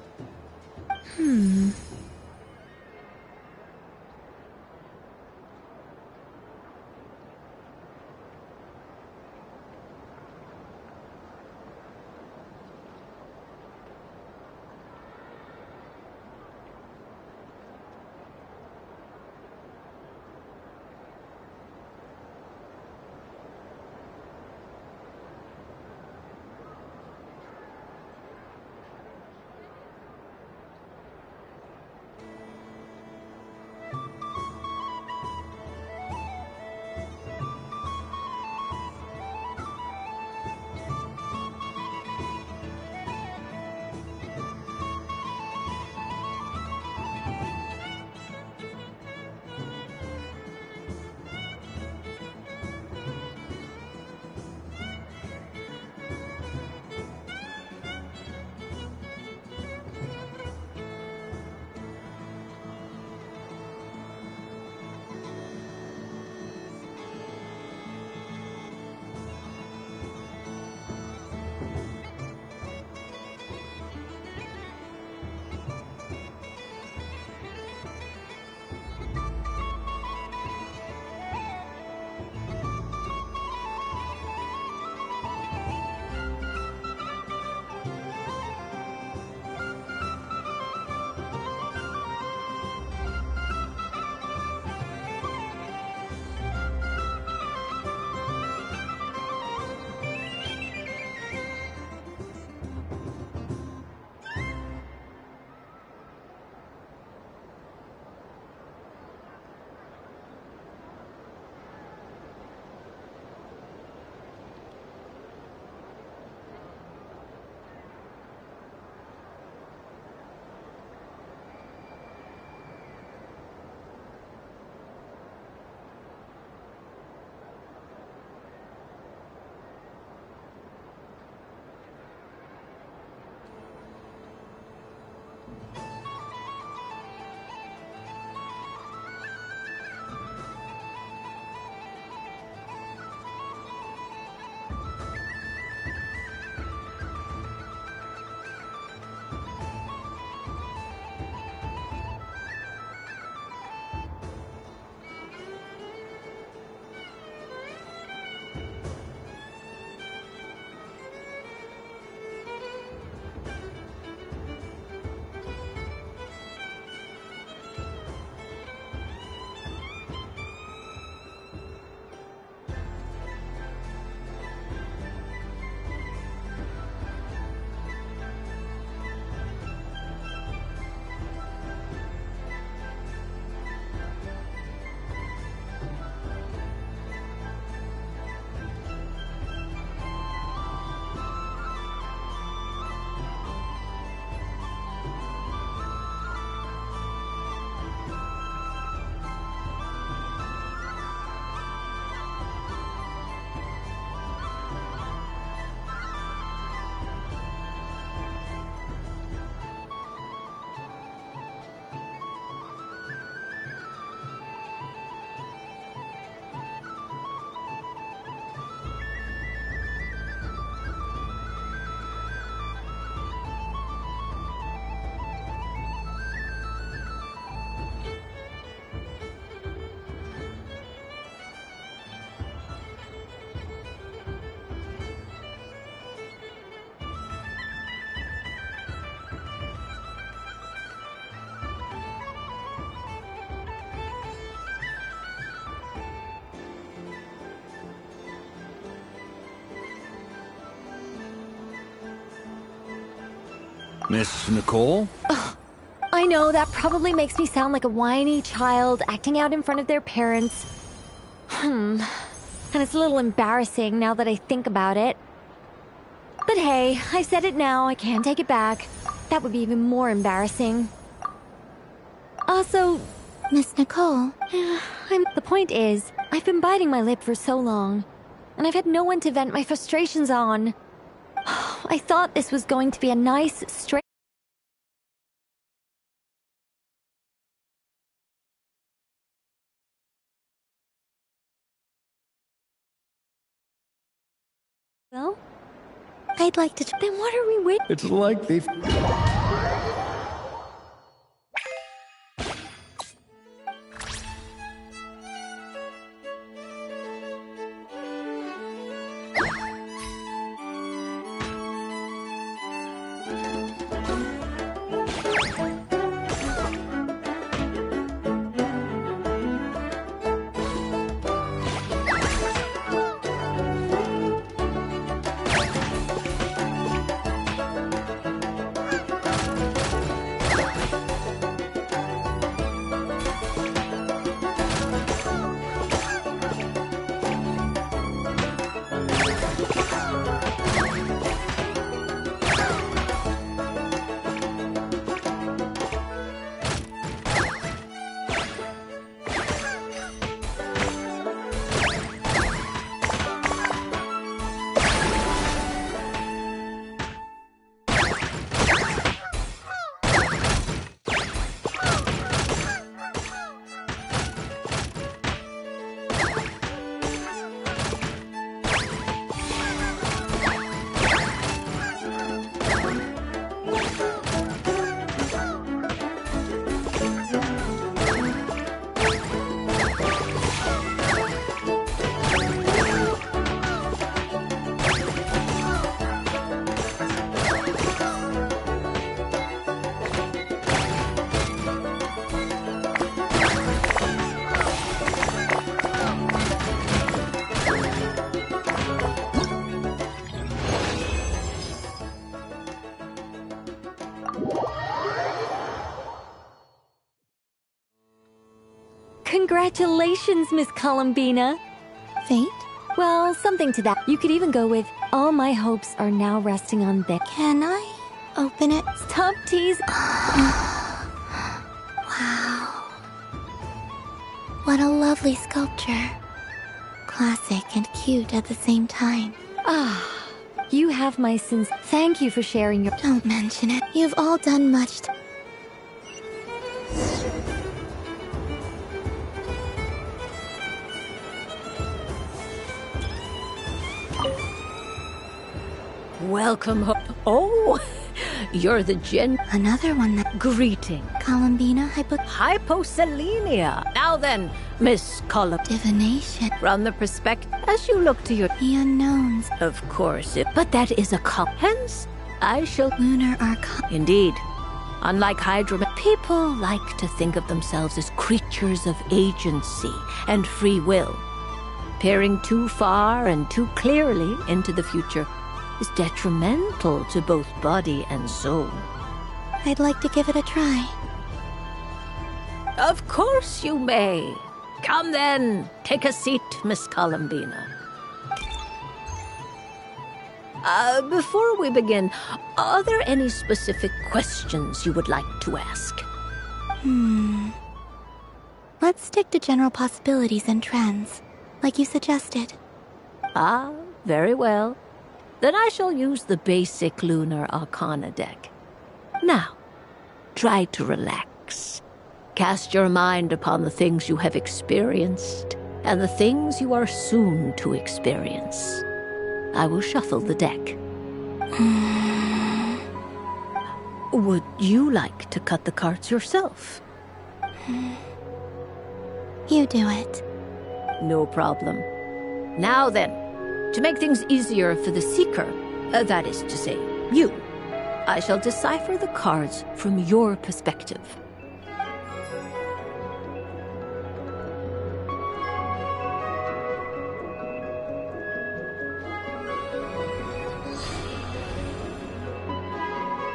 Speaker 2: Miss Nicole?
Speaker 6: I know that probably makes me sound like a whiny child acting out in front of their parents. And it's a little embarrassing now that I think about it. But hey, I said it now, I can't take it back. That would be even more embarrassing. Also,
Speaker 16: Miss Nicole.
Speaker 6: The point is, I've been biting my lip for so long, and I've had no one to vent my frustrations on. I thought this was going to be a nice, straight... Well,
Speaker 16: I'd like to...
Speaker 6: Then what are we waiting?
Speaker 14: It's like they've...
Speaker 6: Congratulations, Miss Columbina.
Speaker 16: Fate?
Speaker 6: Well, something to that. You could even go with, all my hopes are now resting on this.
Speaker 16: Can I open it?
Speaker 6: Stop teasing.
Speaker 16: Wow. What a lovely sculpture. Classic and cute at the same time.
Speaker 6: You have my sins. Thank you for sharing your...
Speaker 16: Don't mention it. You've all done much to...
Speaker 10: Welcome home. Oh, you're the
Speaker 16: Another one that...
Speaker 10: Greeting.
Speaker 16: Columbina
Speaker 10: Hyposelenia. Now then, Miss
Speaker 16: Divination.
Speaker 10: From the perspective, as you look to your...
Speaker 16: The unknowns.
Speaker 10: Of course, but that is a hence, I shall...
Speaker 16: Lunar Archon.
Speaker 10: Indeed. Unlike Hydra, people like to think of themselves as creatures of agency and free will. Peering too far and too clearly into the future is detrimental to both body and soul.
Speaker 16: I'd like to give it a try.
Speaker 10: Of course you may. Come then, take a seat, Miss Columbina. Before we begin, are there any specific questions you would like to ask?
Speaker 16: Let's stick to general possibilities and trends, like you suggested.
Speaker 10: Very well. Then I shall use the basic Lunar Arcana deck. Now, try to relax. Cast your mind upon the things you have experienced and the things you are soon to experience. I will shuffle the deck. Would you like to cut the cards yourself?
Speaker 16: You do it.
Speaker 10: No problem. Now then, to make things easier for the Seeker, that is to say, you, I shall decipher the cards from your perspective.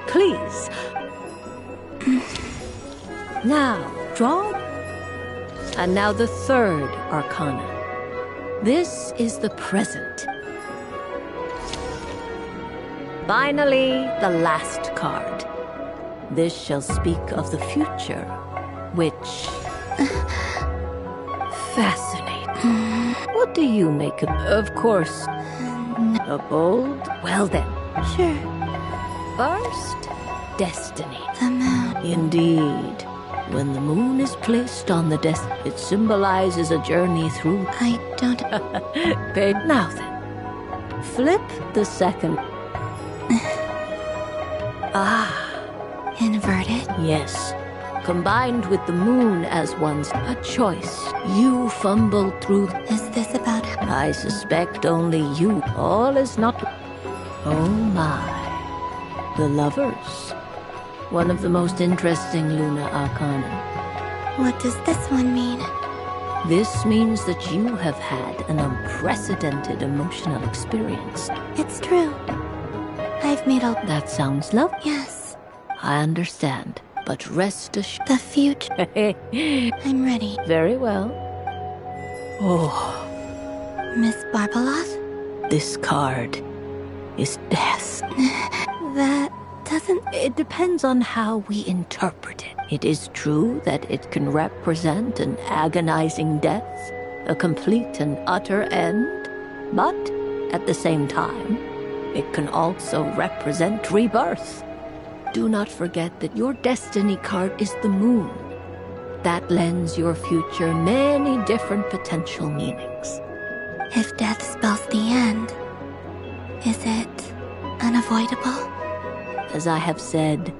Speaker 10: Please please. Now, draw. And now the third arcana. This is the present. Finally, the last card. This shall speak of the future, which... fascinating. What do you make of... Of course. A bold? Well then.
Speaker 16: Sure.
Speaker 10: First, destiny.
Speaker 16: The moon.
Speaker 10: Indeed. When the moon is placed on the it symbolizes a journey through...
Speaker 16: I don't...
Speaker 10: Now then. Flip the second.
Speaker 16: Inverted?
Speaker 10: Yes. Combined with the moon as one's a choice. You fumble through...
Speaker 16: Is this about...
Speaker 10: I suspect only you. All is not... Oh my. The lovers. One of the most interesting Luna Arcana.
Speaker 16: What does this one mean?
Speaker 10: This means that you have had an unprecedented emotional experience.
Speaker 16: It's true. I've made a...
Speaker 10: That sounds lovely.
Speaker 16: Yes.
Speaker 10: I understand, but rest assured...
Speaker 16: The future. I'm ready.
Speaker 10: Very well. Oh.
Speaker 16: Miss Barbeloth?
Speaker 10: This card is death.
Speaker 16: That doesn't...
Speaker 10: It depends on how we interpret it. It is true that it can represent an agonizing death, a complete and utter end, but at the same time, it can also represent rebirth. Do not forget that your destiny card is the moon. That lends your future many different potential meanings.
Speaker 16: If death spells the end, is it unavoidable?
Speaker 10: As I have said,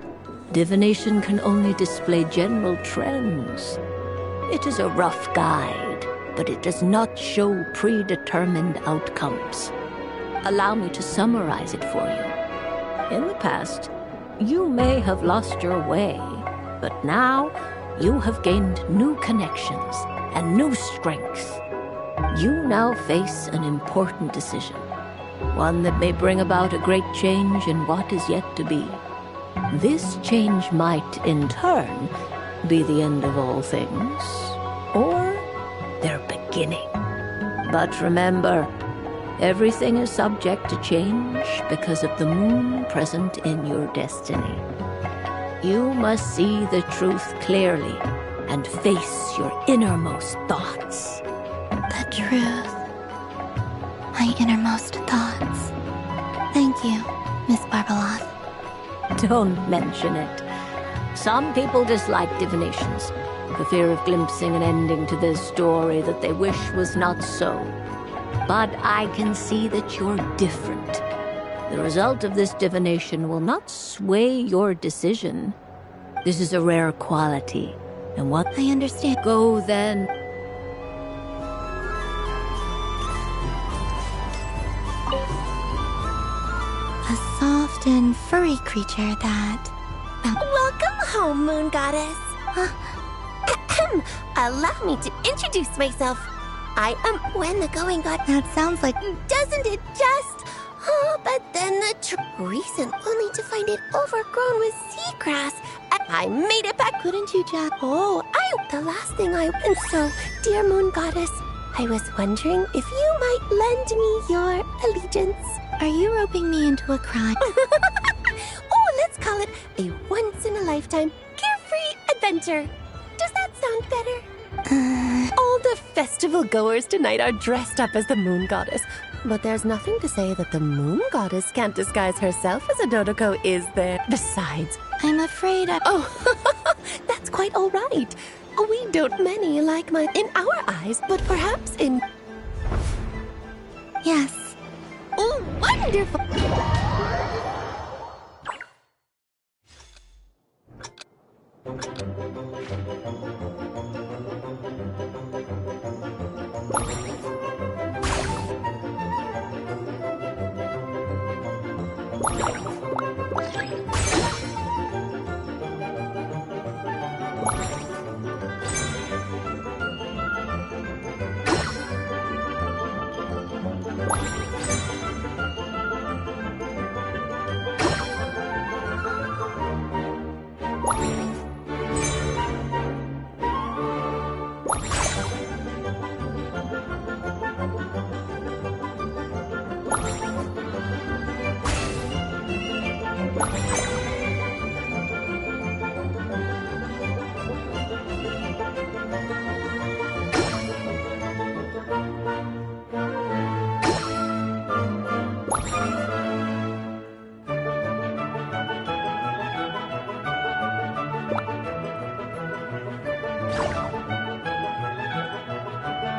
Speaker 10: divination can only display general trends. It is a rough guide, but it does not show predetermined outcomes. Allow me to summarize it for you. In the past, you may have lost your way, but now you have gained new connections and new strength. You now face an important decision, one that may bring about a great change in what is yet to be. This change might, in turn, be the end of all things, or their beginning. But remember, everything is subject to change because of the moon present in your destiny. You must see the truth clearly and face your innermost thoughts.
Speaker 16: The truth. My innermost thoughts. Thank you, Miss Barbeloth.
Speaker 10: Don't mention it. Some people dislike divinations, for fear of glimpsing an ending to their story that they wish was not so. But I can see that you're different. The result of this divination will not sway your decision. This is a rare quality, and what...
Speaker 16: I understand.
Speaker 10: Go then.
Speaker 16: A soft and furry creature that...
Speaker 3: Welcome home, Moon Goddess. Allow me to introduce myself. I am when the going got...
Speaker 16: That sounds like...
Speaker 3: Doesn't it just? Oh, but then the reason only to find it overgrown with seagrass. I made it back.
Speaker 16: Couldn't you just...
Speaker 3: Oh, the last thing and so, dear Moon Goddess, I was wondering if you might lend me your allegiance.
Speaker 16: Are you roping me into a crime?
Speaker 3: Oh, let's call it a once-in-a-lifetime carefree adventure. Does that sound better?
Speaker 19: All the festival goers tonight are dressed up as the Moon Goddess. But there's nothing to say that the Moon Goddess can't disguise herself as a Dodoko, is there? Besides,
Speaker 16: I'm afraid I...
Speaker 19: Oh, that's quite all right. We don't many like mine in our eyes, but perhaps in...
Speaker 16: Yes.
Speaker 3: Oh, wonderful!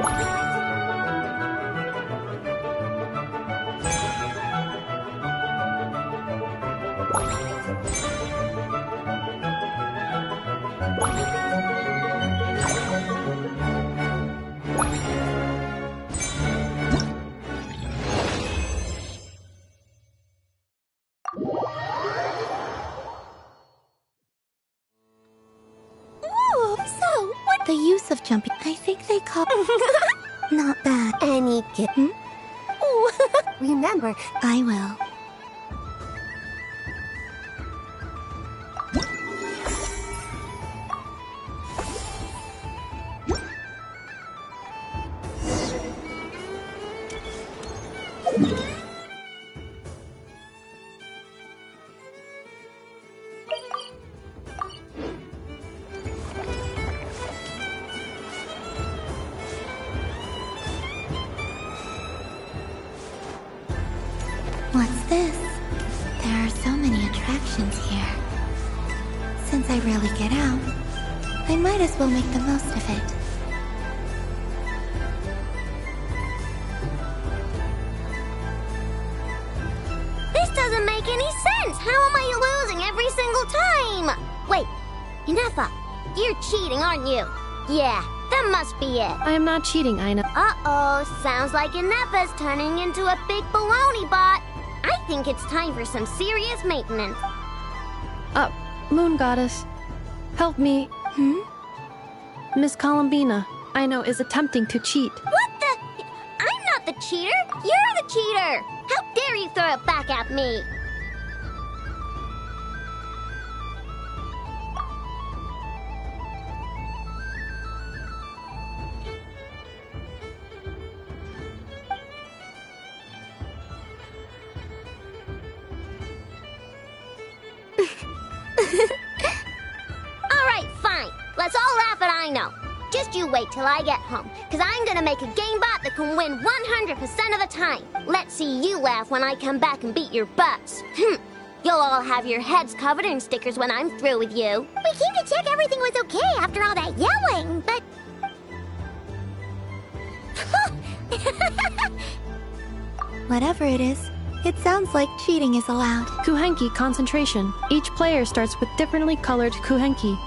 Speaker 16: Ooh, so, what the use of jumping? I think they call... Not bad. Any kitten? Ooh, remember, I will. What's this? There are so many attractions here. Since I rarely get out, I might as well make the most of it.
Speaker 5: This doesn't make any sense! How am I losing every single time? Wait, Inefa, you're cheating, aren't you? Yeah, that must be it.
Speaker 18: I am not cheating, Aina.
Speaker 5: Uh-oh, sounds like Inefa's turning into a big baloney bot. I think it's time for some serious maintenance.
Speaker 18: Moon Goddess, help me. Miss Columbina, Aino is attempting to cheat.
Speaker 5: What the? I'm not the cheater. You're the cheater. How dare you throw it back at me? Alright, fine. Let's all laugh at Aino. Just you wait till I get home, because I'm gonna make a game bot that can win 100% of the time. Let's see you laugh when I come back and beat your butts. You'll all have your heads covered in stickers when I'm through with you. We came to check everything was okay after all that yelling, but...
Speaker 16: Whatever it is, it sounds like cheating is allowed.
Speaker 18: Kuhenki concentration. Each player starts with differently colored Kuhenki.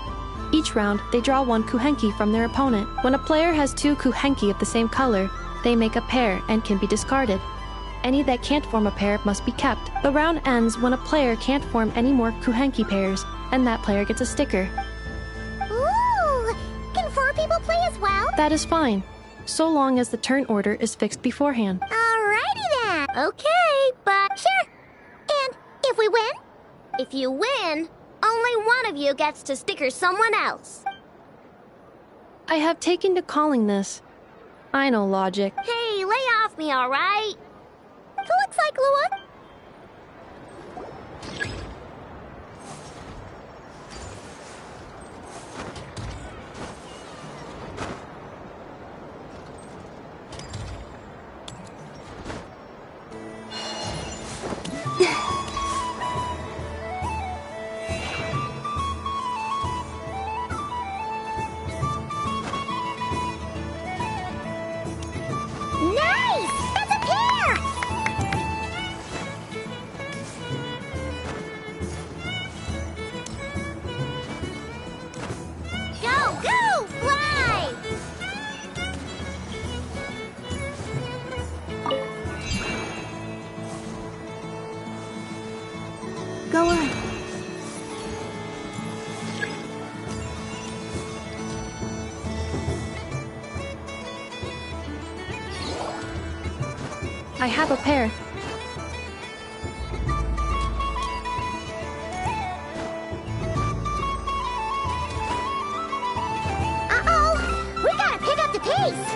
Speaker 18: Each round, they draw one Kuhenki from their opponent. When a player has two Kuhenki of the same color, they make a pair and can be discarded. Any that can't form a pair must be kept. The round ends when a player can't form any more Kuhenki pairs, and that player gets a sticker.
Speaker 5: Ooh! Can 4 people play as well?
Speaker 18: That is fine, so long as the turn order is fixed beforehand.
Speaker 5: Alrighty then. Okay, but sure. And if we win? If you win, only one of you gets to sticker someone else.
Speaker 18: I have taken to calling this. I know logic.
Speaker 5: Hey, lay off me, alright? Looks like Lua. Nice! That's a pair! Go, go, fly!
Speaker 16: Go on.
Speaker 18: I have a pair.
Speaker 5: Uh-oh! We gotta pick up the pace!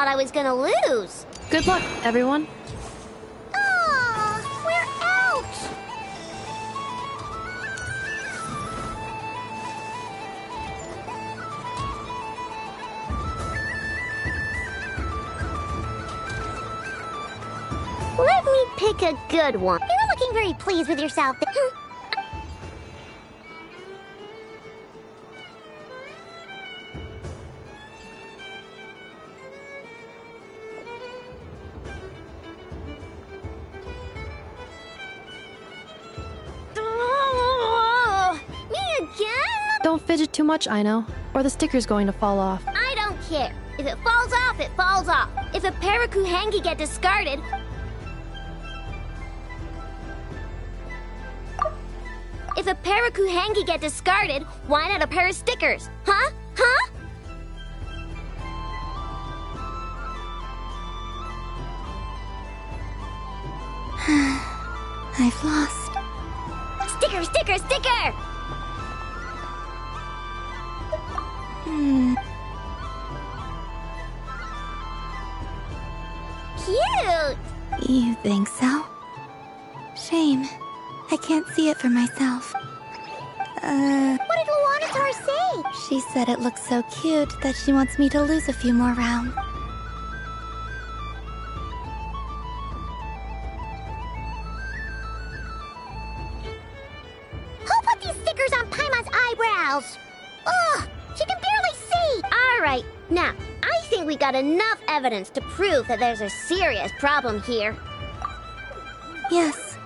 Speaker 3: I was gonna lose.
Speaker 18: Good luck, everyone.
Speaker 5: Aw, we're out!
Speaker 3: Let me pick a good one.
Speaker 5: You're looking very pleased with yourself.
Speaker 3: Me again?
Speaker 18: Don't fidget too much, Ino, or the sticker's going to fall off.
Speaker 3: I don't care. If it falls off, it falls off. If a pair of Kuhengi get discarded, why not a pair of stickers? Huh? Huh?
Speaker 16: I've lost.
Speaker 3: Sticker, sticker, sticker! Cute!
Speaker 16: You think so? Shame. I can't see it for myself.
Speaker 5: What did Luanatar say?
Speaker 16: She said it looks so cute that she wants me to lose a few more rounds.
Speaker 5: Who put these stickers on Paimon's eyebrows? Ugh, she can barely see!
Speaker 3: Alright, now, I think we got enough evidence to prove that there's a serious problem here.
Speaker 16: Yes,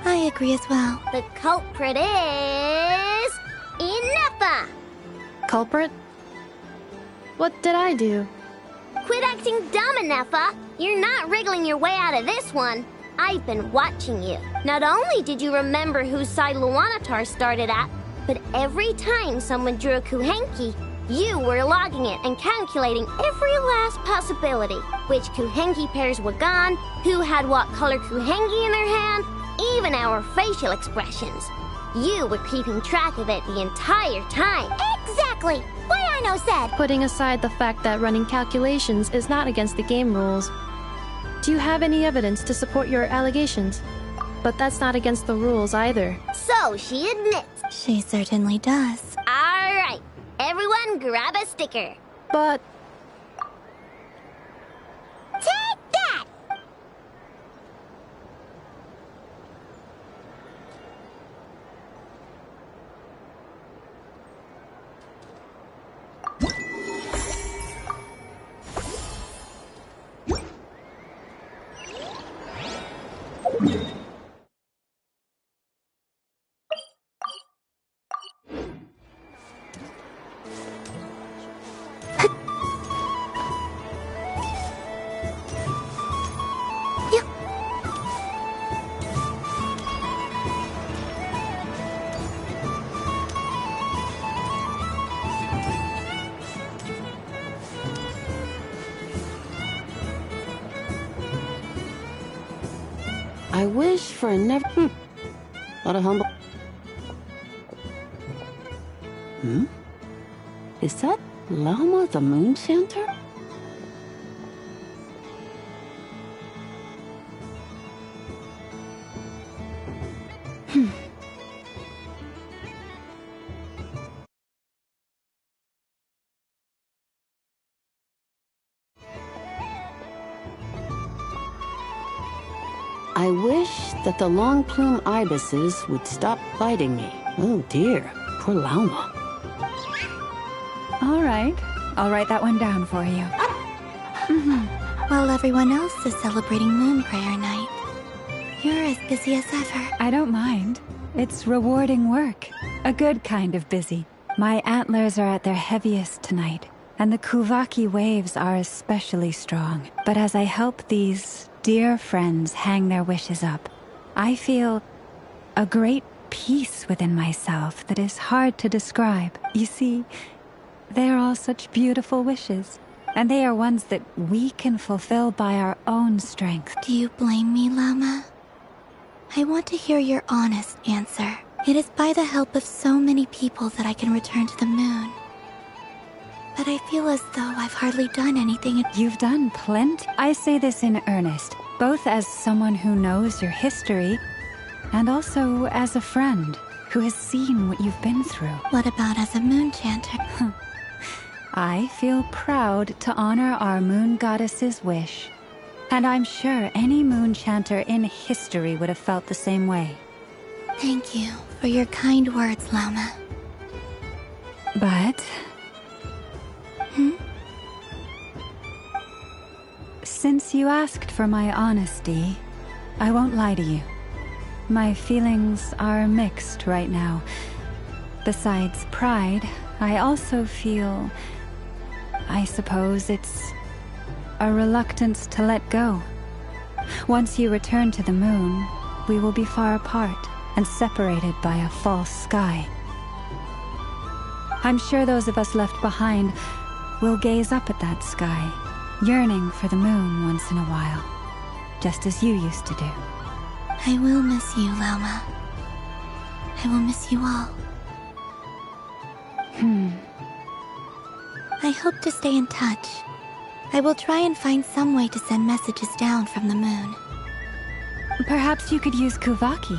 Speaker 16: I agree as well.
Speaker 3: The culprit is... Inefa!
Speaker 18: Culprit? What did I do?
Speaker 3: Quit acting dumb, Inefa! You're not wriggling your way out of this one. I've been watching you. Not only did you remember whose side Luanatar started at, but every time someone drew a Kuhenki, you were logging it and calculating every last possibility. Which Kuhenki pairs were gone, who had what color Kuhenki in their hand, even our facial expressions. You were keeping track of it the entire time.
Speaker 5: Exactly! What Ino said!
Speaker 18: Putting aside the fact that running calculations is not against the game rules, do you have any evidence to support your allegations? But that's not against the rules either.
Speaker 3: So she admits.
Speaker 16: She certainly does.
Speaker 3: Alright, everyone grab a sticker.
Speaker 18: But...
Speaker 5: Take that!
Speaker 12: I wish for a never... What a humble... Is that Lauma the Moon Center? I wish that the long plume ibises would stop biting me. Oh dear, poor Lauma.
Speaker 20: All right, I'll write that one down for you.
Speaker 16: While everyone else is celebrating Moon Prayer Night, you're as busy as ever.
Speaker 20: I don't mind. It's rewarding work. A good kind of busy. My antlers are at their heaviest tonight, and the Kuvaki waves are especially strong. But as I help these dear friends hang their wishes up, I feel a great peace within myself that is hard to describe. You see, they are all such beautiful wishes, and they are ones that we can fulfill by our own strength.
Speaker 16: Do you blame me, Llama? I want to hear your honest answer. It is by the help of so many people that I can return to the moon. but I feel as though I've hardly done anything.
Speaker 20: You've done plenty. I say this in earnest, both as someone who knows your history, and also as a friend who has seen what you've been through.
Speaker 16: What about as a moon chanter?
Speaker 20: I feel proud to honor our moon goddess's wish. And I'm sure any moon chanter in history would have felt the same way.
Speaker 16: Thank you for your kind words, Lauma.
Speaker 20: But... Since you asked for my honesty, I won't lie to you. My feelings are mixed right now. Besides pride, I also feel... I suppose it's a reluctance to let go. Once you return to the moon, we will be far apart and separated by a false sky. I'm sure those of us left behind will gaze up at that sky, yearning for the moon once in a while, just as you used to do.
Speaker 16: I will miss you, Lauma. I will miss you all. I hope to stay in touch. I will try and find some way to send messages down from the moon.
Speaker 20: Perhaps you could use Kuvaki.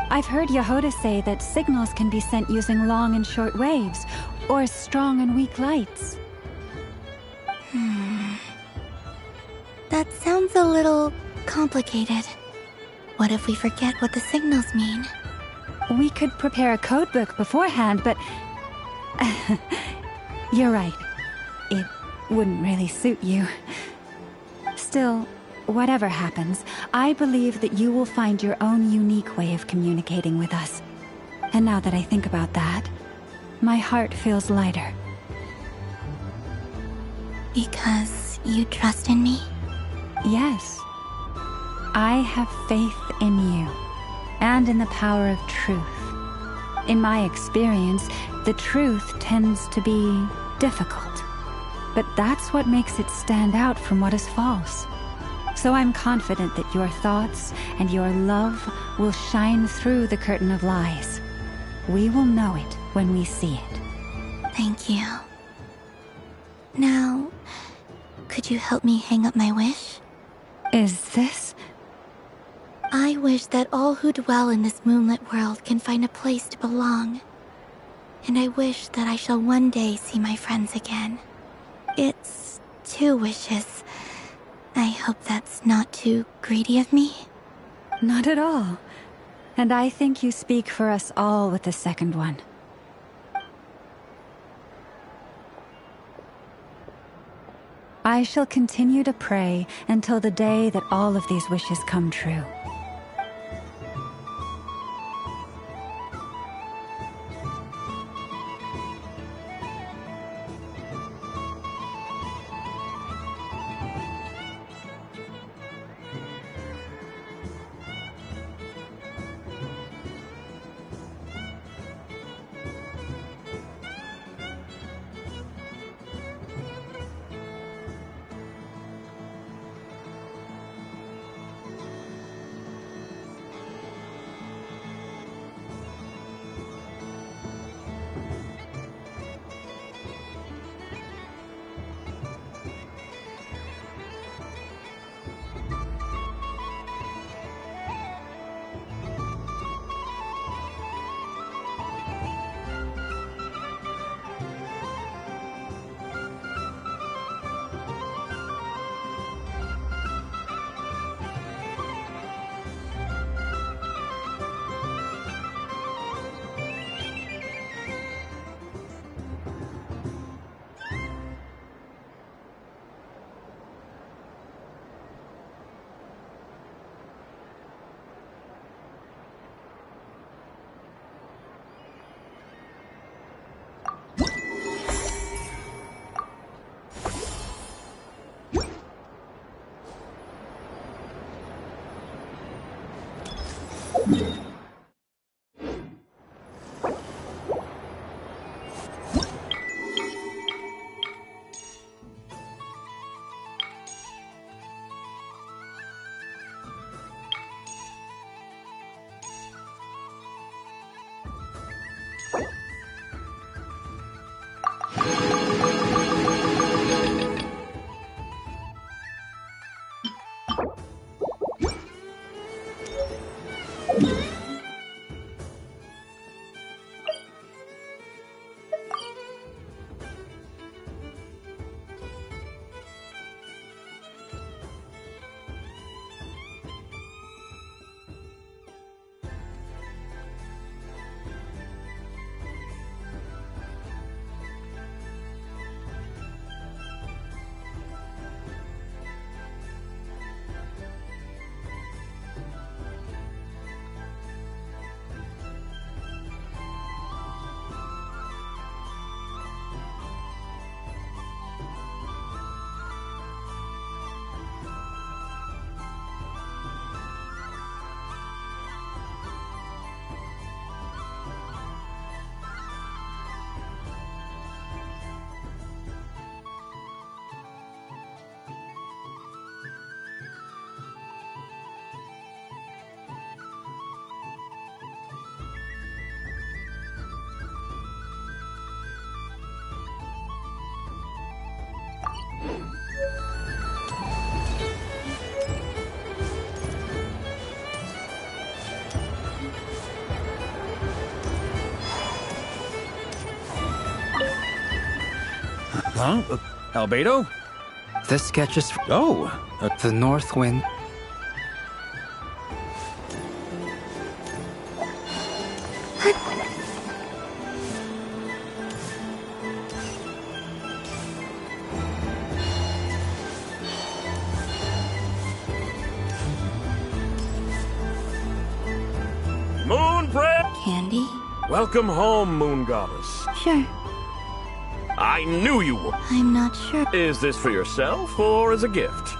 Speaker 20: I've heard Yehoda say that signals can be sent using long and short waves, or strong and weak lights.
Speaker 16: That sounds a little complicated. What if we forget what the signals mean?
Speaker 20: We could prepare a codebook beforehand, but... You're right. It wouldn't really suit you. Still, whatever happens, I believe that you will find your own unique way of communicating with us. And now that I think about that, my heart feels lighter.
Speaker 16: Because you trust in me?
Speaker 20: Yes. I have faith in you, and in the power of truth. In my experience, the truth tends to be difficult. But that's what makes it stand out from what is false. So I'm confident that your thoughts and your love will shine through the curtain of lies. We will know it when we see it.
Speaker 16: Thank you. Now, could you help me hang up my wish?
Speaker 20: Is this?
Speaker 16: I wish that all who dwell in this moonlit world can find a place to belong. And I wish that I shall one day see my friends again. It's 2 wishes. I hope that's not too greedy of me.
Speaker 20: Not at all. And I think you speak for us all with the second one. I shall continue to pray until the day that all of these wishes come true.
Speaker 2: Huh? Albedo?
Speaker 4: This sketch is
Speaker 2: Oh.
Speaker 4: the North Wind.
Speaker 21: Moon Bread!
Speaker 16: Candy?
Speaker 21: Welcome home, Moon Goddess.
Speaker 16: Sure.
Speaker 21: I knew you would.
Speaker 16: I'm not sure.
Speaker 21: Is this for yourself or as a gift?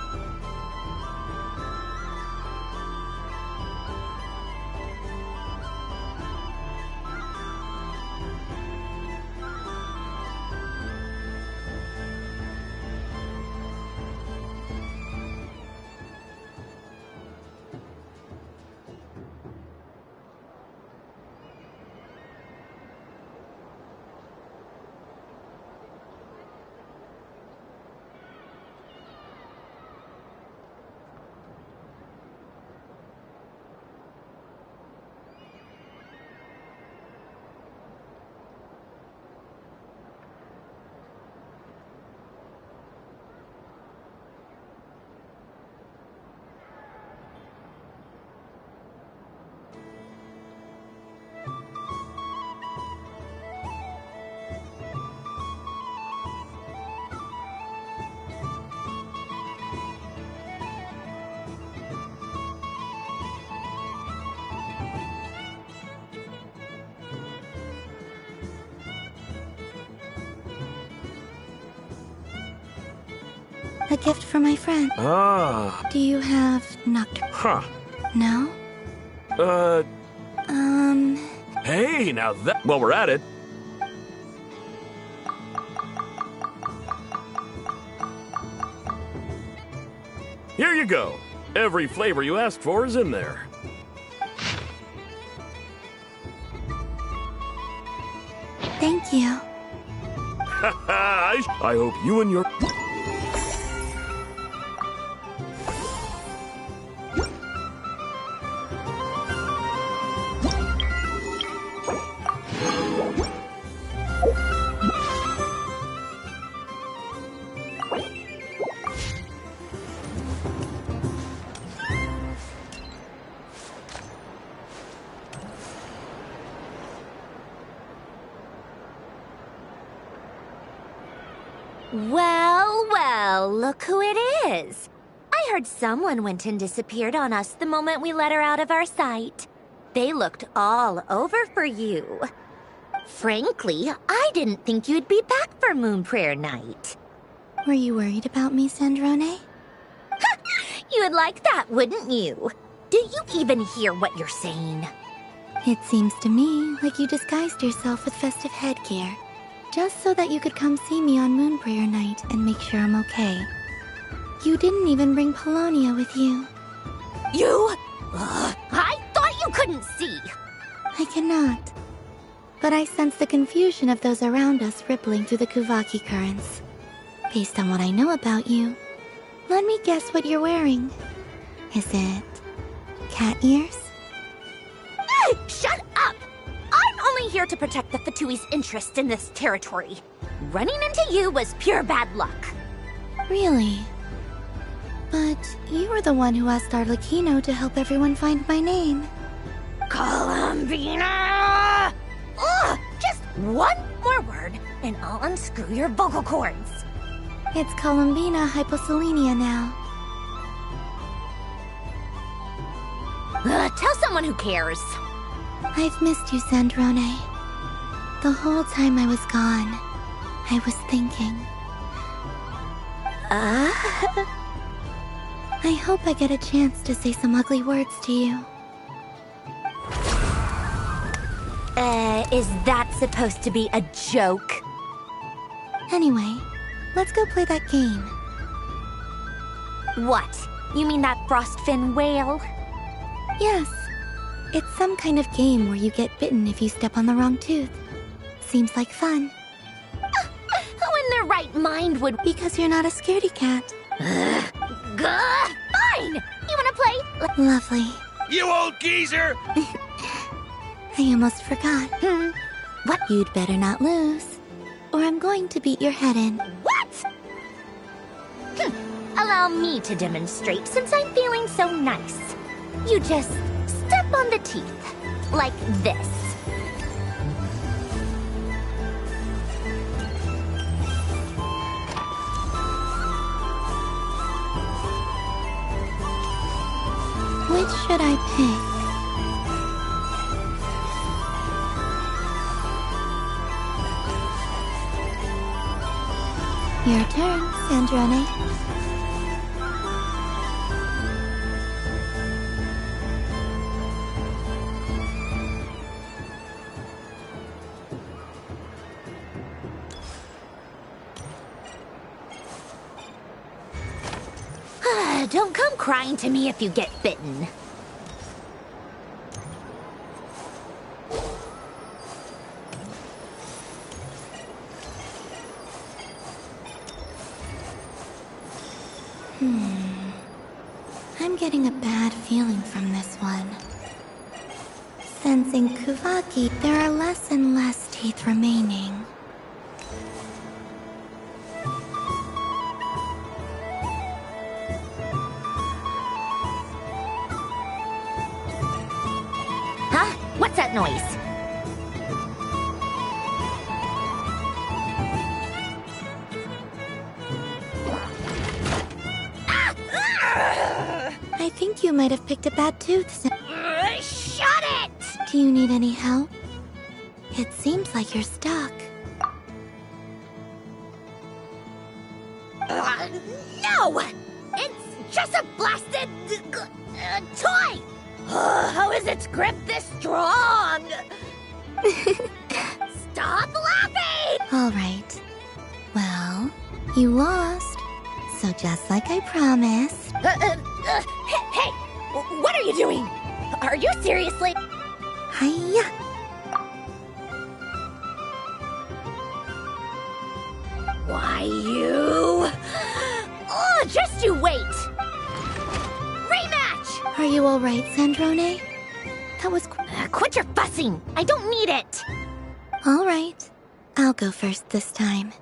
Speaker 16: A gift for my friend.
Speaker 21: Ah.
Speaker 16: Do you have Nocturne?
Speaker 21: Huh.
Speaker 16: No?
Speaker 21: Hey, now that... While we're at it... Here you go. Every flavor you asked for is in there.
Speaker 16: Thank you.
Speaker 21: I hope you and your...
Speaker 3: Well, look who it is. I heard someone went and disappeared on us the moment we let her out of our sight. They looked all over for you. Frankly, I didn't think you'd be back for Moon Prayer Night.
Speaker 16: Were you worried about me, Sandrone?
Speaker 3: You would like that, wouldn't you? Do you even hear what you're saying?
Speaker 16: It seems to me like you disguised yourself with festive headgear, just so that you could come see me on Moon Prayer Night and make sure I'm okay. You didn't even bring Polonia with you.
Speaker 3: You? I thought you couldn't see.
Speaker 16: I cannot. But I sense the confusion of those around us rippling through the Kuvaki currents. Based on what I know about you, let me guess what you're wearing. Is it cat ears?
Speaker 3: Shut up! I'm only here to protect the Fatui's interest in this territory. Running into you was pure bad luck.
Speaker 16: Really? But you were the one who asked Arlecchino to help everyone find my name.
Speaker 3: Columbina! Ugh! Just one more word, and I'll unscrew your vocal cords.
Speaker 16: It's Columbina hyposelenia now.
Speaker 3: Tell someone who cares.
Speaker 16: I've missed you, Sandrone. The whole time I was gone, I was thinking. I hope I get a chance to say some ugly words to you.
Speaker 3: Is that supposed to be a joke?
Speaker 16: Anyway, let's go play that game.
Speaker 3: What? You mean that frostfin whale?
Speaker 16: Yes. It's some kind of game where you get bitten if you step on the wrong tooth. Seems like fun.
Speaker 3: Who in their right mind would...
Speaker 16: Because you're not a scaredy cat.
Speaker 3: Fine! You wanna play?
Speaker 16: Lovely.
Speaker 21: You old geezer!
Speaker 16: I almost forgot.
Speaker 3: What?
Speaker 16: You'd better not lose, or I'm going to beat your head in.
Speaker 3: What? Allow me to demonstrate since I'm feeling so nice. You just step on the teeth, like this.
Speaker 16: Which should I pick? Your turn, Sandrone.
Speaker 3: Don't come crying to me if you get bitten.
Speaker 16: I'm getting a bad feeling from this one. Sensing Kuvaki, there are less and less teeth remaining.
Speaker 3: Huh? What's that noise?
Speaker 16: I think you might have picked a bad tooth.
Speaker 3: Shut it!
Speaker 16: Do you need any help? It seems like you're stuck.
Speaker 3: No! It's just a blasted toy! How is its grip this strong? Stop laughing!
Speaker 16: All right. Well, you lost. So just like I promised.
Speaker 3: Hey! What are you doing? Are you seriously?
Speaker 16: Hiya!
Speaker 3: Why, you... Oh, just you wait! Rematch!
Speaker 16: Are you alright, Sandrone? That was...
Speaker 3: Quit your fussing! I don't need it!
Speaker 16: Alright. I'll go first this time.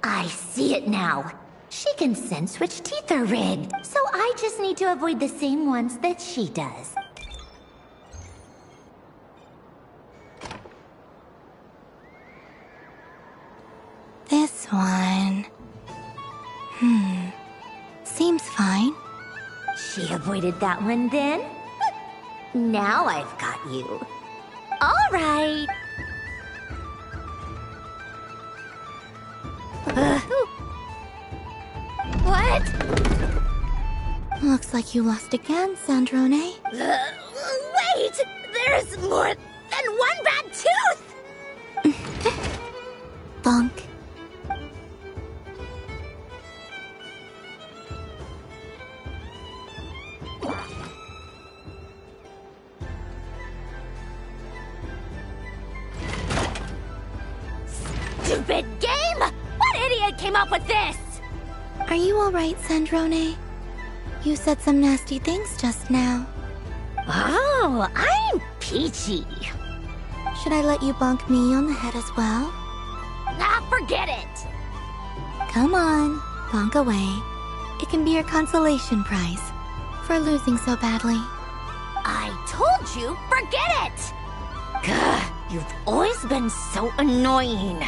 Speaker 3: I see it now. She can sense which teeth are rigged, so I just need to avoid the same ones that she does.
Speaker 16: This one... Seems fine.
Speaker 3: She avoided that one then? Now I've got you. All right. What?
Speaker 16: Looks like you lost again, Sandrone.
Speaker 3: Wait! There's more than one bad tooth!
Speaker 16: Bonk.
Speaker 3: Stupid game! What idiot came up with this?
Speaker 16: Are you alright, Sandrone? You said some nasty things just now.
Speaker 3: Oh, I'm peachy.
Speaker 16: Should I let you bonk me on the head as well?
Speaker 3: Ah, forget it!
Speaker 16: Come on, bonk away. It can be your consolation prize for losing so badly.
Speaker 3: I told you, forget it! Gah, you've always been so annoying.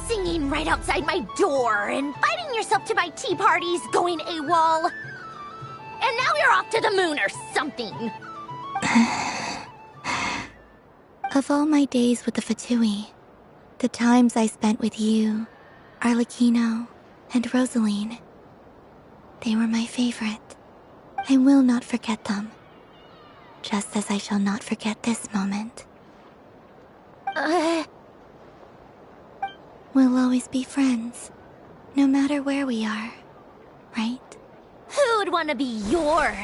Speaker 3: Singing right outside my door, inviting yourself to my tea parties, going AWOL. And now you're off to the moon or something.
Speaker 16: Of all my days with the Fatui, the times I spent with you, Arlecchino, and Rosaline, they were my favorite. I will not forget them. Just as I shall not forget this moment. We'll always be friends, no matter where we are, right?
Speaker 3: Who'd want to be your...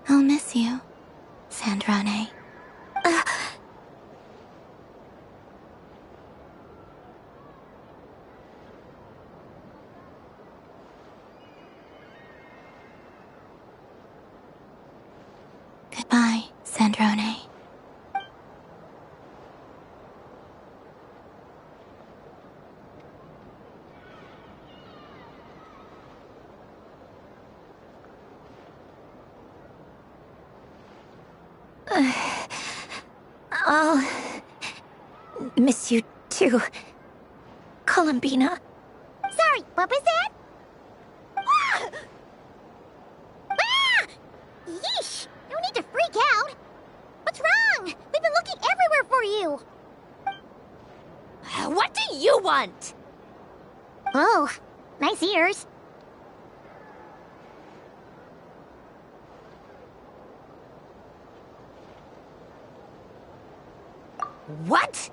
Speaker 16: I'll miss you, Sandrone. Androne.
Speaker 3: I'll miss you too, Columbina.
Speaker 5: Sorry, what was that? Ah! Ah! Yeesh! No need to freak out. What's wrong? We've been looking everywhere for you.
Speaker 3: What do you want?
Speaker 5: Oh, nice ears.
Speaker 3: What?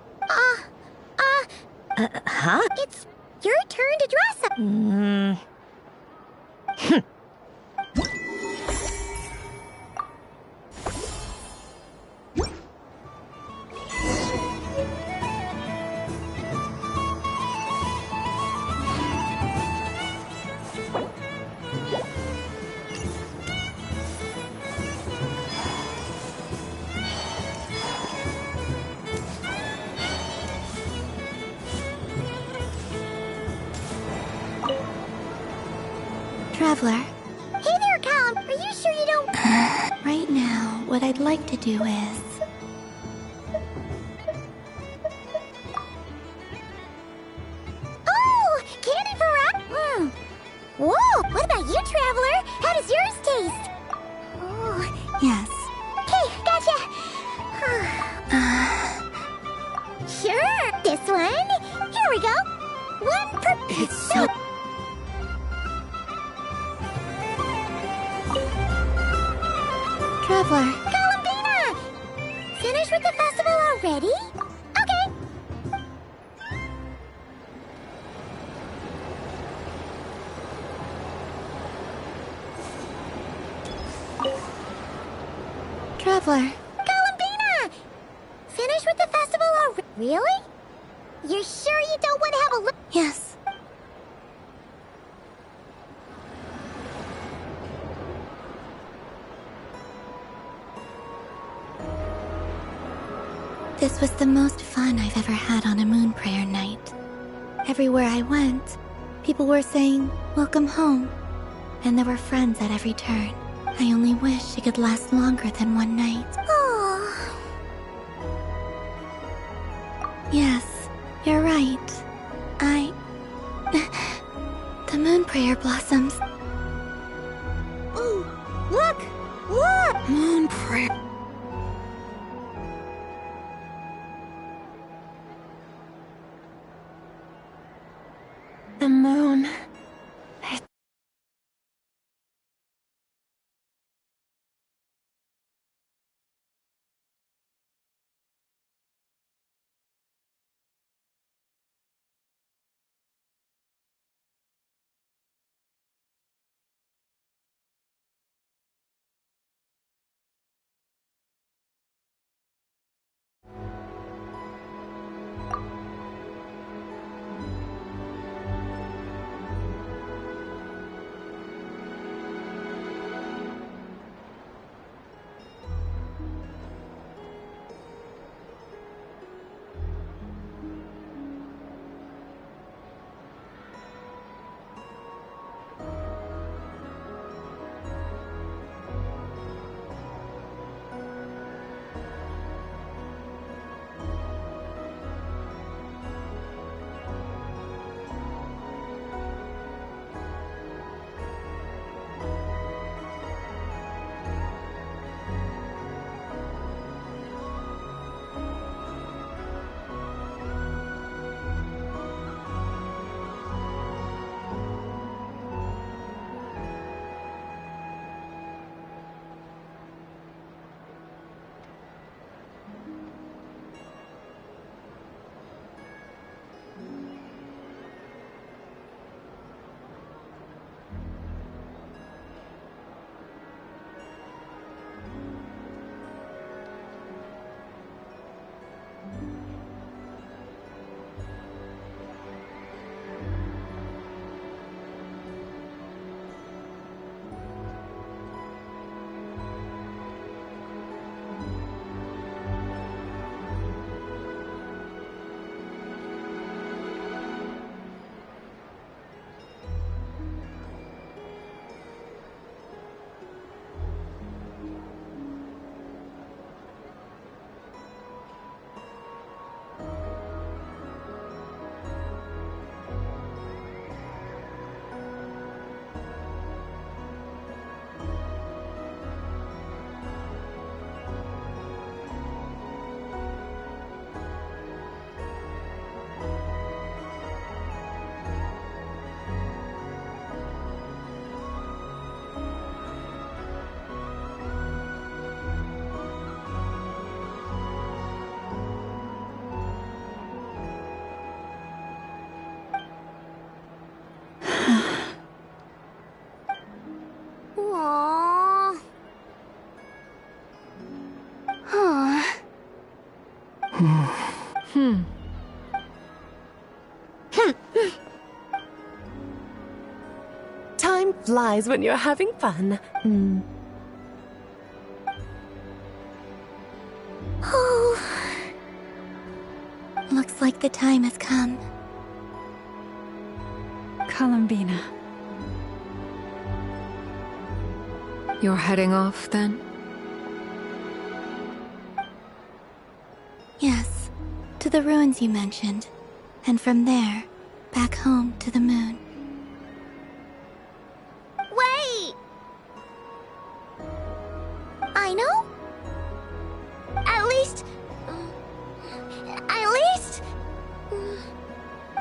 Speaker 3: Huh?
Speaker 5: It's your turn to dress up.
Speaker 16: Traveler,
Speaker 5: Hey there, Callum. Are you sure you don't...
Speaker 16: right now, what I'd like to do is...
Speaker 5: Oh, candy for us? Whoa, what about you, Traveler? How does yours taste? Oh,
Speaker 16: Yes.
Speaker 5: okay, gotcha. Sure, this one. Here we go. One per...
Speaker 3: It's so...
Speaker 16: Traveler,
Speaker 5: Columbina! Finished with the festival already? Okay.
Speaker 16: Traveler,
Speaker 5: Columbina! Finished with the festival already? Really? You're sure you don't want to have a look?
Speaker 16: yes. This was the most fun I've ever had on a moon prayer night. Everywhere I went, people were saying, "Welcome home." And there were friends at every turn. I only wish it could last longer than one night.
Speaker 5: Oh,
Speaker 16: Yes, you're right. The moon prayer blossoms.
Speaker 5: ooh, look! Look!
Speaker 16: Moon prayer.
Speaker 19: The moon. Time flies when you're having fun.
Speaker 16: Oh. Looks like the time has come.
Speaker 20: Columbina.
Speaker 1: You're heading off, then?
Speaker 16: Yes, to the ruins you mentioned. And from there, back home to the moon.
Speaker 5: Wait! I know? At least...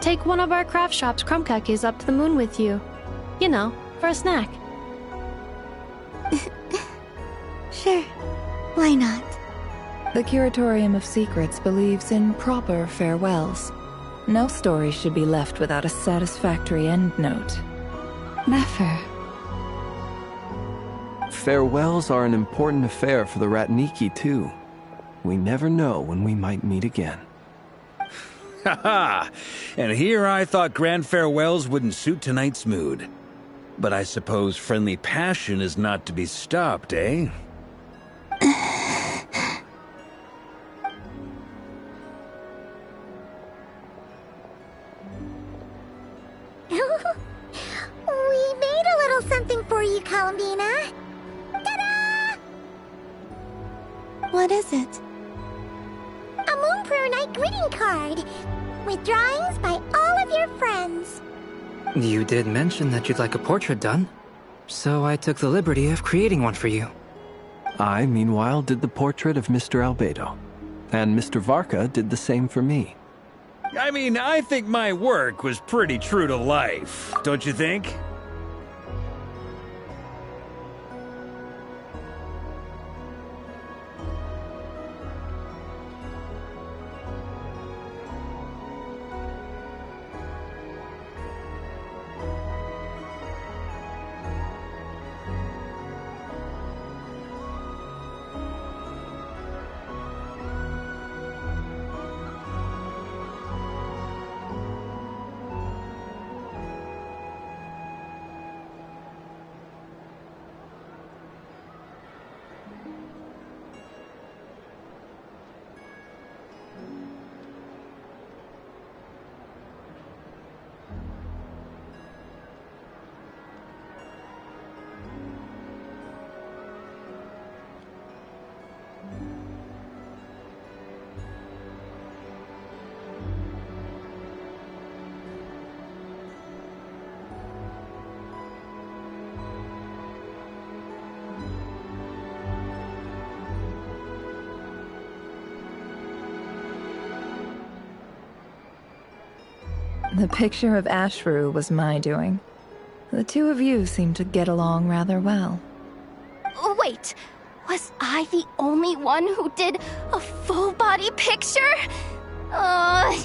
Speaker 18: Take one of our craft shop's crumb cookies up to the moon with you. You know, for a snack.
Speaker 16: Sure. Why not?
Speaker 13: The Curatorium of Secrets believes in proper farewells. No story should be left without a satisfactory endnote.
Speaker 20: Never.
Speaker 14: Farewells are an important affair for the Ratniki, too. We never know when we might meet again.
Speaker 2: Haha! And here I thought grand farewells wouldn't suit tonight's mood. But I suppose friendly passion is not to be stopped, eh?
Speaker 5: We made a little something for you, Columbina. Ta-da!
Speaker 16: What is it?
Speaker 5: A Moonpro Night greeting card with drawings by all of your friends.
Speaker 4: You did mention that you'd like a portrait done, so I took the liberty of creating one for you.
Speaker 14: I, meanwhile, did the portrait of Mr. Albedo, and Mr. Varka did the same for me.
Speaker 2: I mean, I think my work was pretty true to life, don't you think?
Speaker 13: The picture of Ashru was my doing. The two of you seem to get along rather well.
Speaker 3: Wait, was I the only one who did a full-body picture? That's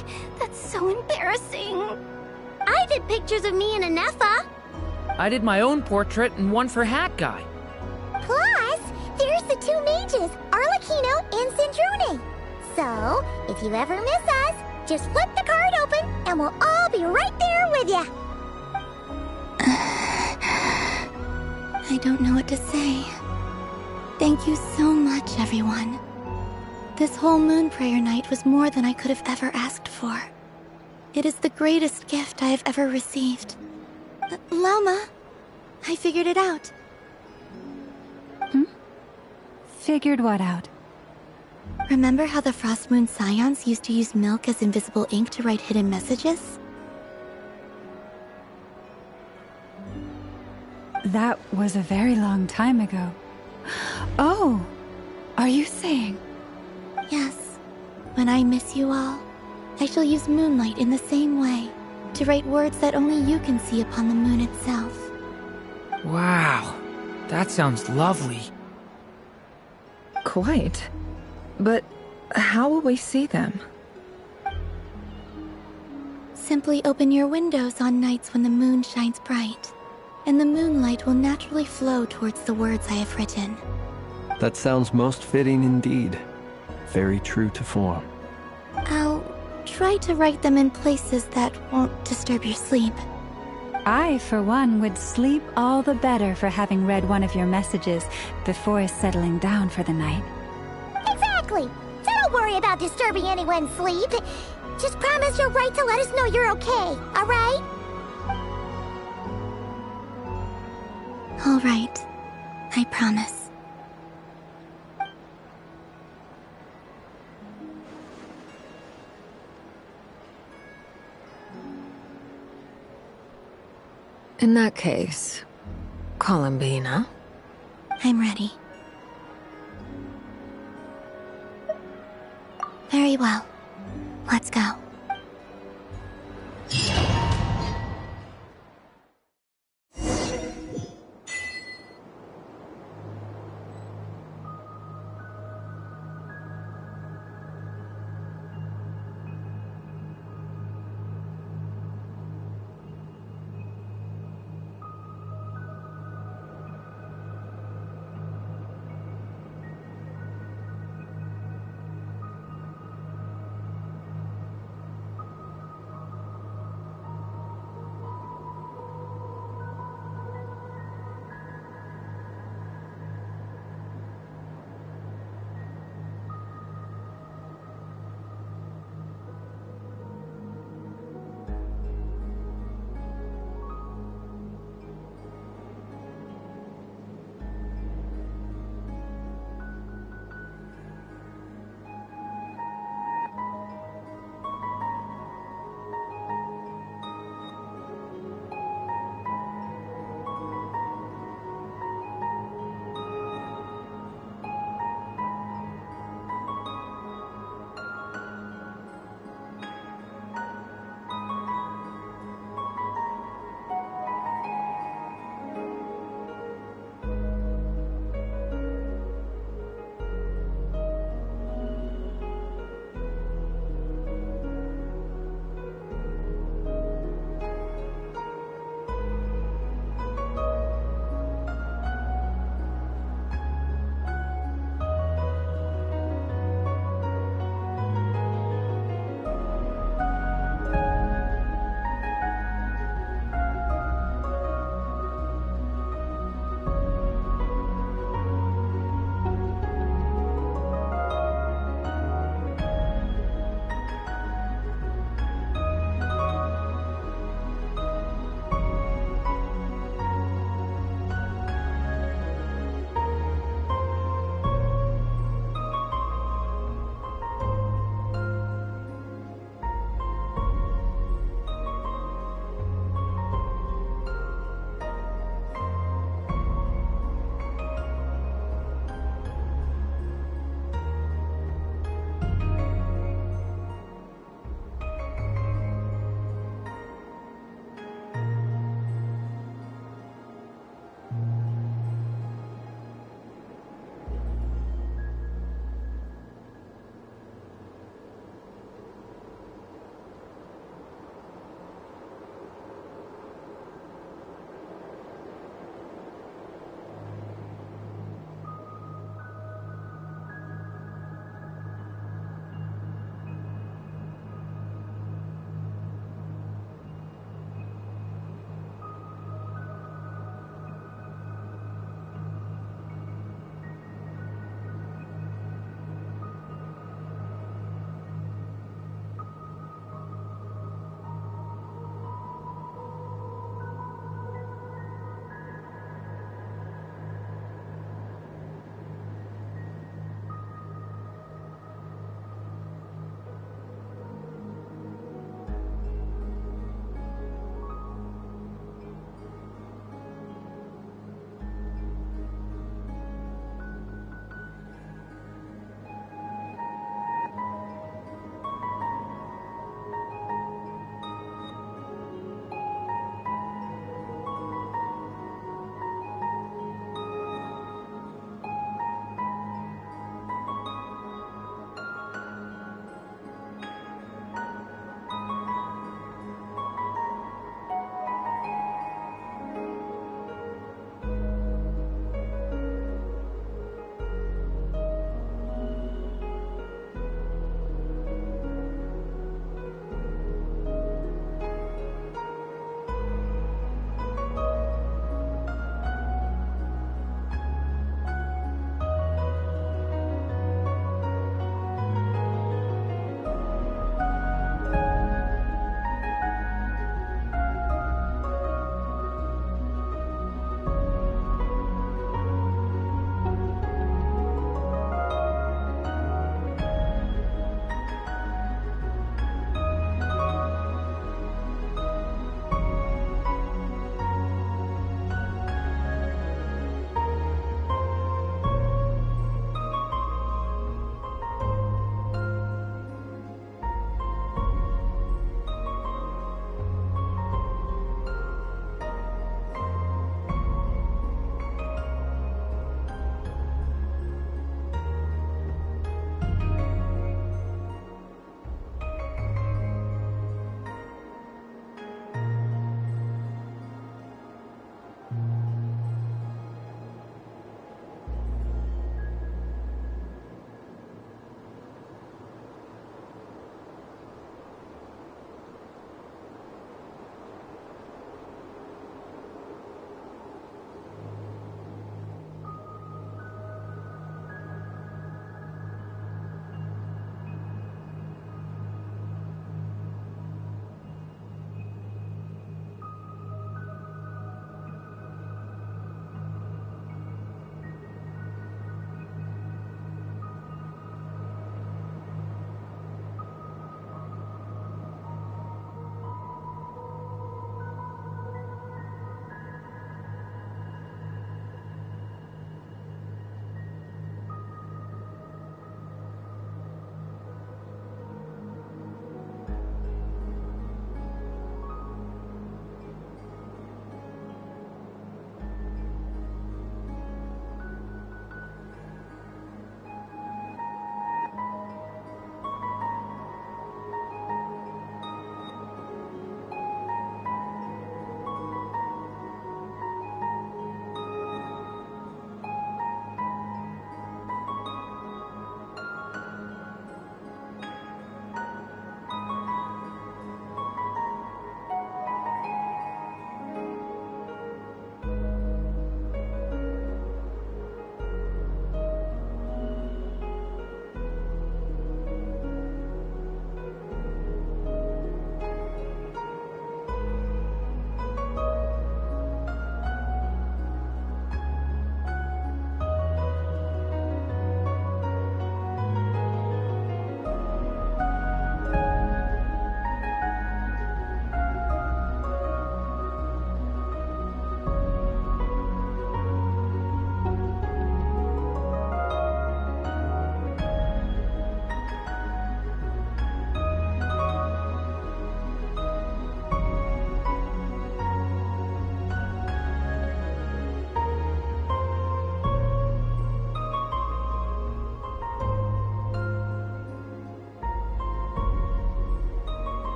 Speaker 3: so embarrassing.
Speaker 5: I did pictures of me and Anefa.
Speaker 7: I did my own portrait and one for Hat Guy.
Speaker 5: Plus, there's the two mages, Arlecchino and Sandrone. So, if you ever miss us, just flip the card open and we'll all be right there with you.
Speaker 16: I don't know what to say. Thank you so much, everyone. This whole moon prayer night was more than I could have ever asked for. It is the greatest gift I have ever received. Lauma, I figured it out.
Speaker 20: Figured what out?
Speaker 16: Remember how the Frost Moon Scions used to use milk as invisible ink to write hidden messages?
Speaker 20: That was a very long time ago. Oh, are you saying?
Speaker 16: Yes. When I miss you all, I shall use moonlight in the same way, to write words that only you can see upon the moon itself.
Speaker 7: Wow, that sounds lovely.
Speaker 13: Quite. But how will we see them?
Speaker 16: Simply open your windows on nights when the moon shines bright, and the moonlight will naturally flow towards the words I have written.
Speaker 14: That sounds most fitting indeed. Very true to form.
Speaker 16: I'll try to write them in places that won't disturb your sleep.
Speaker 20: I, for one, would sleep all the better for having read one of your messages before settling down for the night.
Speaker 5: Exactly! So don't worry about disturbing anyone's sleep. Just promise you'll write to let us know you're okay, alright?
Speaker 16: Alright. I promise.
Speaker 1: In that case, Columbina?
Speaker 16: I'm ready. Very well. Let's go.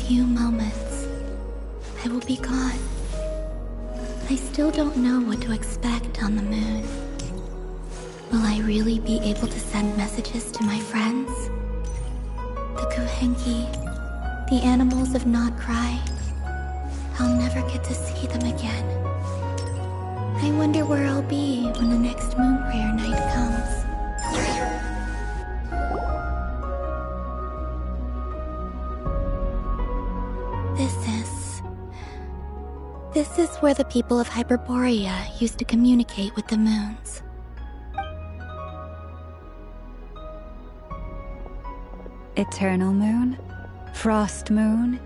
Speaker 16: few moments, I will be gone. I still don't know what to expect on the moon. Will I really be able to send messages to my friends? The Kuhenki, the animals of not Krai. I'll never get to see them again. I wonder where I'll be when the next moon prayer night comes. This is where the people of Hyperborea used to communicate with the moons.
Speaker 20: Eternal moon, frost moon,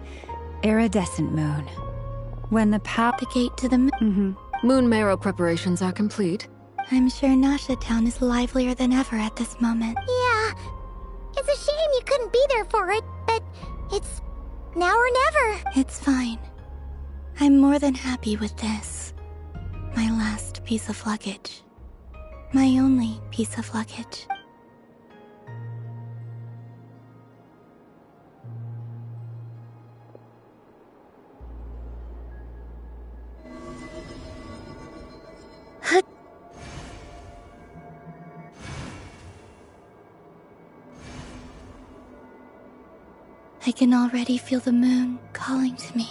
Speaker 20: iridescent moon. When the
Speaker 16: The gate to the moon.
Speaker 1: Moon marrow preparations are complete.
Speaker 16: I'm sure Nasha Town is livelier than ever at this moment.
Speaker 5: Yeah. It's a shame you couldn't be there for it, but it's now or never.
Speaker 16: It's fine. I'm more than happy with this. My last piece of luggage. My only piece of luggage. I can already feel the moon calling to me.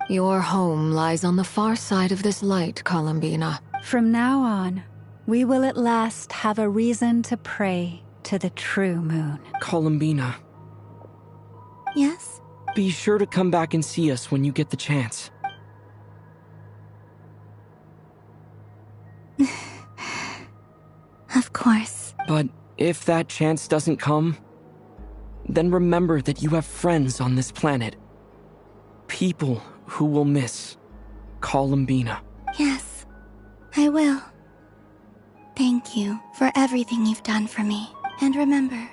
Speaker 1: Your home lies on the far side of this light, Columbina.
Speaker 20: From now on, we will at last have a reason to pray to the true moon.
Speaker 7: Columbina,
Speaker 16: Yes?
Speaker 7: be sure to come back and see us when you get the chance.
Speaker 16: Of course.
Speaker 7: But if that chance doesn't come, then remember that you have friends on this planet. People who will miss Columbina.
Speaker 16: Yes, I will. Thank you for everything you've done for me. And remember,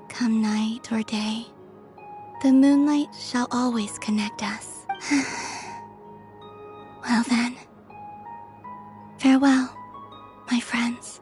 Speaker 16: come night or day, the moonlight shall always connect us. Well then, farewell, my friends.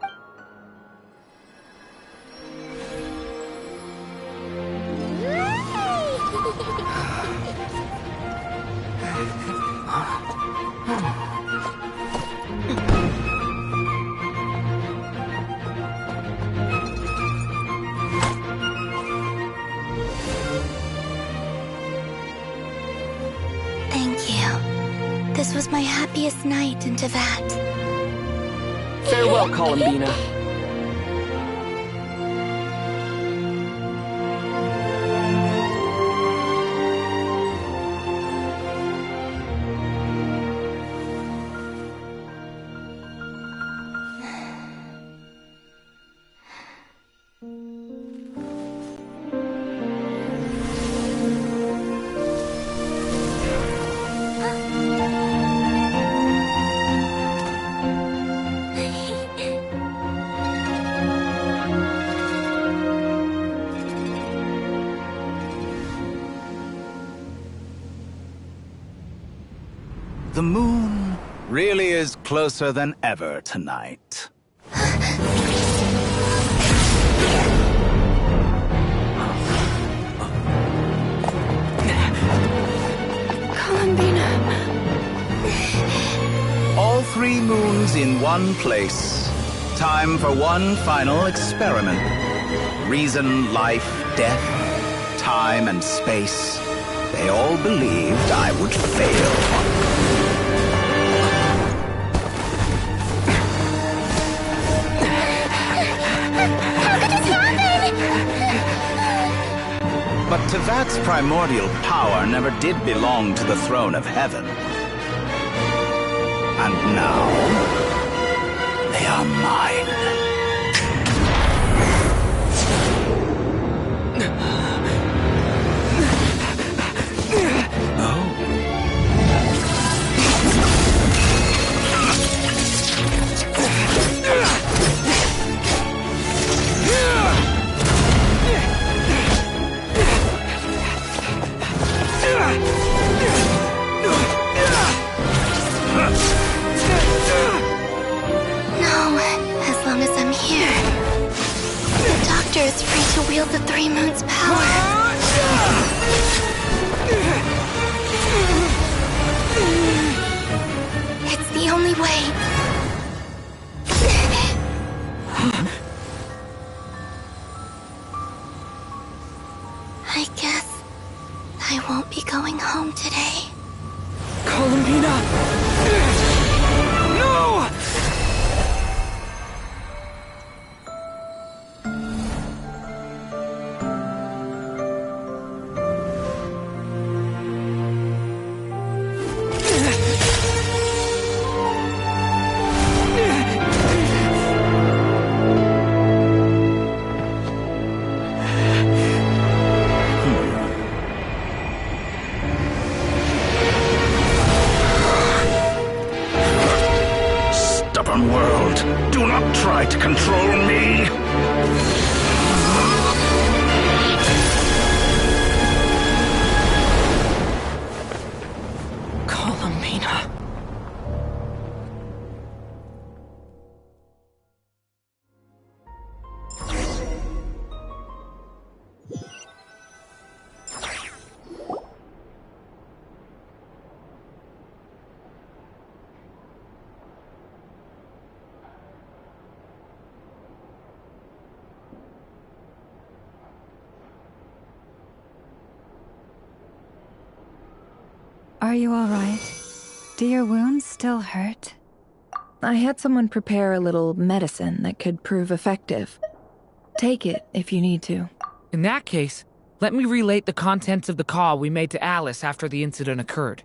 Speaker 16: Thank you. This was my happiest night in Teyvat.
Speaker 7: Farewell, Columbina.
Speaker 9: The moon really is closer than ever tonight.
Speaker 16: Columbina.
Speaker 9: All three moons in one place. Time for one final experiment. Reason, life, death, time, and space. They all believed I would fail. But Teyvat's primordial power never did belong to the throne of heaven. And now, they are mine.
Speaker 16: Master is free to wield the Three Moons' power. It's the only way. I guess I won't be going home today.
Speaker 7: Columbina! No!
Speaker 9: Stubborn world, do not try to control me!
Speaker 7: Columbina.
Speaker 20: Are you all right? Do your wounds still hurt?
Speaker 13: I had someone prepare a little medicine that could prove effective. Take it if you need to.
Speaker 7: In that case, let me relate the contents of the call we made to Alice after the incident occurred.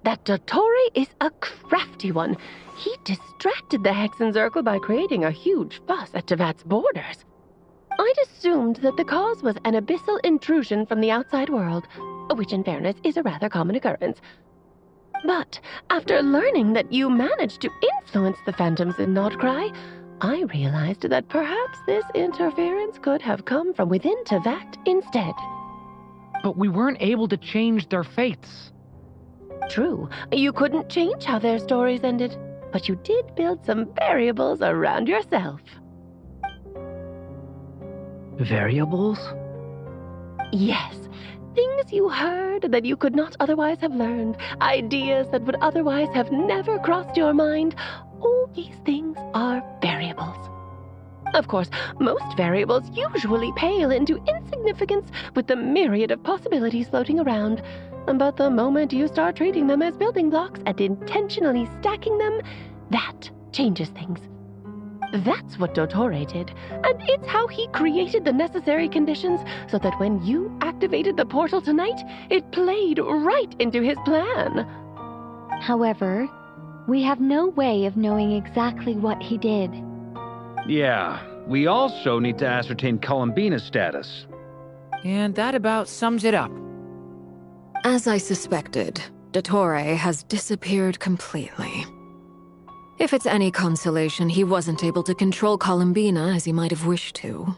Speaker 19: That Dottore is a crafty one. He distracted the Hexenzirkel by creating a huge fuss at Tevat's borders. I'd assumed that the cause was an abyssal intrusion from the outside world, which in fairness is a rather common occurrence. But after learning that you managed to influence the phantoms in Krai, I realized that perhaps this interference could have come from within Tevat instead.
Speaker 7: But we weren't able to change their fates.
Speaker 19: True, you couldn't change how their stories ended, but you did build some variables around yourself.
Speaker 14: Variables?
Speaker 19: Yes. Things you heard that you could not otherwise have learned. Ideas that would otherwise have never crossed your mind. All these things are variables. Of course, most variables usually pale into insignificance with the myriad of possibilities floating around. But the moment you start treating them as building blocks and intentionally stacking them, that changes things. That's what Dottore did, and it's how he created the necessary conditions so that when you activated the portal tonight, it played right into his plan.
Speaker 6: However, we have no way of knowing exactly what he did.
Speaker 2: Yeah, we also need to ascertain Columbina's status.
Speaker 7: And that about sums it up.
Speaker 1: As I suspected, Dottore has disappeared completely. If it's any consolation, he wasn't able to control Columbina as he might have wished to.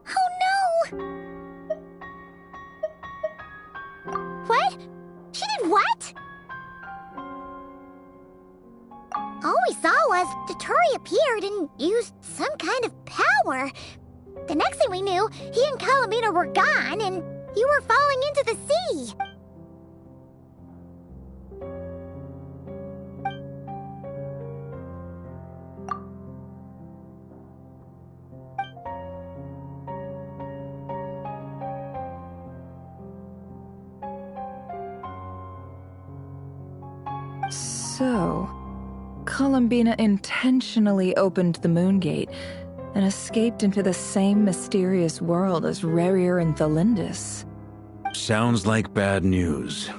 Speaker 5: Oh no! What? She did what? All we saw was Dottore appeared and used some kind of power. The next thing we knew, he and Columbina were gone and you were falling into the sea.
Speaker 13: So, Columbina intentionally opened the Moon Gate and escaped into the same mysterious world as Rerir and Thalindis.
Speaker 2: Sounds like bad news.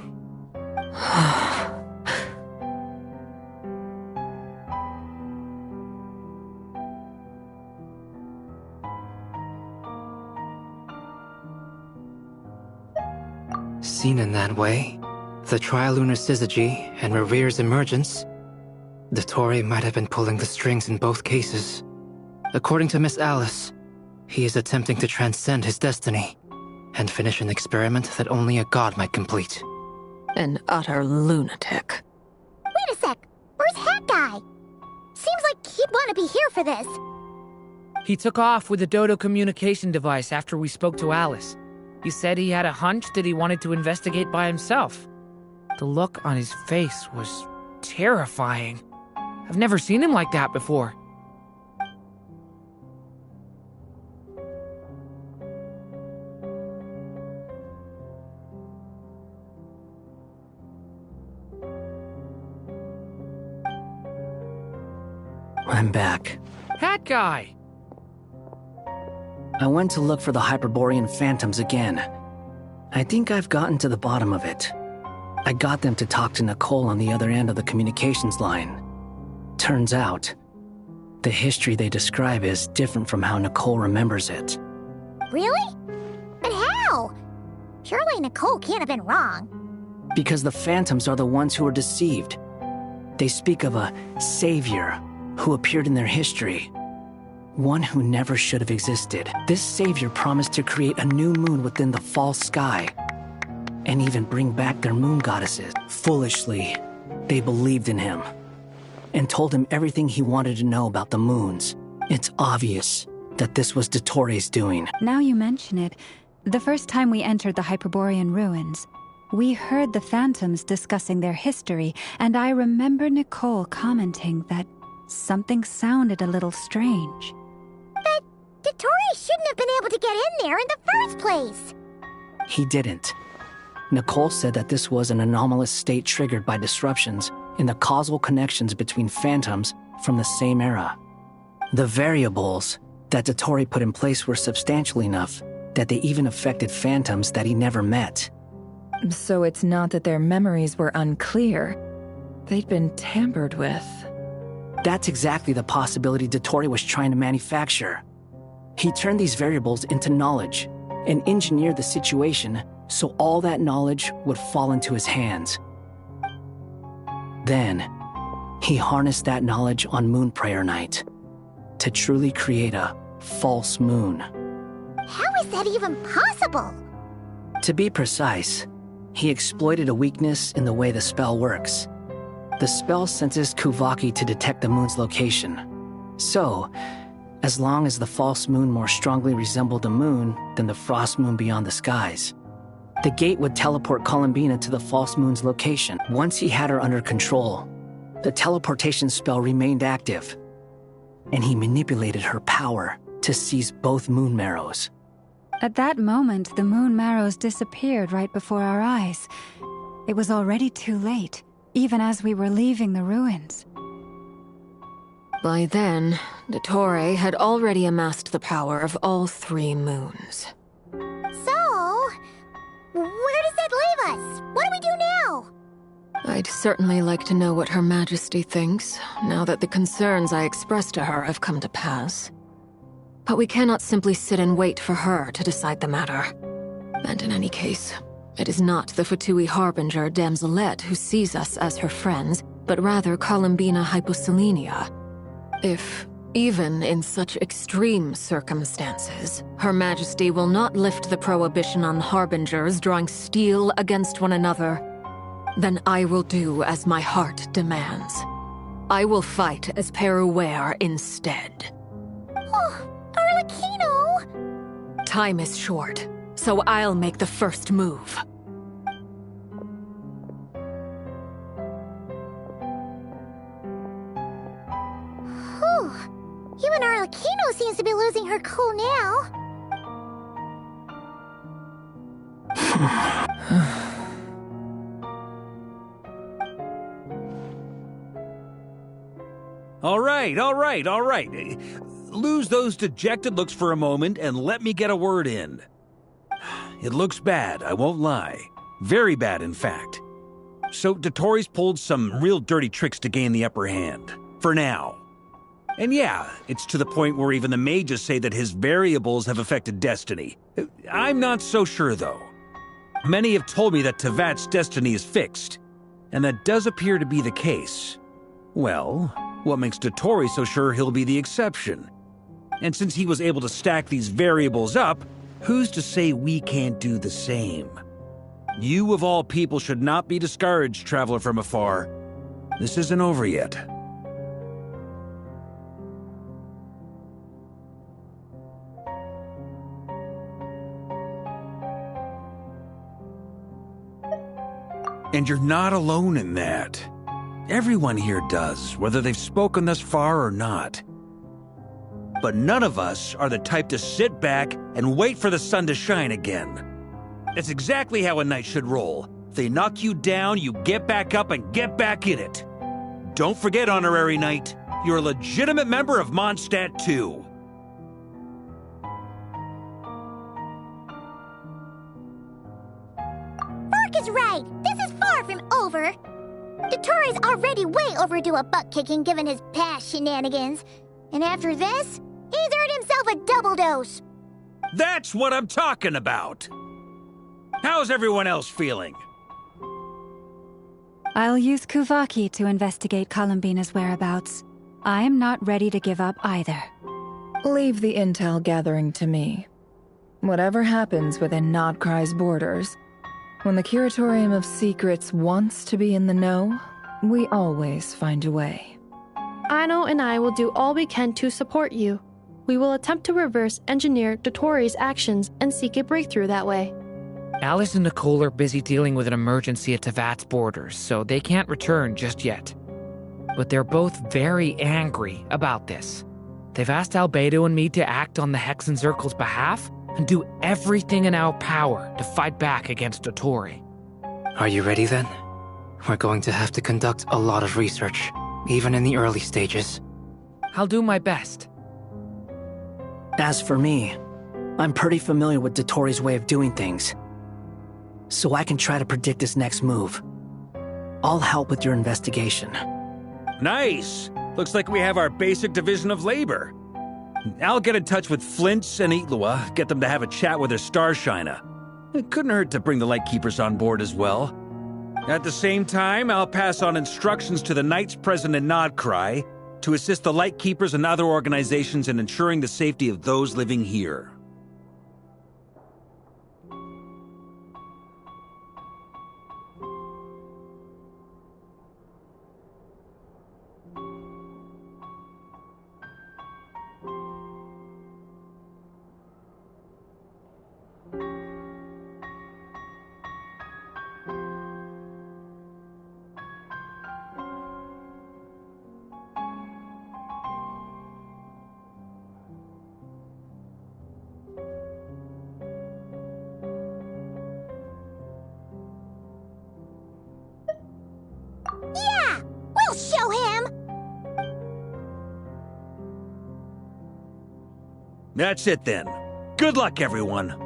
Speaker 4: Seen in that way, the Trilunar Syzygy and Rerir's emergence, Dottore might have been pulling the strings in both cases. According to Miss Alice, he is attempting to transcend his destiny, and finish an experiment that only a god might complete.
Speaker 1: An utter lunatic.
Speaker 5: Wait a sec. Where's Hat Guy? Seems like he'd want to be here for this.
Speaker 7: He took off with the Dodo communication device after we spoke to Alice. He said he had a hunch that he wanted to investigate by himself. The look on his face was terrifying. I've never seen him like that before.
Speaker 8: I'm back.
Speaker 7: Hat Guy!
Speaker 8: I went to look for the Hyperborean phantoms again. I think I've gotten to the bottom of it. I got them to talk to Nicole on the other end of the communications line. Turns out, the history they describe is different from how Nicole remembers it.
Speaker 5: Really? But how? Surely Nicole can't have been wrong.
Speaker 8: Because the phantoms are the ones who were deceived. They speak of a savior who appeared in their history. One who never should have existed. This savior promised to create a new moon within the false sky, and even bring back their moon goddesses. Foolishly, they believed in him, and told him everything he wanted to know about the moons. It's obvious that this was Dottore doing.
Speaker 20: Now you mention it, the first time we entered the Hyperborean ruins, we heard the phantoms discussing their history, and I remember Nicole commenting that something sounded a little strange.
Speaker 5: But Dottore shouldn't have been able to get in there in the first place.
Speaker 8: He didn't. Nicole said that this was an anomalous state triggered by disruptions in the causal connections between phantoms from the same era. The variables that Dottore put in place were substantial enough that they even affected phantoms that he never met.
Speaker 13: So it's not that their memories were unclear. They'd been tampered with.
Speaker 8: That's exactly the possibility Dottore was trying to manufacture. He turned these variables into knowledge and engineered the situation so all that knowledge would fall into his hands. Then, he harnessed that knowledge on Moon Prayer Night to truly create a false moon.
Speaker 5: How is that even possible?
Speaker 8: To be precise, he exploited a weakness in the way the spell works. The spell senses Kuvaki to detect the moon's location. So, as long as the false moon more strongly resembled the moon than the frost moon beyond the skies, the gate would teleport Columbina to the false moon's location. Once he had her under control, the teleportation spell remained active, and he manipulated her power to seize both moon marrows.
Speaker 20: At that moment, the moon marrows disappeared right before our eyes. It was already too late, even as we were leaving the ruins.
Speaker 1: By then, Dottore had already amassed the power of all 3 moons.
Speaker 5: So, where does that leave us? What do we do now?
Speaker 1: I'd certainly like to know what Her Majesty thinks, now that the concerns I expressed to her have come to pass. But we cannot simply sit and wait for her to decide the matter. And in any case, it is not the Fatui Harbinger Damselette who sees us as her friends, but rather Columbina Hyposelenia. If, even in such extreme circumstances, Her Majesty will not lift the prohibition on Harbingers drawing steel against one another, then I will do as my heart demands. I will fight as Peruware instead.
Speaker 5: Oh, Arlecchino!
Speaker 1: Time is short, so I'll make the first move.
Speaker 5: Whew. Even Arlecchino seems to be losing her cool now.
Speaker 2: All right. Lose those dejected looks for a moment and let me get a word in. It looks bad, I won't lie. Very bad, in fact. So Dottore's pulled some real dirty tricks to gain the upper hand. For now. And yeah, it's to the point where even the mages say that his variables have affected destiny. I'm not so sure, though. Many have told me that Tevat's destiny is fixed, and that does appear to be the case. Well, what makes Dottore so sure he'll be the exception? And since he was able to stack these variables up, Who's to say we can't do the same? You of all people should not be discouraged, traveler from afar. This isn't over yet. And you're not alone in that. Everyone here does, whether they've spoken thus far or not. But none of us are the type to sit back and wait for the sun to shine again. That's exactly how a knight should roll. If they knock you down, you get back up and get back in it. Don't forget, Honorary Knight, you're a legitimate member of Mondstadt too.
Speaker 5: Fork is right. This is far from over. Dottoro's already way overdue a butt-kicking given his past shenanigans. And after this, he's earned himself a double dose.
Speaker 2: That's what I'm talking about. How's everyone else feeling?
Speaker 20: I'll use Kuvaki to investigate Columbina's whereabouts. I am not ready to give up either.
Speaker 13: Leave the intel gathering to me. Whatever happens within Krai's borders, when the Curatorium of Secrets wants to be in the know, we always find a way.
Speaker 18: Aino and I will do all we can to support you. We will attempt to reverse engineer Dottori's actions and seek a breakthrough that way.
Speaker 7: Alice and Nicole are busy dealing with an emergency at Tevat's borders, so they can't return just yet. But they're both very angry about this. They've asked Albedo and me to act on the Hexen Circle's behalf and do everything in our power to fight back against Dottori.
Speaker 4: Are you ready then? We're going to have to conduct a lot of research, even in the early stages.
Speaker 7: I'll do my best.
Speaker 8: As for me, I'm pretty familiar with Dottori's way of doing things, so I can try to predict his next move. I'll help with your investigation.
Speaker 2: Nice! Looks like we have our basic division of labor. I'll get in touch with Flints and Itlua, get them to have a chat with their Starshiner. It couldn't hurt to bring the Lightkeepers on board as well. At the same time, I'll pass on instructions to the Knights present in Krai to assist the Lightkeepers and other organizations in ensuring the safety of those living here.
Speaker 5: Yeah! We'll show him!
Speaker 2: That's it then. Good luck, everyone.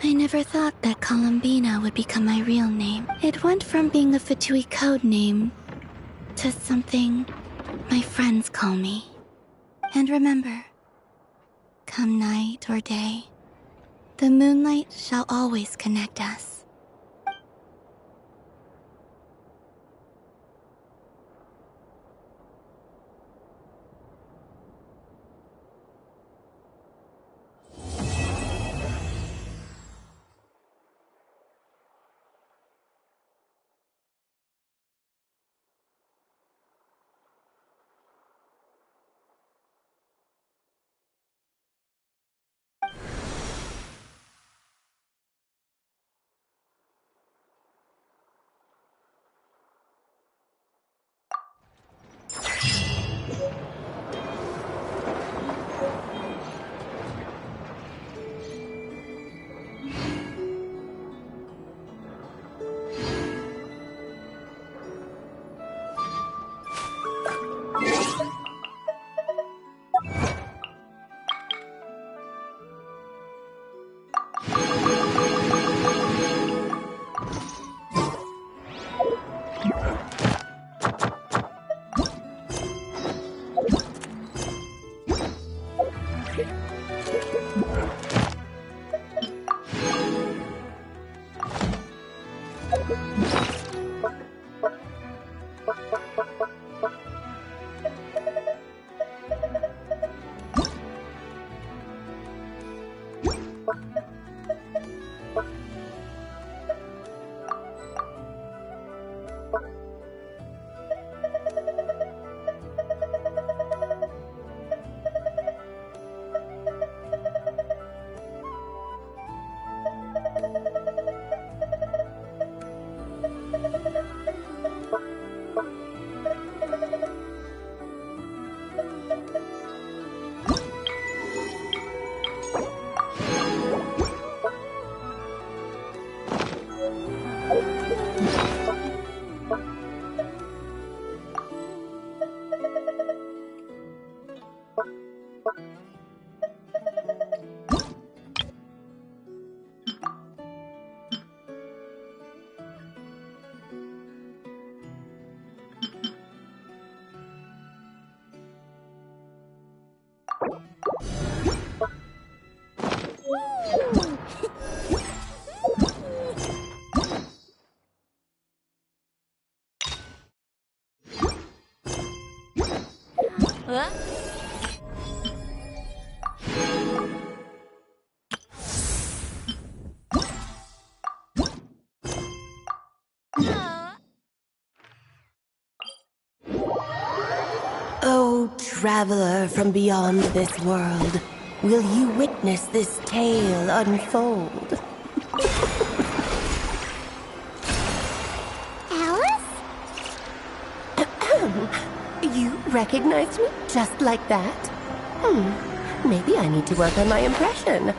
Speaker 16: I never thought that Columbina would become my real name. It went from being a Fatui code name to something my friends call me. And remember, come night or day, the moonlight shall always connect us.
Speaker 19: Oh, traveler from beyond this world, will you witness this tale unfold?
Speaker 5: Alice?
Speaker 19: You recognized me just like that? Maybe I need to work on my impression.